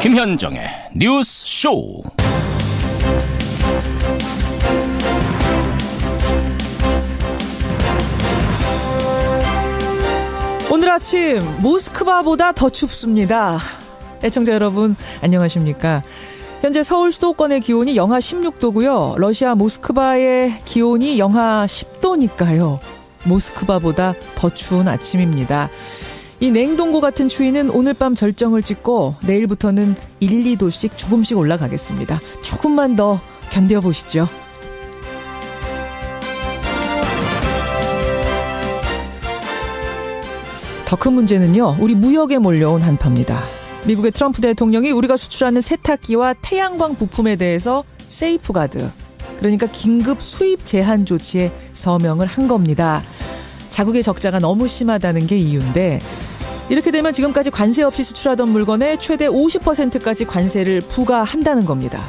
김현정의 뉴스 쇼. 오늘 아침 모스크바보다 더 춥습니다. 애청자 여러분 안녕하십니까. 현재 서울 수도권의 기온이 영하 16도고요. 러시아 모스크바의 기온이 영하 10도니까요. 모스크바보다 더 추운 아침입니다. 이 냉동고 같은 추위는 오늘 밤 절정을 찍고 내일부터는 1, 2도씩 조금씩 올라가겠습니다. 조금만 더 견뎌보시죠. 더 큰 문제는요, 우리 무역에 몰려온 한파입니다. 미국의 트럼프 대통령이 우리가 수출하는 세탁기와 태양광 부품에 대해서 세이프가드, 그러니까 긴급 수입 제한 조치에 서명을 한 겁니다. 자국의 적자가 너무 심하다는 게 이유인데, 이렇게 되면 지금까지 관세 없이 수출하던 물건에 최대 50%까지 관세를 부과한다는 겁니다.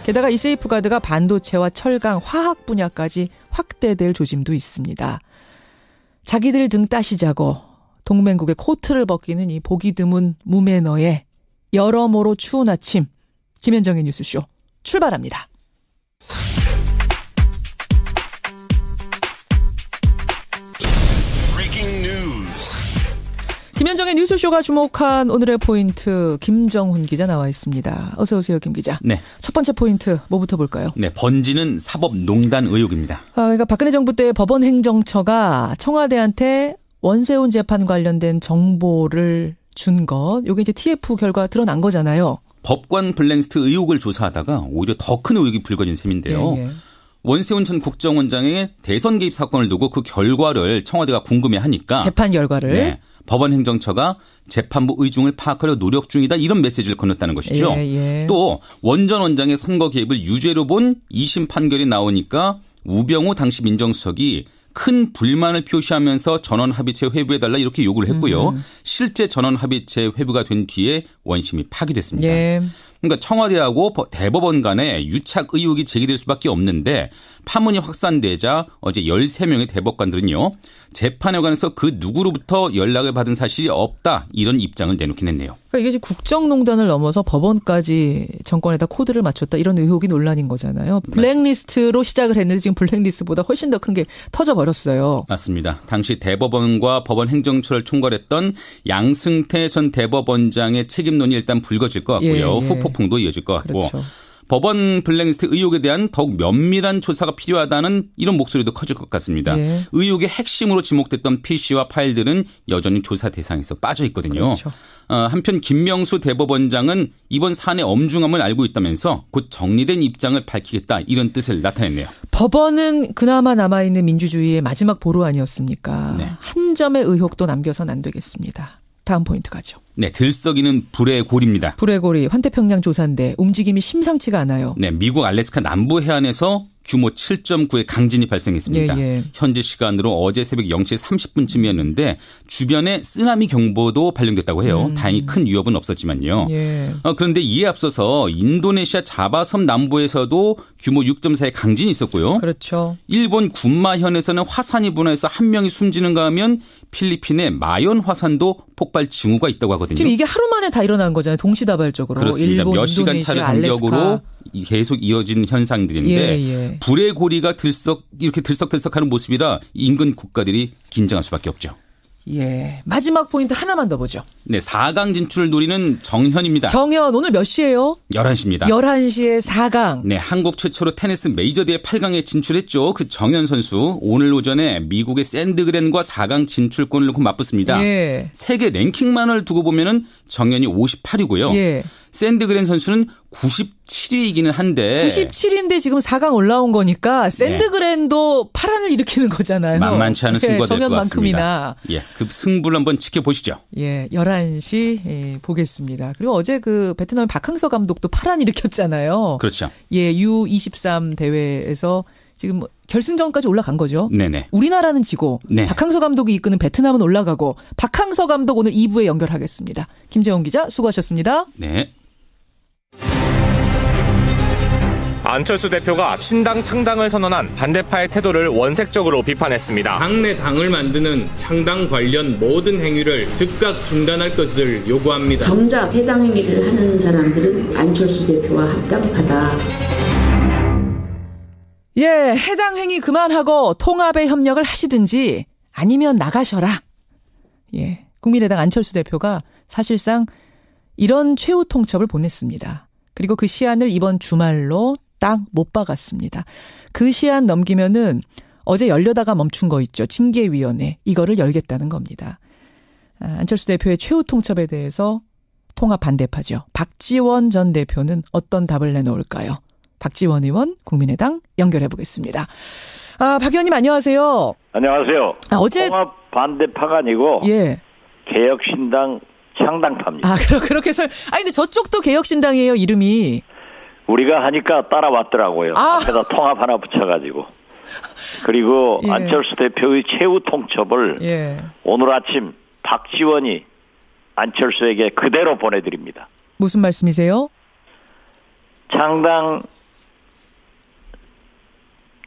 게다가 이 세이프가드가 반도체와 철강, 화학 분야까지 확대될 조짐도 있습니다. 자기들 등 따시자고 동맹국의 코트를 벗기는 이 보기 드문 무매너의 여러모로 추운 아침, 김현정의 뉴스쇼 출발합니다. 김현정의 뉴스쇼가 주목한 오늘의 포인트, 김정훈 기자 나와 있습니다. 어서 오세요, 김 기자. 네. 첫 번째 포인트 뭐부터 볼까요? 네, 번지는 사법농단 의혹입니다. 그러니까 박근혜 정부 때 법원행정처가 청와대한테 원세훈 재판 관련된 정보를 준 것, 이게 이제 TF 결과 드러난 거잖아요. 법관 블랙리스트 의혹을 조사하다가 오히려 더 큰 의혹이 불거진 셈인데요. 예. 원세훈 전 국정원장의 대선 개입 사건을 두고 그 결과를 청와대가 궁금해하니까 재판 결과를 네, 법원 행정처가 재판부 의중을 파악하려 노력 중이다, 이런 메시지를 건넸다는 것이죠. 예. 또 원 전 원장의 선거 개입을 유죄로 본 2심 판결이 나오니까 우병우 당시 민정수석이 큰 불만을 표시하면서 전원합의체 회부해달라 이렇게 요구를 했고요. 실제 전원합의체 회부가 된 뒤에 원심이 파기됐습니다. 예. 그러니까 청와대하고 대법원 간에 유착 의혹이 제기될 수밖에 없는데, 파문이 확산되자 어제 13명의 대법관들은요, 재판에 관해서 그 누구로부터 연락을 받은 사실이 없다, 이런 입장을 내놓긴 했네요. 그러니까 이게 지금 국정농단을 넘어서 법원까지 정권에다 코드를 맞췄다, 이런 의혹이 논란인 거잖아요. 블랙리스트로 시작을 했는데 지금 블랙리스트보다 훨씬 더 큰 게 터져버렸어요. 맞습니다. 당시 대법원과 법원 행정처를 총괄했던 양승태 전 대법원장의 책임론이 일단 불거질 것 같고요. 예. 후폭풍도 이어질 것 같고. 그렇죠. 법원 블랙리스트 의혹에 대한 더욱 면밀한 조사가 필요하다는 이런 목소리도 커질 것 같습니다. 예. 의혹의 핵심으로 지목됐던 PC와 파일들은 여전히 조사 대상에서 빠져 있거든요. 그렇죠. 한편 김명수 대법원장은 이번 사안의 엄중함을 알고 있다면서 곧 정리된 입장을 밝히겠다, 이런 뜻을 나타냈네요. 법원은 그나마 남아있는 민주주의의 마지막 보루 아니었습니까? 네. 한 점의 의혹도 남겨서는 안 되겠습니다. 다음 포인트 가죠. 네, 들썩이는 불의 골입니다. 불의 골이 환태평양 조사인데 움직임이 심상치가 않아요. 네, 미국 알래스카 남부 해안에서 규모 7.9의 강진이 발생했습니다. 예. 현지 시간으로 어제 새벽 0시 30분쯤이었는데 주변에 쓰나미 경보도 발령됐다고 해요. 다행히 큰 위협은 없었지만요. 예. 그런데 이에 앞서서 인도네시아 자바섬 남부에서도 규모 6.4의 강진이 있었고요. 그렇죠. 일본 군마현에서는 화산이 분화해서 한 명이 숨지는가 하면 필리핀의 마연 화산도 폭발 징후가 있다고 하거든요. 지금 이게 하루 만에 다 일어난 거잖아요. 동시다발적으로. 그렇습니다. 일본, 몇 시간 인도네시아, 차례 간격으로 알래스카. 계속 이어진 현상들인데 예. 불의 고리가 이렇게 들썩들썩하는 모습이라 인근 국가들이 긴장할 수밖에 없죠. 예. 마지막 포인트 하나만 더 보죠. 네, 4강 진출을 노리는 정현입니다. 정현 오늘 몇 시예요? 11시입니다. 11시에 4강. 네, 한국 최초로 테니스 메이저대회 8강에 진출했죠. 그 정현 선수 오늘 오전에 미국의 샌드그렌과 4강 진출권을 놓고 맞붙습니다. 예. 세계 랭킹만을 두고 보면은 정현이 58위고요. 예. 샌드그렌 선수는 97위이기는 한데 97인데 지금 4강 올라온 거니까 샌드그랜도 파란을 일으키는 거잖아요. 만만치 않은 승부가 될 것 정현만큼이나. 같습니다. 예, 그 승부를 한번 지켜보시죠. 예, 11시 보겠습니다. 그리고 어제 그 베트남 박항서 감독도 파란 일으켰잖아요. 그렇죠. 예, U23 대회에서 지금 결승전까지 올라간 거죠. 네네. 우리나라는 지고 네. 박항서 감독이 이끄는 베트남은 올라가고 박항서 감독 오늘 2부에 연결하겠습니다. 김재원 기자 수고하셨습니다. 네. 안철수 대표가 신당 창당을 선언한 반대파의 태도를 원색적으로 비판했습니다. 당내 당을 만드는 창당 관련 모든 행위를 즉각 중단할 것을 요구합니다. 정작 해당 행위를 하는 사람들은 안철수 대표와 합당하다. 예, 해당 행위 그만하고 통합의 협력을 하시든지 아니면 나가셔라. 예, 국민의당 안철수 대표가 사실상 이런 최후 통첩을 보냈습니다. 그리고 그 시한을 이번 주말로 딱 못 박았습니다. 그 시한 넘기면은 어제 열려다가 멈춘 거 있죠. 징계위원회. 이거를 열겠다는 겁니다. 안철수 대표의 최후 통첩에 대해서 통합 반대파죠. 박지원 전 대표는 어떤 답을 내놓을까요? 박지원 의원 국민의당 연결해 보겠습니다. 박 의원님 안녕하세요. 안녕하세요. 어제 통합 반대파가 아니고 예. 개혁신당 창당파입니다. 그렇게 해서 근데 저쪽도 개혁신당이에요, 이름이. 우리가 하니까 따라왔더라고요. 앞에다 통합 하나 붙여가지고. 그리고 예. 안철수 대표의 최후 통첩을 예. 오늘 아침 박지원이 안철수에게 그대로 보내드립니다. 무슨 말씀이세요? 창당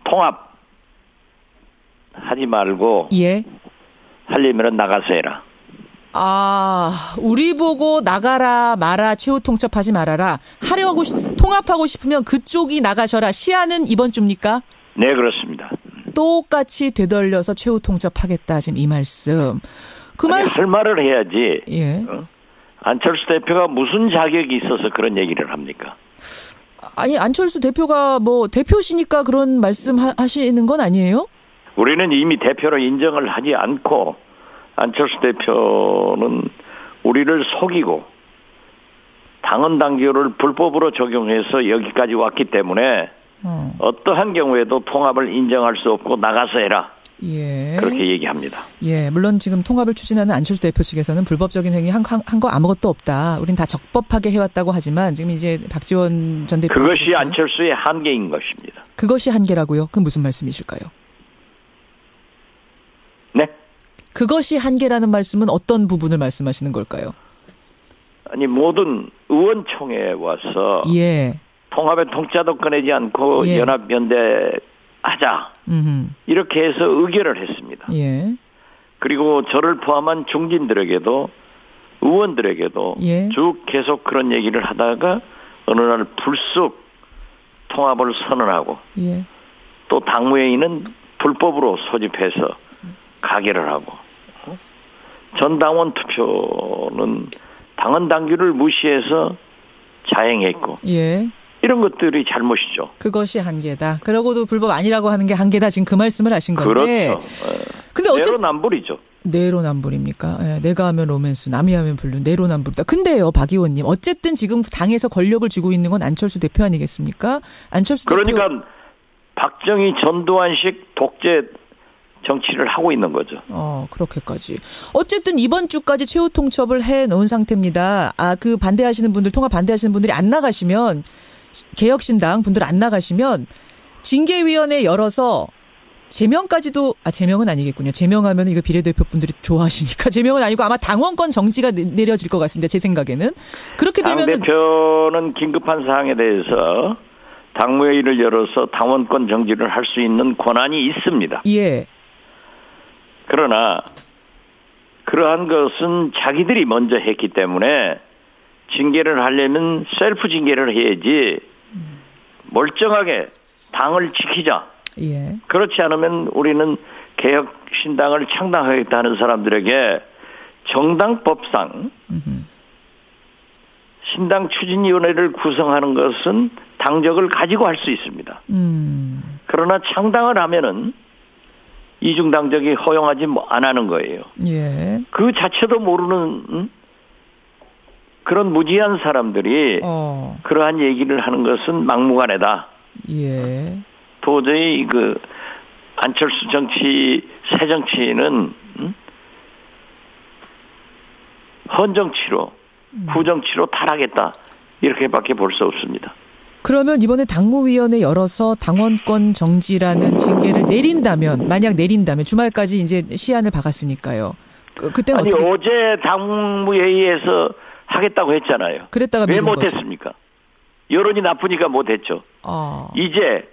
통합 하지 말고 예. 하려면 나가서 해라. 우리 보고 나가라 마라 최후 통첩하지 말아라. 통합하고 싶으면 그쪽이 나가셔라. 시한은 이번 주입니까? 네, 그렇습니다. 똑같이 되돌려서 최후 통첩하겠다. 지금 이 말씀. 할 말을 해야지. 예. 안철수 대표가 무슨 자격이 있어서 그런 얘기를 합니까? 안철수 대표가 대표시니까 그런 말씀 하시는 건 아니에요? 우리는 이미 대표로 인정을 하지 않고 안철수 대표는 우리를 속이고 당헌 당규를 불법으로 적용해서 여기까지 왔기 때문에 어떠한 경우에도 통합을 인정할 수 없고 나가서 해라. 예. 그렇게 얘기합니다. 예, 물론 지금 통합을 추진하는 안철수 대표 측에서는 불법적인 행위 한 거 아무것도 없다. 우린 다 적법하게 해왔다고 하지만 지금 이제 박지원 전 대표 그것이 안철수의 한계인 것입니다. 그것이 한계라고요? 그건 무슨 말씀이실까요? 네? 그것이 한계라는 말씀은 어떤 부분을 말씀하시는 걸까요? 모든 의원총회에 와서 예. 통합의 통짜도 꺼내지 않고 예. 연합연대 하자. 이렇게 해서 의결을 했습니다. 예. 그리고 저를 포함한 중진들에게도 의원들에게도 예. 쭉 계속 그런 얘기를 하다가 어느 날 불쑥 통합을 선언하고 예. 또 당무회의는 불법으로 소집해서 가결을 하고 전당원 투표는 당헌 당규를 무시해서 자행했고 예. 이런 것들이 잘못이죠. 그것이 한계다. 그러고도 불법 아니라고 하는 게 한계다. 지금 그 말씀을 하신 건데. 그렇죠. 근데 내로남불이죠. 내로남불입니까? 예, 내가 하면 로맨스, 남이 하면 블루, 내로남불이다. 근데요, 박 의원님, 어쨌든 지금 당에서 권력을 쥐고 있는 건 안철수 대표 아니겠습니까? 안철수 그러니까 대표. 박정희 전두환식 독재 정치를 하고 있는 거죠. 그렇게까지. 어쨌든 이번 주까지 최후 통첩을 해 놓은 상태입니다. 그 반대하시는 분들, 통합 반대하시는 분들이 안 나가시면, 개혁신당 분들 안 나가시면 징계위원회 열어서 제명까지도 제명은 아니겠군요. 제명하면 이거 비례대표 분들이 좋아하시니까 제명은 아니고 아마 당원권 정지가 내려질 것 같습니다. 제 생각에는. 그렇게 되면 당대표는 긴급한 사항에 대해서 당무회의를 열어서 당원권 정지를 할 수 있는 권한이 있습니다. 예. 그러나 그러한 것은 자기들이 먼저 했기 때문에 징계를 하려면 셀프 징계를 해야지 멀쩡하게 당을 지키자. 예. 그렇지 않으면 우리는 개혁신당을 창당하겠다는 사람들에게 정당법상 신당 추진위원회를 구성하는 것은 당적을 가지고 할 수 있습니다. 그러나 창당을 하면은 이중당적이 허용하지 안 하는 거예요. 예. 그 자체도 모르는 그런 무지한 사람들이 그러한 얘기를 하는 것은 막무가내다. 예. 도저히 안철수 정치, 새 정치는 헌정치로, 후정치로 타락했다. 이렇게밖에 볼 수 없습니다. 그러면 이번에 당무위원회 열어서 당원권 정지라는 징계를 만약 내린다면 주말까지 이제 시한을 박았으니까요. 그때는 아니 어제 당무회의에서 하겠다고 했잖아요. 그랬다가 왜 미룬 못했습니까? 여론이 나쁘니까 못했죠. 이제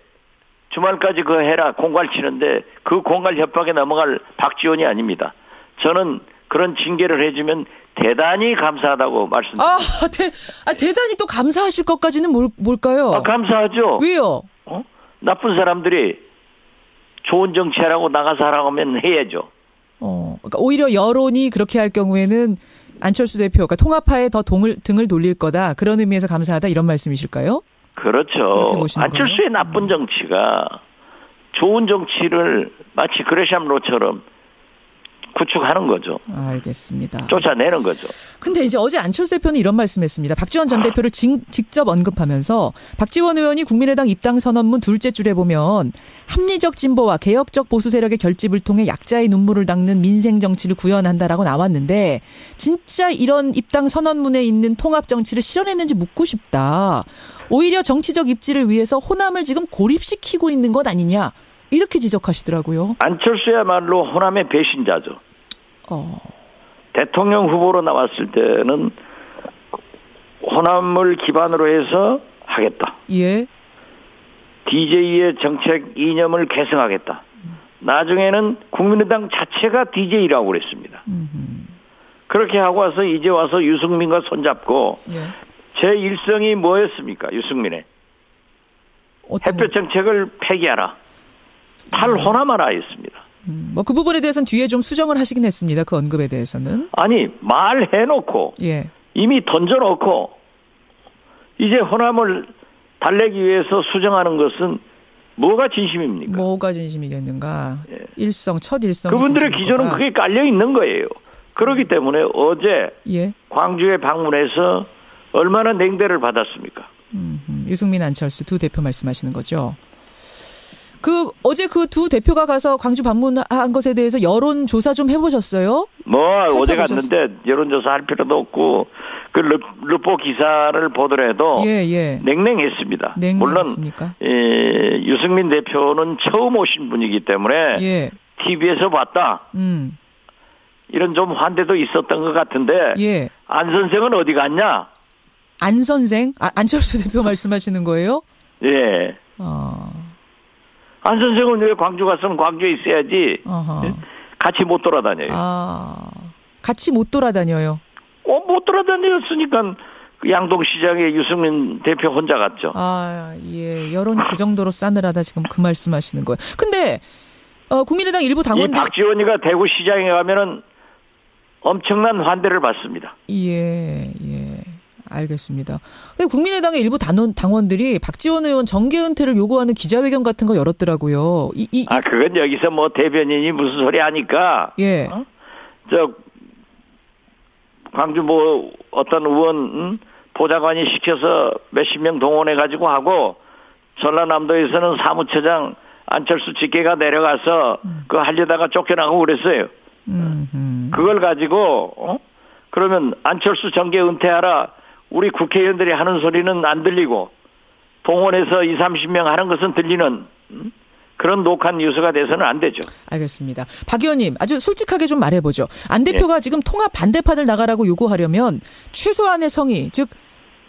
주말까지 그거 해라 공갈 치는데 그 공갈 협박에 넘어갈 박지원이 아닙니다. 저는 그런 징계를 해주면 대단히 감사하다고 말씀드립니다. 대단히 또 감사하실 것까지는 뭘까요? 감사하죠. 왜요? 나쁜 사람들이 좋은 정치하라고 나가서 하라고 하면 해야죠. 그러니까 오히려 여론이 그렇게 할 경우에는 안철수 대표가 통합파에 더 등을 돌릴 거다. 그런 의미에서 감사하다 이런 말씀이실까요? 그렇죠. 안철수의 나쁜 정치가 좋은 정치를 마치 그레샴 로처럼 구축하는 거죠. 알겠습니다. 쫓아내는 거죠. 근데 이제 어제 안철수 대표는 이런 말씀했습니다. 박지원 전 대표를 직접 언급하면서 박지원 의원이 국민의당 입당 선언문 둘째 줄에 보면 합리적 진보와 개혁적 보수 세력의 결집을 통해 약자의 눈물을 닦는 민생 정치를 구현한다라고 나왔는데 진짜 이런 입당 선언문에 있는 통합 정치를 실현했는지 묻고 싶다. 오히려 정치적 입지를 위해서 호남을 지금 고립시키고 있는 것 아니냐. 이렇게 지적하시더라고요. 안철수야말로 호남의 배신자죠. 대통령 후보로 나왔을 때는 호남을 기반으로 해서 하겠다. 예. DJ의 정책 이념을 계승하겠다. 나중에는 국민의당 자체가 DJ라고 그랬습니다. 그렇게 하고 와서 이제 와서 유승민과 손잡고 제 일성이 뭐였습니까? 유승민의. 햇볕 정책을 폐기하라. 탈호남하라 했습니다. 그 부분에 대해서는 뒤에 좀 수정을 하시긴 했습니다. 그 언급에 대해서는. 아니 말해놓고 이미 던져놓고 이제 호남을 달래기 위해서 수정하는 것은 뭐가 진심입니까? 뭐가 진심이겠는가. 첫 일성. 그분들의 기조는 그게 깔려 있는 거예요. 그렇기 때문에 어제 광주에 방문해서 얼마나 냉대를 받았습니까? 유승민 안철수 두 대표 말씀하시는 거죠. 어제 그 두 대표가 가서 광주 방문한 것에 대해서 여론조사 좀 해보셨어요? 어제 갔는데 여론조사 할 필요도 없고, 르포 기사를 보더라도 냉랭했습니다. 물론, 유승민 대표는 처음 오신 분이기 때문에, TV에서 봤다. 이런 좀 환대도 있었던 것 같은데, 안 선생은 어디 갔냐? 안 선생? 안철수 대표 말씀하시는 거예요? 예. 안 선생은 왜 광주 갔으면 광주에 있어야지. 같이 못 돌아다녀요. 같이 못 돌아다녀요. 못 돌아다녔으니까 양동시장에 유승민 대표 혼자 갔죠. 여론이 그 정도로 싸늘하다 지금 그 말씀하시는 거예요. 근데 국민의당 일부 당원들 이 박지원이가 대구시장에 가면은 엄청난 환대를 받습니다. 알겠습니다. 근데 국민의당의 일부 당원들이 박지원 의원 정계 은퇴를 요구하는 기자회견 같은 거 열었더라고요. 그건 여기서 대변인이 무슨 소리 하니까. 광주 어떤 의원 보좌관이 시켜서 몇십 명 동원해가지고 하고 전라남도에서는 사무처장 안철수 직계가 내려가서 그거 하려다가 쫓겨나고 그랬어요. 그걸 가지고 그러면 안철수 정계 은퇴하라. 우리 국회의원들이 하는 소리는 안 들리고 동원해서 20, 30명 하는 것은 들리는 그런 녹한 뉴스가 돼서는 안 되죠. 알겠습니다. 박 의원님 아주 솔직하게 좀 말해보죠. 안 대표가 지금 통합 반대판을 나가라고 요구하려면 최소한의 성의, 즉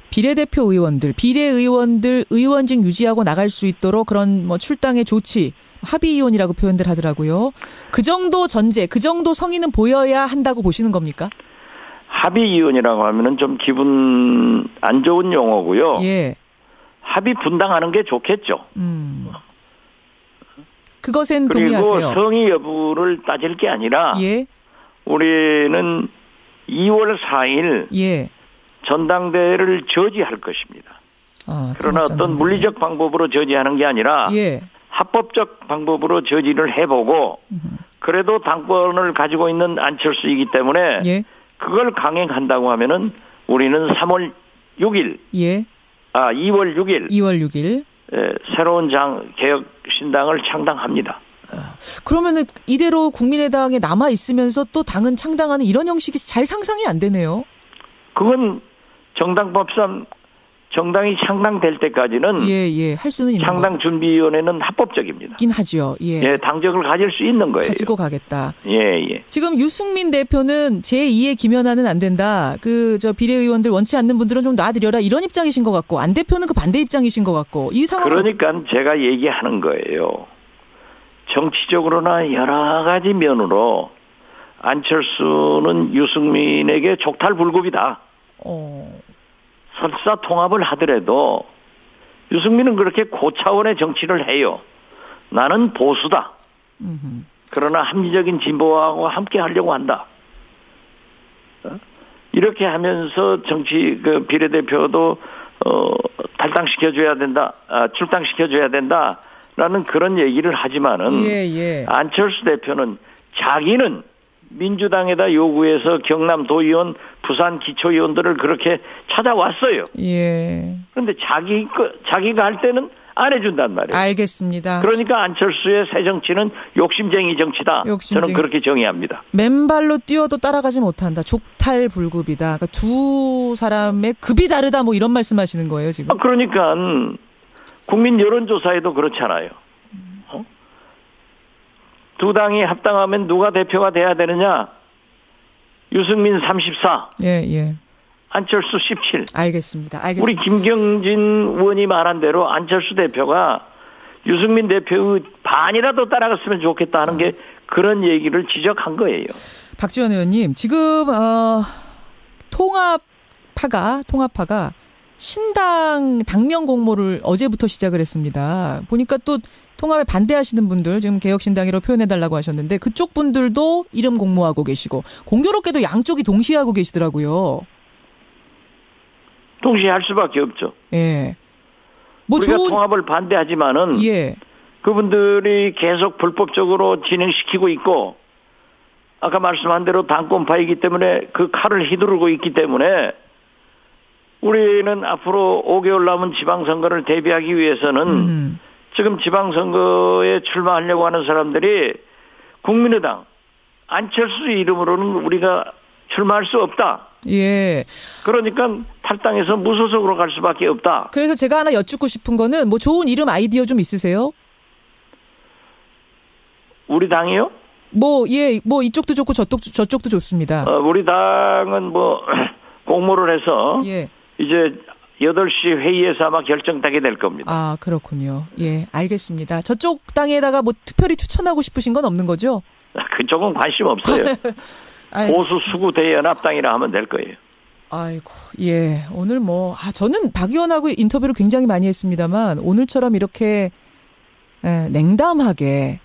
비례대표 의원들, 비례의원들 의원직 유지하고 나갈 수 있도록 그런 출당의 조치, 합의이혼이라고 표현들 하더라고요. 그 정도 전제, 그 정도 성의는 보여야 한다고 보시는 겁니까? 합의이혼이라고 하면은 좀 기분 안 좋은 용어고요. 합의 분당하는 게 좋겠죠. 그것엔 동의하세요. 그리고 성의 여부를 따질 게 아니라 우리는 2월 4일 전당대회를 저지할 것입니다. 그러나 어떤 물리적 방법으로 저지하는 게 아니라 합법적 방법으로 저지를 해보고 그래도 당권을 가지고 있는 안철수이기 때문에 그걸 강행한다고 하면은 우리는 3월 6일, 2월 6일, 새로운 개혁신당을 창당합니다. 그러면은 이대로 국민의당에 남아 있으면서 또 당은 창당하는 이런 형식이 잘 상상이 안 되네요. 그건 정당법상 정당이 창당될 때까지는 예, 할 수는 있는 창당 준비위원회는 합법적입니다. 긴 하죠. 예. 예, 당적을 가질 수 있는 거예요. 가지고 가겠다. 예. 지금 유승민 대표는 제2의 김연아는 안 된다. 비례의원들 원치 않는 분들은 좀 놔드려라. 이런 입장이신 것 같고, 안 대표는 그 반대 입장이신 것 같고, 이 상황. 그러니까 제가 얘기하는 거예요. 정치적으로나 여러 가지 면으로 안철수는 유승민에게 족탈불급이다. 설사 통합을 하더라도 유승민은 그렇게 고차원의 정치를 해요. 나는 보수다. 그러나 합리적인 진보하고 함께 하려고 한다. 이렇게 하면서 정치 비례대표도 탈당시켜줘야 된다. 출당시켜줘야 된다라는 그런 얘기를 하지만은 안철수 대표는 자기는 민주당에다 요구해서 경남 도의원, 부산 기초의원들을 그렇게 찾아왔어요. 예. 그런데 자기가 할 때는 안 해준단 말이에요. 알겠습니다. 그러니까 안철수의 새 정치는 욕심쟁이 정치다. 저는 그렇게 정의합니다. 맨발로 뛰어도 따라가지 못한다. 족탈불급이다. 그러니까 두 사람의 급이 다르다. 뭐 이런 말씀하시는 거예요 지금. 그러니까 국민 여론조사에도 그렇잖아요. 두 당이 합당하면 누가 대표가 돼야 되느냐? 유승민 34. 예. 안철수 17. 알겠습니다. 우리 김경진 의원이 말한 대로 안철수 대표가 유승민 대표의 반이라도 따라갔으면 좋겠다 하는 게 그런 얘기를 지적한 거예요. 박지원 의원님, 지금 통합파가 신당 당명 공모를 어제부터 시작을 했습니다. 보니까 또 통합에 반대하시는 분들, 지금 개혁신당이라고 표현해달라고 하셨는데 그쪽 분들도 이름 공모하고 계시고 공교롭게도 양쪽이 동시에 하고 계시더라고요. 동시에 할 수밖에 없죠. 예. 우리가 통합을 반대하지만은 그분들이 계속 불법적으로 진행시키고 있고 아까 말씀한 대로 당권파이기 때문에 그 칼을 휘두르고 있기 때문에 우리는 앞으로 5개월 남은 지방선거를 대비하기 위해서는 지금 지방선거에 출마하려고 하는 사람들이 국민의당 안철수 이름으로는 우리가 출마할 수 없다. 예. 그러니까 탈당해서 무소속으로 갈 수밖에 없다. 그래서 제가 하나 여쭙고 싶은 거는 뭐 좋은 이름 아이디어 좀 있으세요? 우리 당이요? 뭐 이쪽도 좋고 저쪽도 좋습니다. 우리 당은 공모를 해서 이제 8시 회의에서 아마 결정되게 될 겁니다. 아, 그렇군요. 예, 알겠습니다. 저쪽 당에다가 뭐 특별히 추천하고 싶으신 건 없는 거죠? 그쪽은 관심 없어요. 보수 수구 대연합당이라 하면 될 거예요. 아이고, 예. 오늘 저는 박 의원하고 인터뷰를 굉장히 많이 했습니다만 오늘처럼 이렇게 냉담하게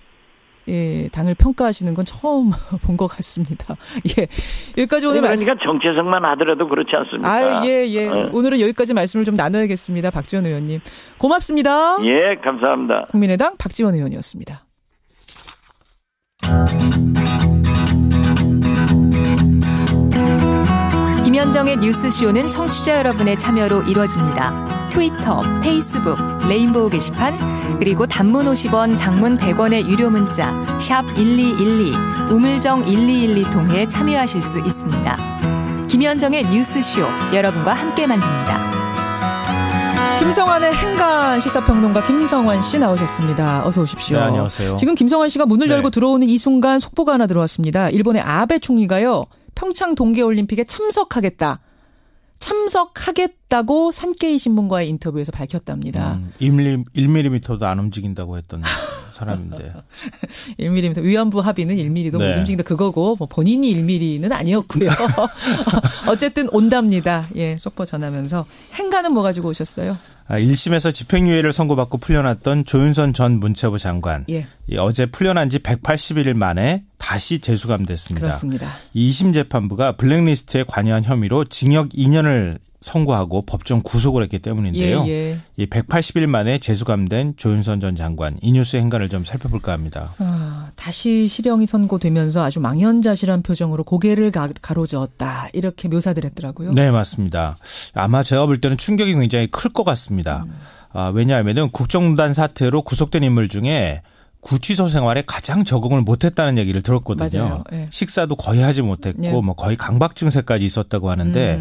당을 평가하시는 건 처음 본 것 같습니다. 예. 여기까지 오늘 그러니까 정체성만 하더라도 그렇지 않습니까? 예. 오늘은 여기까지 말씀을 좀 나눠야겠습니다. 박지원 의원님. 고맙습니다. 예, 감사합니다. 국민의당 박지원 의원이었습니다. 김현정의 뉴스쇼는 청취자 여러분의 참여로 이루어집니다. 트위터, 페이스북, 레인보우 게시판, 그리고 단문 50원, 장문 100원의 유료 문자 샵 1212, 우물정 1212 통해 참여하실 수 있습니다. 김현정의 뉴스쇼, 여러분과 함께 만듭니다. 김성환의 행간 시사평론가 김성환 씨 나오셨습니다. 어서 오십시오. 네, 안녕하세요. 지금 김성환 씨가 문을 열고 들어오는 이 순간 속보가 하나 들어왔습니다. 일본의 아베 총리가요, 평창 동계올림픽에 참석하겠다고 산케이 신문과의 인터뷰에서 밝혔답니다. 1mm도 안 움직인다고 했던 사람인데. 1mm, 위안부 합의는 1mm도 못 움직인다 그거고 본인이 1mm는 아니었고요. 어쨌든 온답니다. 예, 속보 전하면서. 행간은 뭐 가지고 오셨어요? 1심에서 집행유예를 선고받고 풀려났던 조윤선 전 문체부 장관. 어제 풀려난 지 180일 만에 다시 재수감됐습니다. 그렇습니다. 2심 재판부가 블랙리스트에 관여한 혐의로 징역 2년을 선고하고 법정 구속을 했기 때문인데요. 이 180일 만에 재수감된 조윤선 전 장관, 이 뉴스의 행간을 좀 살펴볼까 합니다. 다시 실형이 선고되면서 아주 망연자실한 표정으로 고개를 가로저었다. 이렇게 묘사들 했더라고요. 네, 맞습니다. 아마 제가 볼 때는 충격이 굉장히 클 것 같습니다. 왜냐하면 국정농단 사태로 구속된 인물 중에 구치소 생활에 가장 적응을 못했다는 얘기를 들었거든요. 맞아요. 네. 식사도 거의 하지 못했고 네. 뭐 거의 강박 증세까지 있었다고 하는데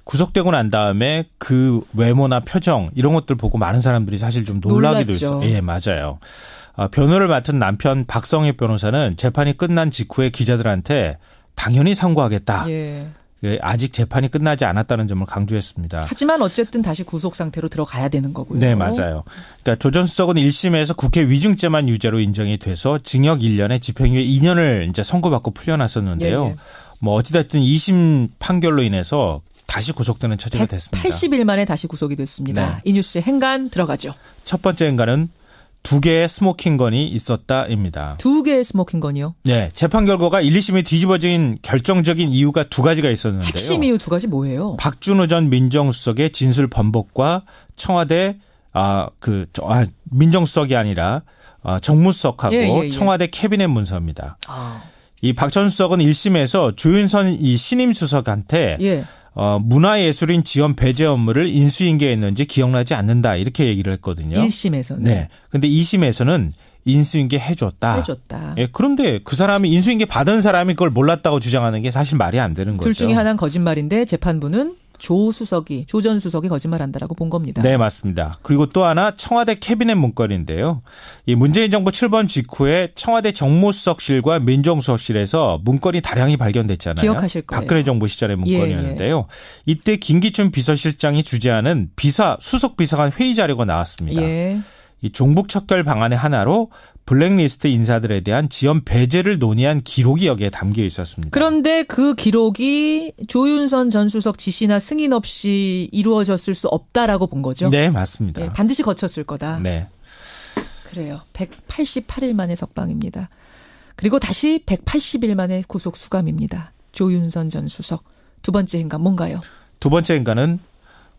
구속되고 난 다음에 그 외모나 표정 이런 것들 보고 많은 사람들이 사실 좀 놀라기도 했어요. 예, 맞아요. 변호를 맡은 남편 박성희 변호사는 재판이 끝난 직후에 기자들한테 당연히 상고하겠다. 예. 아직 재판이 끝나지 않았다는 점을 강조했습니다. 하지만 어쨌든 다시 구속 상태로 들어가야 되는 거고요. 네, 맞아요. 그러니까 조 전 수석은 1심에서 국회 위증죄만 유죄로 인정이 돼서 징역 1년에 집행유예 2년을 이제 선고받고 풀려났었는데요. 예. 뭐 어찌됐든 2심 판결로 인해서 다시 구속되는 처지가 됐습니다. 180일 만에 다시 구속이 됐습니다. 네. 이 뉴스의 행간 들어가죠. 첫 번째 행간은 2개의 스모킹건이 있었다입니다. 2개의 스모킹건이요? 네. 재판 결과가 1, 2심에 뒤집어진 결정적인 이유가 2가지가 있었는데요. 핵심 이유 2가지 뭐예요? 박준호 전 민정수석의 진술 번복과 청와대 민정수석이 아니라 정무수석하고 청와대 캐비넷 문서입니다. 이 박 전 수석은 1심에서 조윤선 이 신임 수석한테 문화예술인 지원 배제 업무를 인수인계했는지 기억나지 않는다 이렇게 얘기를 했거든요. 1심에서는. 네. 근데 2심에서는 인수인계 해줬다. 예, 그런데 그 사람이 인수인계 받은 사람이 그걸 몰랐다고 주장하는 게 사실 말이 안 되는 거죠. 둘 중에 하나는 거짓말인데 재판부는 조 전 수석이 거짓말한다라고 본 겁니다. 네, 맞습니다. 그리고 또 하나 청와대 캐비넷 문건인데요. 이 문재인 정부 출범 직후에 청와대 정무수석실과 민정수석실에서 문건이 다량이 발견됐잖아요. 기억하실 거예요. 박근혜 정부 시절의 문건이었는데요. 이때 김기춘 비서실장이 주재하는 수석 비서관 회의 자료가 나왔습니다. 이 종북 척결 방안의 하나로 블랙리스트 인사들에 대한 지원 배제를 논의한 기록이 여기에 담겨 있었습니다. 그런데 그 기록이 조윤선 전 수석 지시나 승인 없이 이루어졌을 수 없다라고 본 거죠? 네, 맞습니다. 반드시 거쳤을 거다. 네. 그래요. 188일 만에 석방입니다. 그리고 다시 180일 만에 구속 수감입니다. 조윤선 전 수석. 두 번째 행간 뭔가요? 두 번째 행간은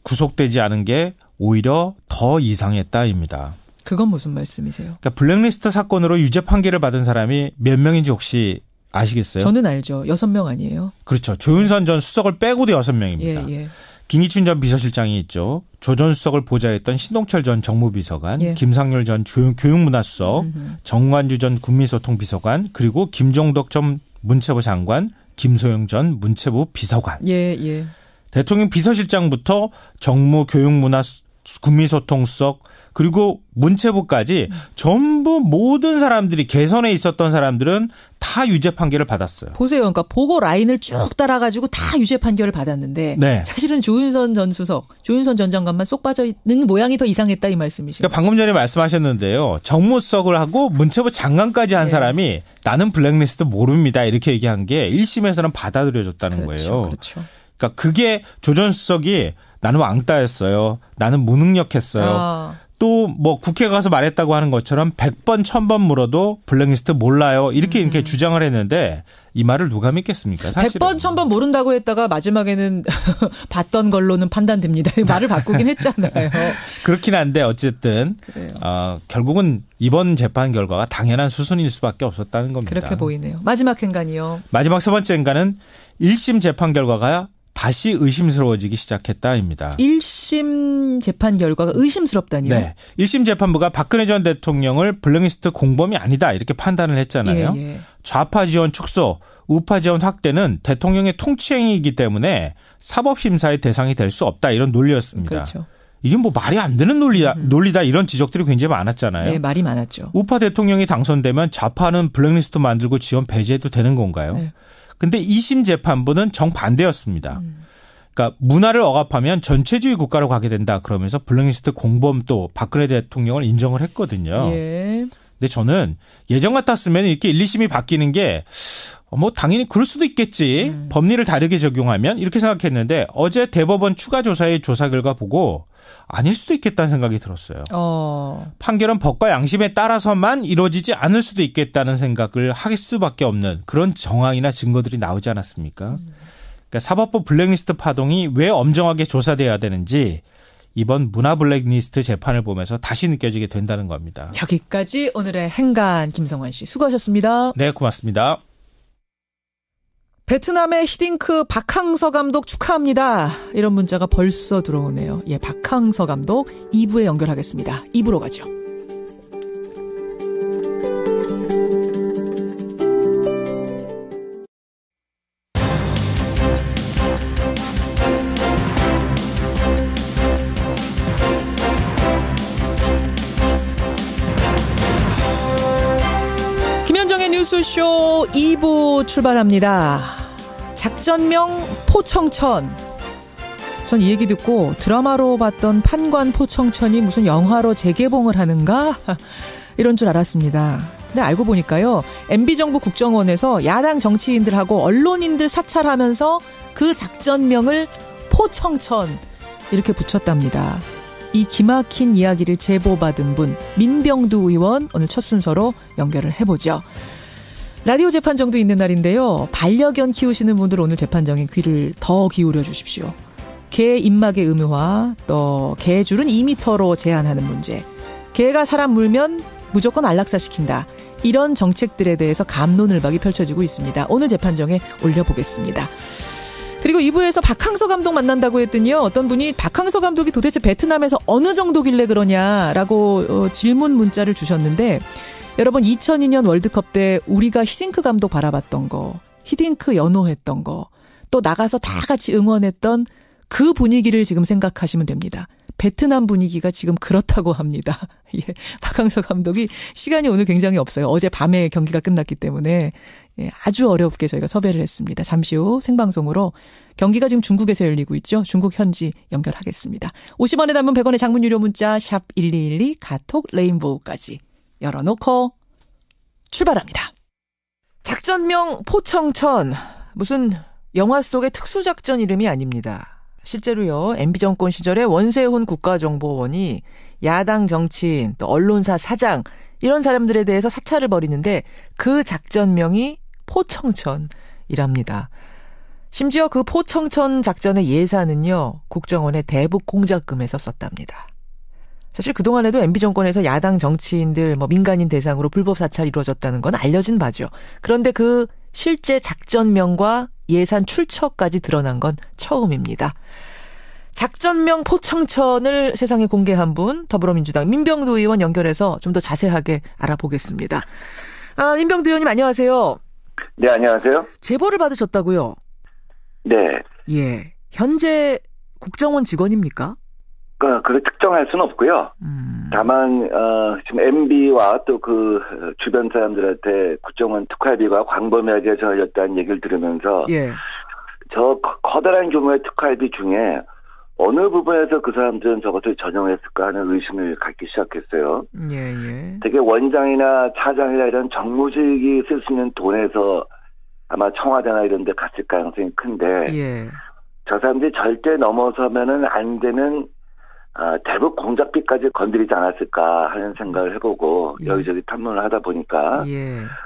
구속되지 않은 게 오히려 더 이상했다입니다. 그건 무슨 말씀이세요? 그러니까 블랙리스트 사건으로 유죄 판결을 받은 사람이 몇 명인지 혹시 아시겠어요? 저는 알죠. 6명 아니에요? 그렇죠. 조윤선 전 수석을 빼고도 6명입니다. 김기춘 전 비서실장이 있죠. 조 전 수석을 보좌했던 신동철 전 정무비서관, 김상률 전 교육문화수석, 정관주 전 국민소통비서관, 그리고 김종덕 전 문체부 장관, 김소영 전 문체부 비서관. 대통령 비서실장부터 정무, 교육문화, 국민소통수석 그리고 문체부까지 전부 모든 사람들이 개선에 있었던 사람들은 다 유죄 판결을 받았어요. 보세요. 그러니까 보고 라인을 쭉 따라가지고 다 유죄 판결을 받았는데 사실은 조윤선 전 수석, 조윤선 전 장관만 쏙 빠져 있는 모양이 더 이상했다 이 말씀이시죠. 그러니까 방금 전에 말씀하셨는데요. 정무수석을 하고 문체부 장관까지 한 사람이 나는 블랙리스트 모릅니다 이렇게 얘기한 게 1심에서는 받아들여졌다는 거예요. 그렇죠. 그러니까 그게 조 전 수석이 나는 왕따였어요. 나는 무능력했어요. 또 뭐 국회 가서 말했다고 하는 것처럼 100번 1000번 물어도 블랙리스트 몰라요. 이렇게 주장을 했는데 이 말을 누가 믿겠습니까? 사실은. 100번 1000번 모른다고 했다가 마지막에는 봤던 걸로는 판단됩니다. 말을 바꾸긴 했잖아요. 그렇긴 한데 어쨌든 결국은 이번 재판 결과가 당연한 수순일 수밖에 없었다는 겁니다. 그렇게 보이네요. 마지막 행간이요. 마지막 세 번째 행간은 1심 재판 결과가 다시 의심스러워지기 시작했다입니다. 1심 재판 결과가 의심스럽다니요? 네. 1심 재판부가 박근혜 전 대통령을 블랙리스트 공범이 아니다 이렇게 판단을 했잖아요. 좌파 지원 축소, 우파 지원 확대는 대통령의 통치행위이기 때문에 사법심사의 대상이 될 수 없다 이런 논리였습니다. 그렇죠. 이게 뭐 말이 안 되는 논리다 이런 지적들이 굉장히 많았잖아요. 네, 말이 많았죠. 우파 대통령이 당선되면 좌파는 블랙리스트 만들고 지원 배제해도 되는 건가요? 네. 근데 2심 재판부는 정반대였습니다. 그러니까 문화를 억압하면 전체주의 국가로 가게 된다 그러면서 블랙리스트 공범도 박근혜 대통령을 인정을 했거든요. 근데 저는 예전 같았으면 이렇게 1, 2심이 바뀌는 게 뭐 당연히 그럴 수도 있겠지. 법리를 다르게 적용하면 이렇게 생각했는데 어제 대법원 추가 조사의 조사 결과 보고 아닐 수도 있겠다는 생각이 들었어요. 판결은 법과 양심에 따라서만 이루어지지 않을 수도 있겠다는 생각을 할 수밖에 없는 그런 정황이나 증거들이 나오지 않았습니까? 그러니까 사법부 블랙리스트 파동이 왜 엄정하게 조사돼야 되는지 이번 문화 블랙리스트 재판을 보면서 다시 느껴지게 된다는 겁니다. 여기까지 오늘의 행간 김성환 씨 수고하셨습니다. 네, 고맙습니다. 베트남의 히딩크 박항서 감독 축하합니다. 이런 문자가 벌써 들어오네요. 박항서 감독 2부에 연결하겠습니다. 2부로 가죠. 뉴스쇼 2부 출발합니다. 작전명 포청천. 전 이 얘기 듣고 드라마로 봤던 판관 포청천이 무슨 영화로 재개봉을 하는가? 이런 줄 알았습니다. 근데 알고 보니까요. MB정부 국정원에서 야당 정치인들하고 언론인들 사찰하면서 그 작전명을 포청천 이렇게 붙였답니다. 이 기막힌 이야기를 제보받은 분 민병두 의원 오늘 첫 순서로 연결을 해보죠. 라디오 재판정도 있는 날인데요. 반려견 키우시는 분들 오늘 재판정에 귀를 더 기울여 주십시오. 개 입막의 의무화, 또 개줄은 2m로 제한하는 문제. 개가 사람 물면 무조건 안락사시킨다. 이런 정책들에 대해서 갑론을박이 펼쳐지고 있습니다. 오늘 재판정에 올려보겠습니다. 그리고 2부에서 박항서 감독 만난다고 했더니요. 어떤 분이 박항서 감독이 도대체 베트남에서 어느 정도길래 그러냐라고 질문 문자를 주셨는데 여러분 2002년 월드컵 때 우리가 히딩크 감독 바라봤던 거, 히딩크 연호했던 거, 또 나가서 다 같이 응원했던 그 분위기를 지금 생각하시면 됩니다. 베트남 분위기가 지금 그렇다고 합니다. 예, 박항서 감독이 시간이 오늘 굉장히 없어요. 어제 밤에 경기가 끝났기 때문에 아주 어렵게 저희가 섭외를 했습니다. 잠시 후 생방송으로 경기가 지금 중국에서 열리고 있죠. 중국 현지 연결하겠습니다. 50원에 담은 100원의 장문 유료 문자 샵 1212 카톡 레인보우까지 열어놓고 출발합니다. 작전명 포청천 무슨 영화 속의 특수작전 이름이 아닙니다. 실제로요. MB정권 시절에 원세훈 국가정보원이 야당 정치인 또 언론사 사장 이런 사람들에 대해서 사찰을 벌이는데 그 작전명이 포청천이랍니다. 심지어 그 포청천 작전의 예산은요. 국정원의 대북 공작금에서 썼답니다. 사실 그동안에도 MB정권에서 야당 정치인들 민간인 대상으로 불법 사찰이 이루어졌다는 건 알려진 바죠. 그런데 그 실제 작전명과 예산 출처까지 드러난 건 처음입니다. 작전명 포청천을 세상에 공개한 분 더불어민주당 민병두 의원 연결해서 좀 더 자세하게 알아보겠습니다. 민병두 의원님 안녕하세요. 네, 안녕하세요. 제보를 받으셨다고요? 네. 예. 현재 국정원 직원입니까? 그걸 특정할 수는 없고요. 다만 지금 MB와 또 그 주변 사람들한테 국정원 특활비가 광범위하게 저열렸다는 얘기를 들으면서 예. 저 커다란 규모의 특활비 중에 어느 부분에서 그 사람들은 저것을 전용했을까 하는 의심을 갖기 시작했어요. 예. 되게 원장이나 차장이나 이런 정무직이 쓸 수 있는 돈에서 아마 청와대나 이런 데 갔을 가능성이 큰데 예. 저 사람들이 절대 넘어서면은 안 되는 대북 공작비까지 건드리지 않았을까 하는 생각을 해보고 여기저기 탐문을 하다 보니까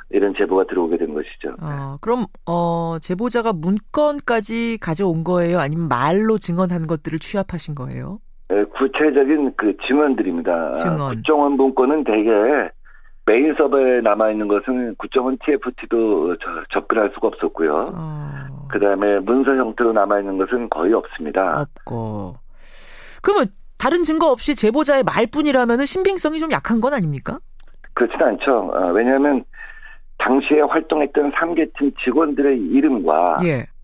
이런 제보가 들어오게 된 것이죠. 그럼 제보자가 문건까지 가져온 거예요? 아니면 말로 증언한 것들을 취합하신 거예요? 네, 구체적인 그 증언들입니다. 증언. 국정원 문건은 대개 메인 서버에 남아있는 것은 국정원 TFT도 접근할 수가 없었고요. 그다음에 문서 형태로 남아있는 것은 거의 없습니다. 없고. 그러면 다른 증거 없이 제보자의 말뿐이라면 신빙성이 좀 약한 건 아닙니까? 그렇진 않죠. 왜냐하면 당시에 활동했던 3개팀 직원들의 이름과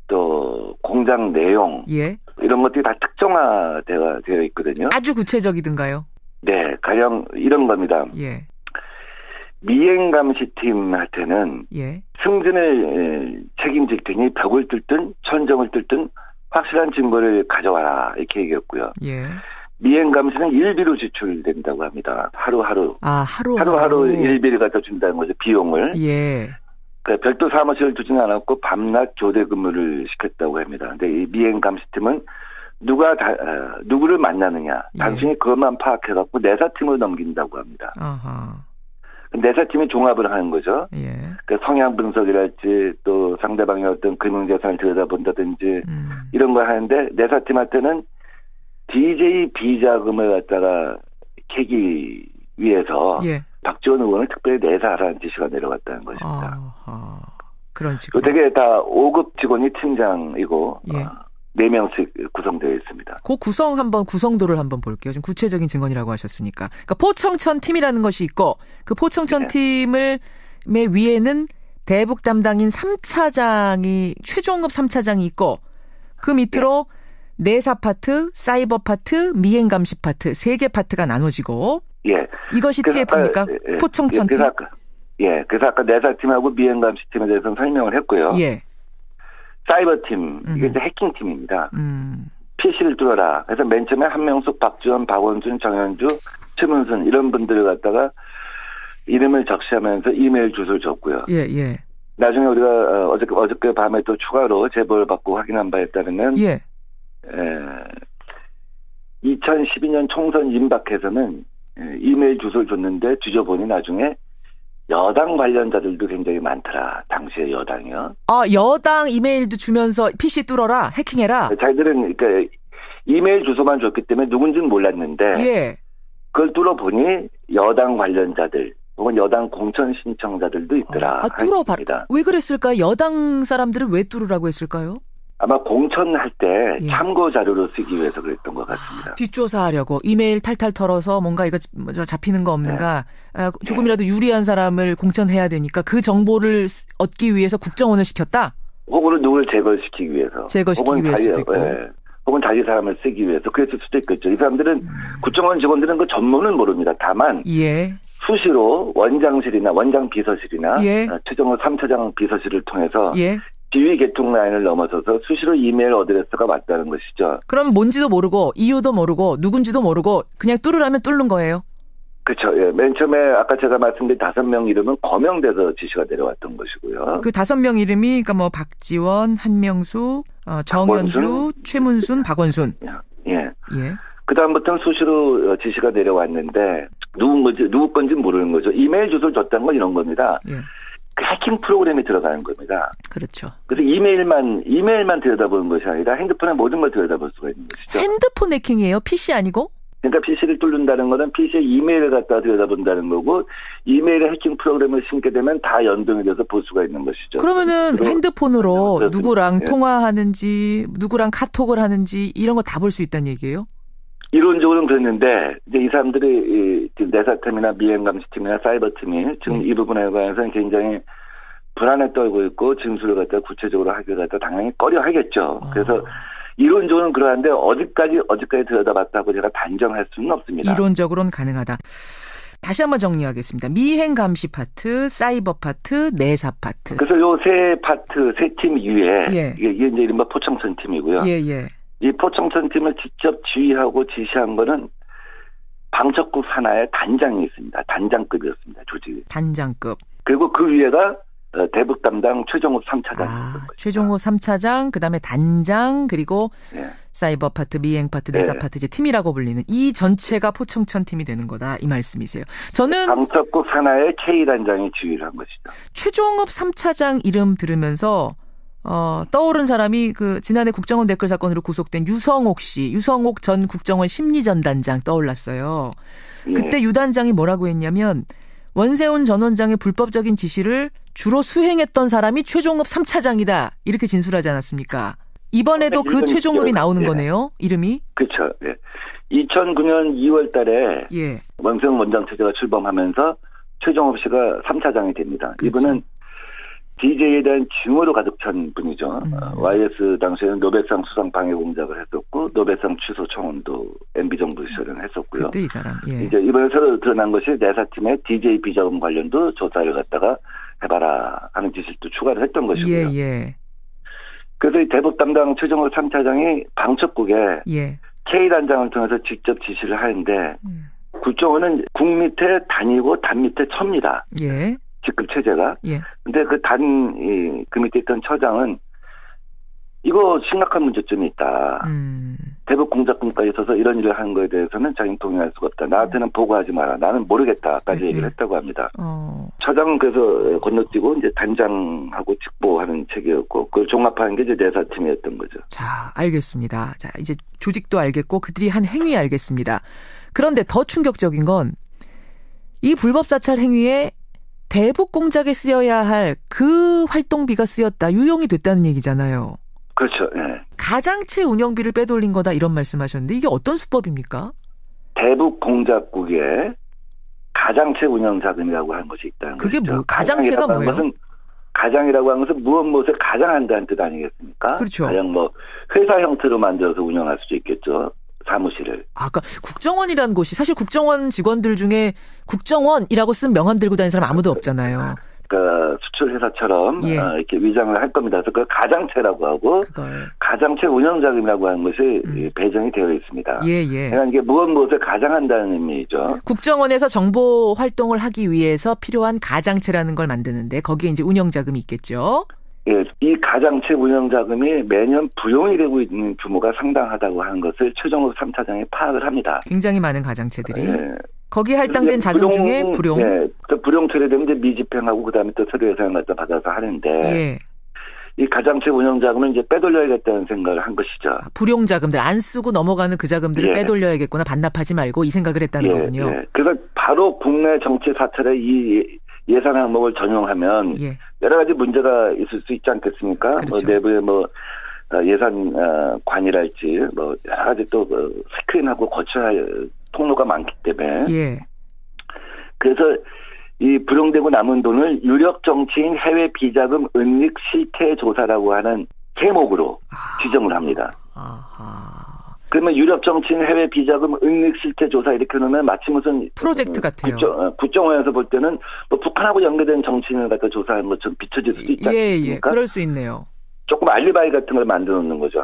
또 공장 내용 이런 것들이 다 특정화되어 있거든요. 아주 구체적이든가요? 네. 가령 이런 겁니다. 미행감시팀한테는 승진을 책임질 테니 벽을 뚫든 천정을 뚫든 확실한 증거를 가져와라 이렇게 얘기했고요. 미행감시는 일비로 지출된다고 합니다. 하루하루. 하루하루 일비를 갖다 준다는 거죠. 비용을. 그러니까 별도 사무실을 두지는 않았고 밤낮 교대 근무를 시켰다고 합니다. 근데 이 미행감시팀은 누구를 만나느냐. 단순히 그것만 파악해갖고 내사팀을 넘긴다고 합니다. 내사팀이 종합을 하는 거죠. 그러니까 성향 분석이랄지 또 상대방의 어떤 금융재산을 들여다본다든지 이런 걸 하는데 내사팀한테는 DJ 비자금을 갖다가 캐기 위해서 박지원 의원을 특별히 내사하라는 지시가 내려갔다는 것입니다. 그런 식으로. 되게 다 5급 직원이 팀장이고 4명씩 구성되어 있습니다. 그 구성도를 한번 볼게요. 좀 구체적인 증언이라고 하셨으니까. 그러니까 포청천 팀이라는 것이 있고 그 포청천 팀의 위에는 대북 담당인 3차장이 최종급 3차장이 있고 그 밑으로 내사 파트, 사이버 파트, 미행 감시 파트 3개 파트가 나눠지고 이것이 TF입니까? 포청천 팀. 예, 그래서 아까 내사팀하고 미행감시팀에 대해서는 설명을 했고요. 예. 사이버팀, 이게 이제 해킹팀입니다. PC를 뚫어라. 그래서 맨 처음에 한명숙, 박지원, 박원순, 정현주, 최문순 이런 분들을 갖다가 이름을 적시하면서 이메일 주소를 줬고요. 예, 예. 나중에 우리가 어저께 밤에 또 추가로 제보를 받고 확인한 바에 따르면 2012년 총선 임박해서는 이메일 주소를 줬는데 뒤져보니 나중에 여당 관련자들도 굉장히 많더라. 당시에 여당이요. 아, 여당 이메일도 주면서 PC 뚫어라, 해킹해라. 자기들은 그러니까 이메일 주소만 줬기 때문에 누군지는 몰랐는데 예. 그걸 뚫어보니 여당 관련자들 혹은 여당 공천 신청자들도 있더라. 뚫어봐. 왜 그랬을까요? 여당 사람들은 왜 뚫으라고 했을까요? 아마 공천할 때 참고 자료로 쓰기 위해서 그랬던 것 같습니다. 뒷조사하려고 이메일 탈탈 털어서 뭔가 이거 잡히는 거 없는가 조금이라도 유리한 사람을 공천해야 되니까 그 정보를 얻기 위해서 국정원을 시켰다? 혹은 누구를 제거시키기 위해서. 제거시키기 위해서도 있고. 혹은 자기 사람을 쓰기 위해서 그랬을 수도 있겠죠. 이 사람들은 국정원 직원들은 그 전문은 모릅니다. 다만 수시로 원장실이나 원장 비서실이나 최종호 3차장 비서실을 통해서 지휘 계통 라인을 넘어서서 수시로 이메일 어드레스가 왔다는 것이죠. 그럼 뭔지도 모르고 이유도 모르고 누군지도 모르고 그냥 뚫으라면 뚫는 거예요? 그렇죠. 예. 맨 처음에 아까 제가 말씀드린 5명 이름은 거명돼서 지시가 내려왔던 것이고요. 그 5명 이름이 그러니까 뭐 박지원, 한명숙, 정현주, 박원순, 최문순, 박원순. 예. 그 다음부터는 수시로 지시가 내려왔는데 누구 건지 모르는 거죠. 이메일 주소를 줬다는 건 이런 겁니다. 그 해킹 프로그램에 들어가는 겁니다. 그렇죠. 그래서 이메일만 들여다보는 것이 아니라 핸드폰의 모든 걸 들여다볼 수가 있는 것이죠. 핸드폰 해킹이에요? PC 아니고? 그러니까 PC를 뚫는다는 거는 PC의 이메일을 갖다 들여다본다는 거고 이메일에 해킹 프로그램을 심게 되면 다 연동이 돼서 볼 수가 있는 것이죠. 그러면은 핸드폰으로 누구랑 통화하는지 누구랑 카톡을 하는지 이런 거 다 볼 수 있다는 얘기예요? 이론적으로는 그랬는데 이제 이 사람들이 내사팀이나 미행감시팀이나 사이버팀이 지금 이 부분에 관해서는 굉장히 불안에 떨고 있고 진술을 갖다 구체적으로 하기를 갖다 당연히 꺼려 하겠죠. 그래서 이론적으로는 그러한데 어디까지 들여다봤다고 제가 단정할 수는 없습니다. 이론적으로는 가능하다. 다시 한번 정리하겠습니다. 미행 감시 파트, 사이버 파트, 내사 파트. 그래서 요 세 파트, 세 팀 위에 이게 이제 이른바 포청천 팀이고요. 이 포청천 팀을 직접 지휘하고 지시한 거는 방첩국 산하의 단장이 있습니다. 단장급이었습니다. 조직. 단장급. 그리고 그 위에가 대북 담당 최종욱 3차장. 최종욱 3차장, 그다음에 단장, 그리고 사이버 파트, 미행 파트, 내사 파트 이제 팀이라고 불리는 이 전체가 포청천 팀이 되는 거다 이 말씀이세요. 저는 방첩국 산하의 K 단장이 지휘를 한 것이죠. 최종욱 3차장 이름 들으면서 떠오른 사람이 그 지난해 국정원 댓글 사건으로 구속된 유성옥 전 국정원 심리전단장 떠올랐어요. 그때 유 단장이 뭐라고 했냐면 원세훈 전 원장의 불법적인 지시를 주로 수행했던 사람이 최종업 3차장이다. 이렇게 진술하지 않았습니까? 이번에도 그 최종업이 나오는 거네요. 이름이. 그렇죠. 2009년 2월 달에 원세훈 원장 체제가 출범하면서 최종업 씨가 3차장이 됩니다. 그렇죠. 이분은 DJ에 대한 증오로 가득 찬 분이죠. YS 당시에는 노벨상 수상 방해 공작을 했었고 노벨상 취소 청원도 MB정부 시절에는 했었고요. 그때 이 사람. 이제 이번에 새로 드러난 것이 내사팀의 DJ 비자금 관련도 조사를 갖다가 해봐라 하는 지시를 또 추가를 했던 것이고요. 그래서 이 대북 담당 최종욱 3차장이 방첩국에 K단장을 통해서 직접 지시를 하는데 국정원은 국 밑에 단이고 단 밑에 처입니다. 직급 체제가. 근데 그 밑에 있던 처장은 이거 심각한 문제점이 있다. 대북 공작금까지 있어서 이런 일을 하는 거에 대해서는 자기는 동의할 수가 없다. 나한테는 보고하지 마라. 나는 모르겠다까지 얘기를 했다고 합니다. 처장은 그래서 건너뛰고 이제 단장하고 직보하는 체계였고 그걸 종합하는 게 이제 내사팀이었던 거죠. 자, 알겠습니다. 자, 이제 조직도 알겠고 그들이 한 행위 알겠습니다. 그런데 더 충격적인 건 이 불법 사찰 행위에 대북 공작에 쓰여야 할 그 활동비가 쓰였다. 유용이 됐다는 얘기잖아요. 그렇죠. 가장체 운영비를 빼돌린 거다 이런 말씀하셨는데 이게 어떤 수법입니까? 대북 공작국에 가장체 운영 자금이라고 하는 것이 있다는 거죠. 그게 뭐 가장체가 뭐예요? 가장이라고 하는 것은 무엇을 가장한다는 뜻 아니겠습니까? 그렇죠. 가장 뭐 회사 형태로 만들어서 운영할 수도 있겠죠. 사무실을. 아까 국정원이라는 곳이 사실 국정원 직원들 중에 국정원이라고 쓴 명함 들고 다니는 사람 아무도 없잖아요. 그 수출 회사처럼 예. 이렇게 위장을 할 겁니다. 그래서 그 가장체라고 하고 가장체 운영자금이라고 하는 것이 배정이 되어 있습니다. 예. 그러니까 이게 무엇을 가장한다는 의미죠. 국정원에서 정보 활동을 하기 위해서 필요한 가장체라는 걸 만드는데 거기에 이제 운영자금이 있겠죠. 예, 이 가장체 운영자금이 매년 부용이 되고 있는 규모가 상당하다고 하는 것을 최종욱 3차장이 파악을 합니다. 굉장히 많은 가장체들이. 예. 거기에 할당된 자금 중에 불용. 예, 불용 처리되면 이제 미집행하고 그다음에 또 서류 예산을 갖다 받아서 하는데 예. 이 가장체 운영자금은 이제 빼돌려야겠다는 생각을 한 것이죠. 불용 자금들 안 쓰고 넘어가는 그 자금들을 예. 빼돌려야겠구나 반납하지 말고 이 생각을 했다는 거군요. 예. 그래서 바로 국내 정치 사찰에 이 예산 항목을 전용하면 예. 여러 가지 문제가 있을 수 있지 않겠습니까? 그렇죠. 내부에 예산 관이랄지 여러 가지 또 스크린하고 거쳐야 할 통로가 많기 때문에. 예. 그래서 이 불용되고 남은 돈을 유력 정치인 해외 비자금 은닉 실태 조사라고 하는 제목으로 지정을 합니다. 그러면 유력 정치인 해외 비자금 은닉 실태 조사 이렇게 놓으면 마치 무슨 프로젝트 같아요. 국정원에서 볼 때는 북한하고 연계된 정치인을 갖다 조사하는 것처럼 비춰질 수도 있지 않습니까? 예. 그럴 수 있네요. 조금 알리바이 같은 걸 만들어 놓는 거죠.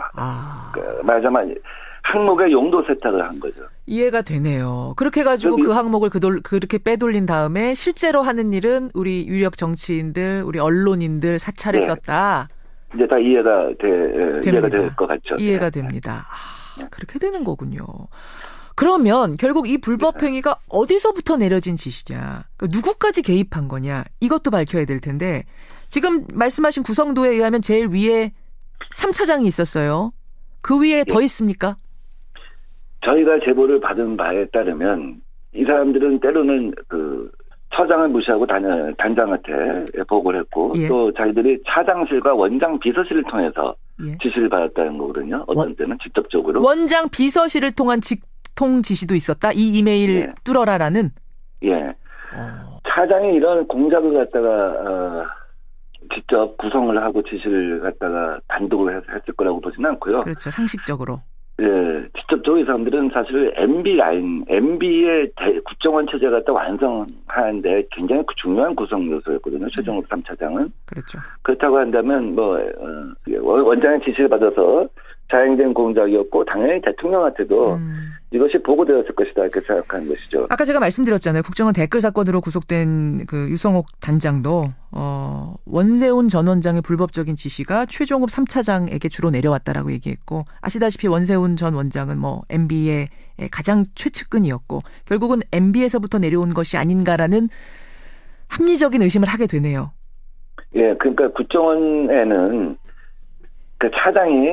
말하자면 항목의 용도 세탁을 한 거죠. 이해가 되네요. 그렇게 해가지고 그 항목을 그렇게 빼돌린 다음에 실제로 하는 일은 우리 유력 정치인들, 우리 언론인들 사찰에 썼다. 이제 다 이해가 될 것 같죠. 이해가 됩니다. 그렇게 되는 거군요. 그러면 결국 이 불법 행위가 어디서부터 내려진 지시냐, 그러니까 누구까지 개입한 거냐, 이것도 밝혀야 될 텐데 지금 말씀하신 구성도에 의하면 제일 위에 3차장이 있었어요. 그 위에 더 있습니까? 저희가 제보를 받은 바에 따르면 이 사람들은 때로는 그 처장을 무시하고 단장한테 보고를 했고 또 자기들이 차장실과 원장 비서실을 통해서 지시를 받았다는 거거든요. 어떤 때는 직접적으로. 원장 비서실을 통한 직통 지시도 있었다? 이 이메일 뚫어라라는? 예. 차장이 이런 공작을 갖다가 직접 구성을 하고 지시를 갖다가 단독으로 했을 거라고 보지는 않고요. 그렇죠. 상식적으로. 예, 직접적으로 이 사람들은 사실 MB의 국정원 체제 갖다 완성하는데 굉장히 중요한 구성 요소였거든요. 최종욱 3차장은. 그렇죠. 그렇다고 한다면 원장의 지시를 받아서 자행된 공작이었고 당연히 대통령한테도 이것이 보고되었을 것이다 이렇게 생각하는 것이죠. 아까 제가 말씀드렸잖아요. 국정원 댓글 사건으로 구속된 그 유성옥 단장도 원세훈 전 원장의 불법적인 지시가 최종욱 3차장에게 주로 내려왔다라고 얘기했고, 아시다시피 원세훈 전 원장은 MB의 가장 최측근이었고 결국은 MB에서부터 내려온 것이 아닌가라는 합리적인 의심을 하게 되네요. 예, 그러니까 국정원에는 그 차장이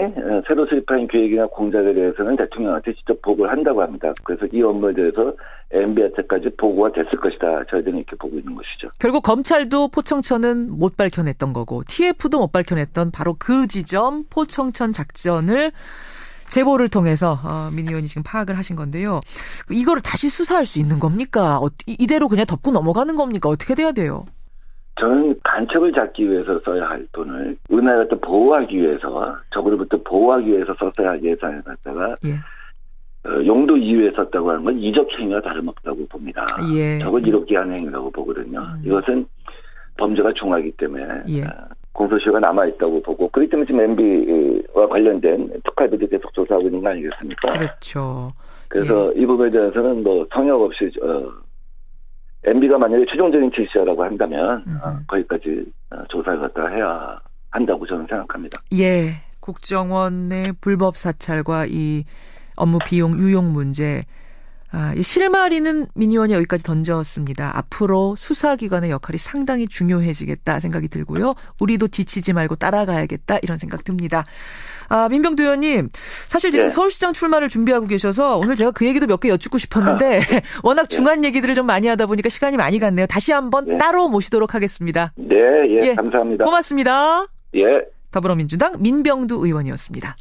새로 수립한 계획이나 공작에 대해서는 대통령한테 직접 보고를 한다고 합니다. 그래서 이 업무에 대해서 MB한테까지 보고가 됐을 것이다. 저희들은 이렇게 보고 있는 것이죠. 결국 검찰도 포청천은 못 밝혀냈던 거고 TF도 못 밝혀냈던 바로 그 지점 포청천 작전을 제보를 통해서 민 의원이 지금 파악을 하신 건데요. 이거를 다시 수사할 수 있는 겁니까? 이대로 그냥 덮고 넘어가는 겁니까? 어떻게 돼야 돼요? 저는 간첩을 잡기 위해서 써야 할 돈을 은하를 갖다 보호하기 위해서, 적으로부터 보호하기 위해서 썼어야 할 예산을 갖다가 용도 이유에 썼다고 하는 건 이적 행위와 다름없다고 봅니다. 저걸 이롭게 하는 행위라고 보거든요. 이것은 범죄가 중하기 때문에 공소시효가 남아있다고 보고, 그렇기 때문에 지금 MB와 관련된 특활비도 계속 조사하고 있는 거 아니겠습니까? 그렇죠. 그래서 이 부분에 대해서는 성역 없이 MB가 만약에 최종적인 지시자라고 한다면 거기까지 조사를 갖다 해야 한다고 저는 생각합니다. 예, 국정원의 불법 사찰과 이 업무 비용 유용 문제, 이 실마리는 민 의원이 여기까지 던졌습니다. 앞으로 수사기관의 역할이 상당히 중요해지겠다 생각이 들고요. 우리도 지치지 말고 따라가야겠다 이런 생각 듭니다. 민병두 의원님, 사실 지금 서울시장 출마를 준비하고 계셔서 오늘 제가 그 얘기도 몇 개 여쭙고 싶었는데 워낙 중요한 얘기들을 좀 많이 하다 보니까 시간이 많이 갔네요. 다시 한번 따로 모시도록 하겠습니다. 네, 감사합니다. 고맙습니다. 더불어민주당 민병두 의원이었습니다.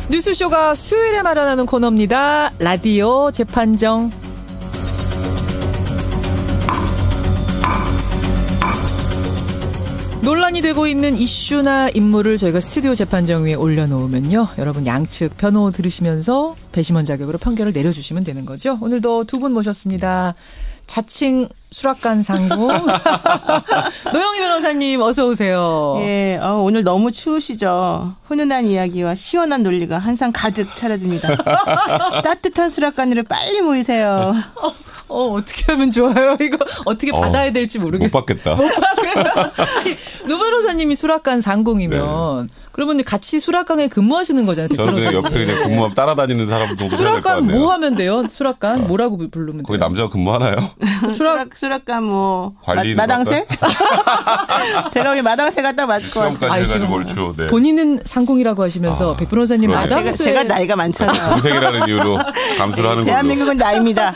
뉴스쇼가 수요일에 마련하는 코너입니다. 라디오 재판정. 논란이 되고 있는 이슈나 인물을 저희가 스튜디오 재판정 위에 올려놓으면요. 여러분 양측 변호 들으시면서 배심원 자격으로 판결을 내려주시면 되는 거죠. 오늘도 두 분 모셨습니다. 자칭 수락관 상공 노영희 변호사님 어서 오세요. 예, 오늘 너무 추우시죠. 훈훈한 이야기와 시원한 논리가 항상 가득 차려집니다. 따뜻한 수락관으로 빨리 모이세요. 어떻게 하면 좋아요? 이거 어떻게 받아야 될지 모르겠어요. 못 받겠다. 못 받겠다. 노 변호사님이 수락관 상공이면 네. 그러면 같이 수락관에 근무하시는 거잖아요. 저는 그냥 옆에 그냥 근무하면 따라다니는 사람 정도 해야 될 것 같네요. 수락관 뭐 하면 돼요? 수락관 뭐라고 부르면 돼요? 거기 남자가 근무하나요? 수락관 뭐 관리 마당새? 제가 여기 마당새가 딱 맞을 것 같아요. 수영까지 해가지고 얼추. 네. 본인은 상공이라고 하시면서 백 변호사님 마당새. 제가 나이가 많잖아요. 동생이라는 이유로 감수를 하는 거죠. 대한민국은 나이입니다.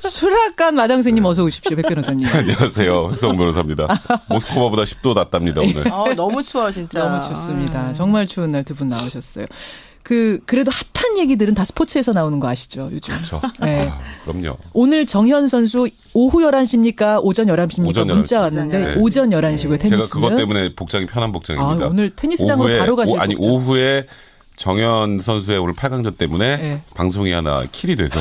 수락관 마당새님 어서 오십시오. 백 변호사님. 안녕하세요. 획성 변호사입니다. 모스크바보다 10도 낮답니다 오늘. 너무 추워 진짜. 너무 춥습니다. 정말 추운 날 두 분 나오셨어요. 그래도 핫한 얘기들은 다 스포츠에서 나오는 거 아시죠, 요즘? 그렇죠. 네. 그럼요. 오늘 정현 선수 오후 11시입니까? 오전 11시입니까? 문자 왔는데 네. 오전 11시고요. 테니스는. 제가 그것 때문에 복장이 편한 복장입니다. 오늘 테니스장으로 바로 가실 아니 복장. 오후에 정현 선수의 오늘 8강전 때문에 네. 방송이 하나 킬이 돼서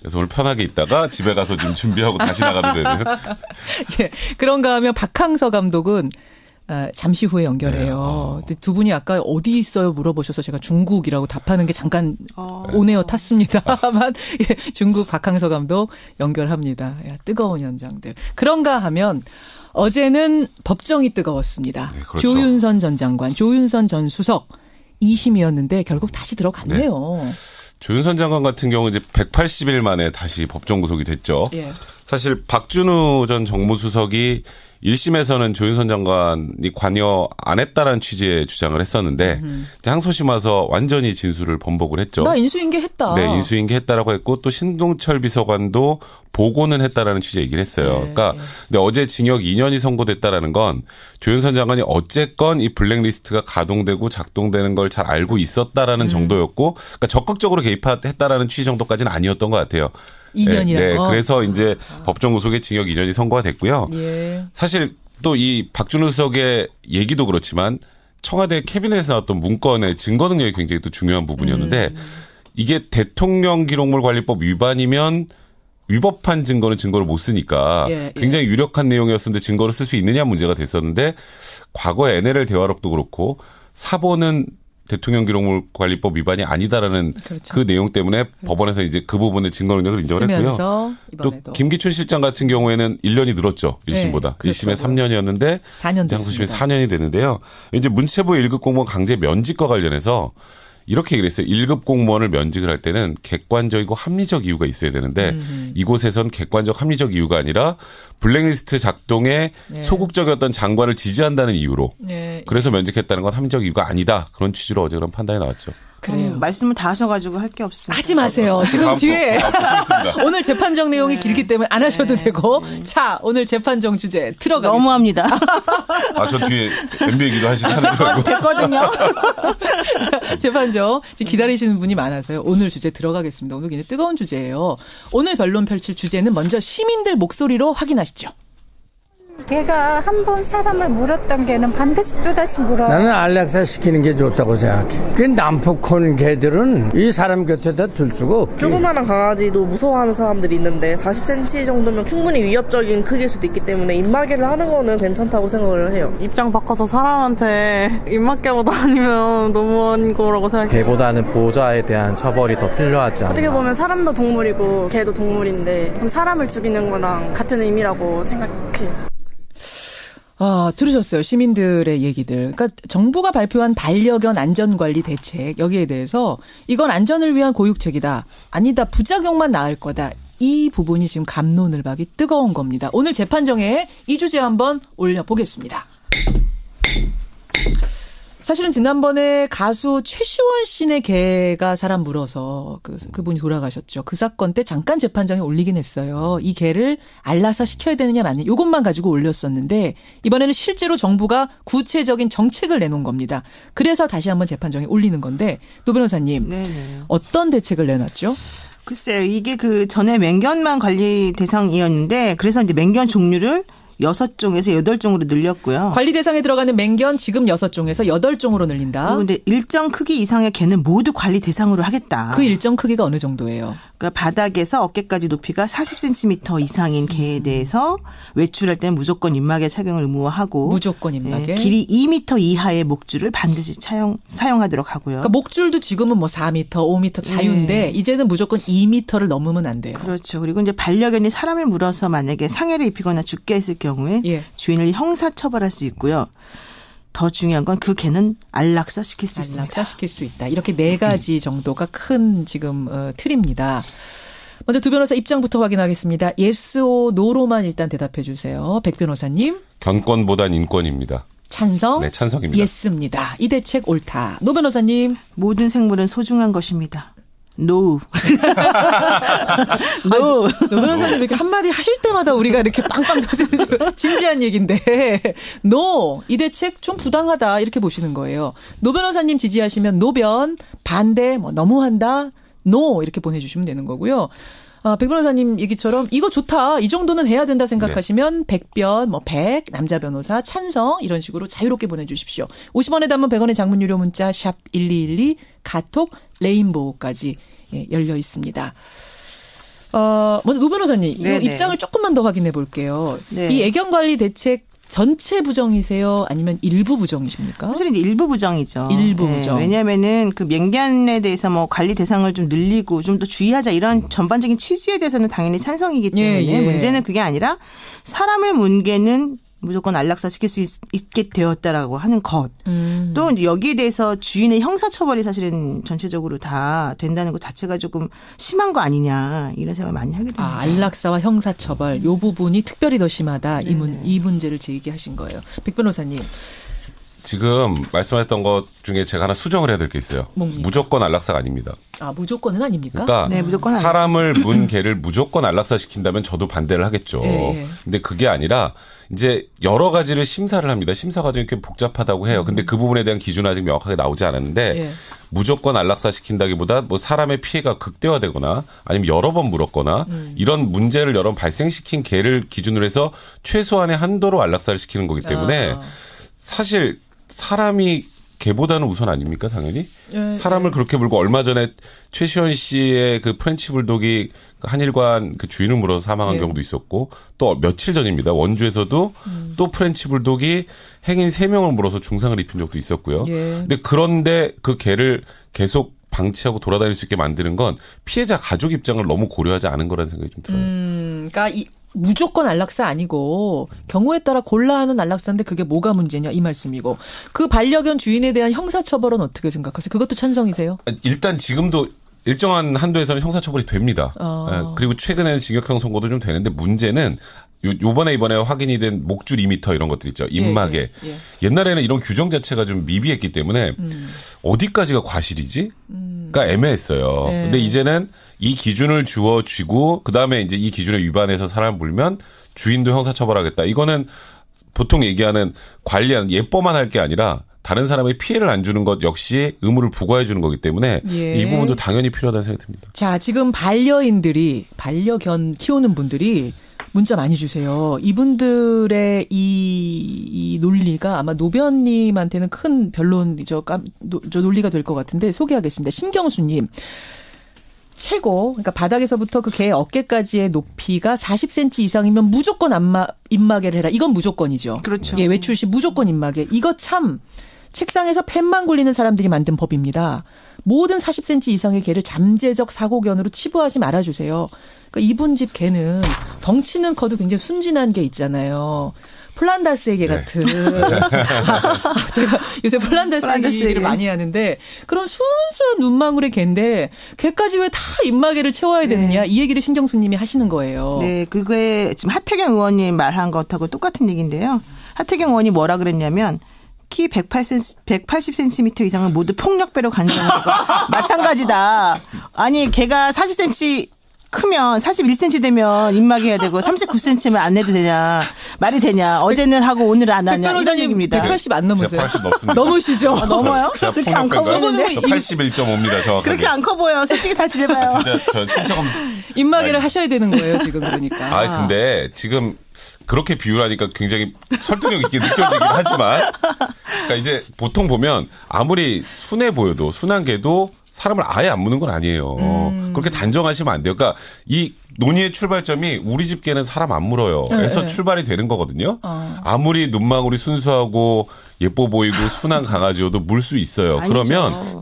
그래서 오늘 편하게 있다가 집에 가서 좀 준비하고 다시 나가도 되는. 예, 그런가 하면 박항서 감독은 잠시 후에 연결해요. 네. 두 분이 아까 어디 있어요 물어보셔서 제가 중국이라고 답하는 게 잠깐 온에어 탔습니다만 예, 중국 박항서 감독 연결합니다. 야, 뜨거운 현장들. 그런가 하면 어제는 법정이 뜨거웠습니다. 네, 그렇죠. 조윤선 전 장관, 조윤선 전 수석 2심이었는데 결국 다시 들어갔네요. 네. 조윤선 장관 같은 경우 이제 180일 만에 다시 법정 구속이 됐죠. 예. 사실 박준우 전 정무수석이 1심에서는 조윤선 장관이 관여 안 했다라는 취지의 주장을 했었는데 항소심 와서 완전히 진술을 번복을 했죠. 나 인수인계했다. 네, 인수인계했다라고 했고 또 신동철 비서관도 보고는 했다라는 취지의 얘기를 했어요. 네. 그러니까 근데 어제 징역 2년이 선고됐다라는 건 조윤선 장관이 어쨌건 이 블랙리스트가 가동되고 작동되는 걸 잘 알고 있었다라는 정도였고, 그러니까 적극적으로 개입했다라는 취지 정도까지는 아니었던 것 같아요. 2년이라고. 네, 그래서 이제 법정 구속에 징역 2년이 선고가 됐고요. 예. 사실 또 이 박준우 수석의 얘기도 그렇지만 청와대 캐비넷에 나왔던 문건의 증거 능력이 굉장히 또 중요한 부분이었는데 이게 대통령 기록물 관리법 위반이면 위법한 증거는 증거를 못 쓰니까 굉장히 유력한 내용이었는데 증거를 쓸 수 있느냐 문제가 됐었는데 과거의 NLL 대화록도 그렇고 사본은 대통령 기록물 관리법 위반이 아니다라는 그렇죠. 그 내용 때문에 법원에서 이제 그 부분의 증거 능력을 인정을 했고요. 또 김기춘 실장 같은 경우에는 1년이 늘었죠. 1심보다. 네, 1심에 3년이었는데 4년 항소심에 4년이 되는데요. 이제 문체부 1급 공무원 강제 면직과 관련해서 이렇게 얘기를 했어요. 1급 공무원을 면직을 할 때는 객관적이고 합리적 이유가 있어야 되는데 이곳에선 객관적 합리적 이유가 아니라 블랙리스트 작동에 소극적이었던 장관을 지지한다는 이유로 그래서 면직했다는 건 합리적 이유가 아니다. 그런 취지로 어제 그런 판단이 나왔죠. 그래요. 말씀을 다 하셔가지고 할 게 없어요. 하지 마세요. 지금 뒤에 오늘 재판정 내용이 길기 때문에 안 하셔도 되고 자 오늘 재판정 주제 들어가겠습니다. 너무합니다. 저 뒤에 MB 얘기도 하시는 거고. 됐거든요. 재판정 지금 기다리시는 분이 많아서요. 오늘 주제 들어가겠습니다. 오늘 굉장히 뜨거운 주제예요. 오늘 변론 펼칠 주제는 먼저 시민들 목소리로 확인하시죠. 걔가 한 번 사람을 물었던 개는 반드시 또다시 물어. 나는 안락사 시키는 게 좋다고 생각해. 그 남포콘 개들은 이 사람 곁에다 둘 수가 없지. 조그마한 강아지도 무서워하는 사람들이 있는데 40cm 정도면 충분히 위협적인 크기일 수도 있기 때문에 입마개를 하는 거는 괜찮다고 생각을 해요. 입장 바꿔서 사람한테 입마개보다 아니면 너무한 거라고 생각해요. 개보다는 보호자에 대한 처벌이 더 필요하지 않나. 어떻게 보면 사람도 동물이고 개도 동물인데 그럼 사람을 죽이는 거랑 같은 의미라고 생각해요. 들으셨어요. 시민들의 얘기들. 그러니까 정부가 발표한 반려견 안전관리 대책 여기에 대해서 이건 안전을 위한 고육책이다. 아니다. 부작용만 나을 거다. 이 부분이 지금 갑론을박이 뜨거운 겁니다. 오늘 재판정에 이 주제 한번 올려보겠습니다. 사실은 지난번에 가수 최시원 씨네 개가 사람 물어서 그분이 돌아가셨죠. 그 사건 때 잠깐 재판정에 올리긴 했어요. 이 개를 안락사 시켜야 되느냐 마느냐 이것만 가지고 올렸었는데 이번에는 실제로 정부가 구체적인 정책을 내놓은 겁니다. 그래서 다시 한번 재판정에 올리는 건데 노 변호사님 네네. 어떤 대책을 내놨죠? 글쎄요. 이게 그 전에 맹견만 관리 대상이었는데 그래서 이제 맹견 종류를 6종에서 8종으로 늘렸고요. 관리 대상에 들어가는 맹견 지금 6종에서 8종으로 늘린다. 그런데 일정 크기 이상의 개는 모두 관리 대상으로 하겠다. 그 일정 크기가 어느 정도예요? 그러니까 바닥에서 어깨까지 높이가 40cm 이상인 개에 대해서 외출할 때는 무조건 입마개 착용을 의무화하고 무조건 입마개. 길이 2m 이하의 목줄을 반드시 사용하도록 하고요. 그러니까 목줄도 지금은 뭐 4m, 5m 자유인데 이제는 무조건 2m를 넘으면 안 돼요. 그렇죠. 그리고 이제 반려견이 사람을 물어서 만약에 상해를 입히거나 죽게 했을 경우에 주인을 형사처벌할 수 있고요. 더 중요한 건 그 개는 안락사시킬 수 있습니다. 안락사시킬 수 있다. 이렇게 4가지 정도가 큰 지금 틀입니다. 먼저 두 변호사 입장부터 확인하겠습니다. yes or no로만 일단 대답해 주세요. 백 변호사님. 견권보단 인권입니다. 찬성? 네, 찬성입니다. 예스입니다. 이 대책 옳다. 노 변호사님. 모든 생물은 소중한 것입니다. No. No. 노 변호사님 이렇게 한마디 하실 때마다 우리가 이렇게 빵빵 터지는 진지한 얘기인데 No. 이 대책 좀 부당하다 이렇게 보시는 거예요. 노 변호사님 지지하시면 노변, 반대, 뭐 너무한다, No 이렇게 보내주시면 되는 거고요. 백 변호사님 얘기처럼 이거 좋다. 이 정도는 해야 된다 생각하시면 백변, 뭐 100, 남자 변호사, 찬성 이런 식으로 자유롭게 보내주십시오. 50원에 담은 100원의 장문 유료 문자 샵 1212 카톡 레인보우까지 열려 있습니다. 먼저 노 변호사님 이 입장을 조금만 더 확인해 볼게요. 네. 이 애견관리 대책 전체 부정이세요? 아니면 일부 부정이십니까? 사실은 일부 부정이죠. 일부 부정. 왜냐하면은 그 맹견에 대해서 뭐 관리 대상을 좀 늘리고 좀 더 주의하자 이런 전반적인 취지에 대해서는 당연히 찬성이기 때문에 문제는 그게 아니라 사람을 문 개는 무조건 안락사시킬 수 있게 되었다라고 하는 것. 또 이제 여기에 대해서 주인의 형사처벌이 사실은 전체적으로 다 된다는 것 자체가 조금 심한 거 아니냐 이런 생각을 많이 하게 됩니다. 안락사와 형사처벌 이 부분이 특별히 더 심하다. 이 문제를 제기하신 거예요. 백 변호사님. 지금 말씀하셨던 것 중에 제가 하나 수정을 해야 될 게 있어요. 뭡니까? 무조건 안락사가 아닙니다. 무조건은 아닙니까? 그러니까 네, 무조건 사람을 문 개를 무조건 안락사시킨다면 저도 반대를 하겠죠. 근데 그게 아니라 이제 여러 가지를 심사를 합니다. 심사 과정이 꽤 복잡하다고 해요. 근데 그 부분에 대한 기준은 아직 명확하게 나오지 않았는데 무조건 안락사시킨다기보다 뭐 사람의 피해가 극대화되거나 아니면 여러 번 물었거나 이런 문제를 여러 번 발생시킨 개를 기준으로 해서 최소한의 한도로 안락사를 시키는 거기 때문에 사실 사람이 개보다는 우선 아닙니까, 당연히? 사람을 그렇게 물고 얼마 전에 최시원 씨의 그 프렌치 불독이 한일관 그 주인을 물어서 사망한 경우도 있었고 또 며칠 전입니다. 원주에서도 또 프렌치 불독이 행인 3명을 물어서 중상을 입힌 적도 있었고요. 근데 그런데 그 개를 계속 방치하고 돌아다닐 수 있게 만드는 건 피해자 가족 입장을 너무 고려하지 않은 거라는 생각이 좀 들어요. 그러니까 무조건 안락사 아니고 경우에 따라 골라하는 안락사인데 그게 뭐가 문제냐 이 말씀이고 그 반려견 주인에 대한 형사처벌은 어떻게 생각하세요? 그것도 찬성이세요? 일단 지금도 일정한 한도에서는 형사처벌이 됩니다. 그리고 최근에는 징역형 선고도 좀 되는데 문제는 이번에 확인이 된 목줄 2m 이런 것들 있죠. 입마개. 옛날에는 이런 규정 자체가 좀 미비했기 때문에 어디까지가 과실이지? 가 애매했어요. 근데 이제는 이 기준을 주어쥐고 그다음에 이제 이 기준에 위반해서 사람 물면 주인도 형사처벌하겠다. 이거는 보통 얘기하는 관리하는 예뻐만 할 게 아니라 다른 사람의 피해를 안 주는 것 역시 의무를 부과해 주는 거기 때문에 이 부분도 당연히 필요하다는 생각이 듭니다. 자, 지금 반려견 키우는 분들이 문자 많이 주세요. 이분들의 이 논리가 아마 노변님한테는 큰 변론이죠. 저 논리가 될 것 같은데 소개하겠습니다. 신경수님. 최고, 그러니까 바닥에서부터 그 개 어깨까지의 높이가 40cm 이상이면 무조건 입마개를 해라. 이건 무조건이죠. 그렇죠. 외출 시 무조건 입마개. 이거 참 책상에서 펜만 굴리는 사람들이 만든 법입니다. 모든 40cm 이상의 개를 잠재적 사고견으로 치부하지 말아주세요. 그러니까 이분 집 개는 덩치는 커도 굉장히 순진한 개 있잖아요. 플란다스의 개 같은. 제가 요새 플란다스의 얘기를 많이 하는데 그런 순수한 눈망울의 개인데 개까지 왜 다 입마개를 채워야 되느냐 이 얘기를 신경수님이 하시는 거예요. 네, 그게 지금 하태경 의원님 말한 것하고 똑같은 얘기인데요. 하태경 의원이 뭐라 그랬냐면 키 180cm 이상은 모두 폭력배로 간주하는 것과 마찬가지다. 아니 개가 40cm 크면 41cm 되면 입마개 해야 되고 39cm면 안 내도 되냐. 말이 되냐. 어제는 하고 오늘은 안 하냐. 이런 얘기입니다. 180 안 넘으세요? 180 넘습니다. 넘으시죠? 넘어요? 그렇게 안 커 보이는데? 81.5입니다. 정확하게. 그렇게 안 커 보여요. 솔직히 다시 해봐요. 진짜 저 신청 입마개를 하셔야 되는 거예요. 지금 그러니까. 근데 지금 그렇게 비유하니까 굉장히 설득력 있게 느껴지긴 하지만, 그러니까 이제 보통 보면 아무리 순해 보여도 순한 개도 사람을 아예 안 무는 건 아니에요. 그렇게 단정하시면 안 돼요. 그러니까 이 논의의 출발점이 우리 집 개는 사람 안 물어요. 에서 출발이 되는 거거든요. 아무리 눈망울이 순수하고 예뻐 보이고 순한 강아지여도 물 수 있어요. 그러면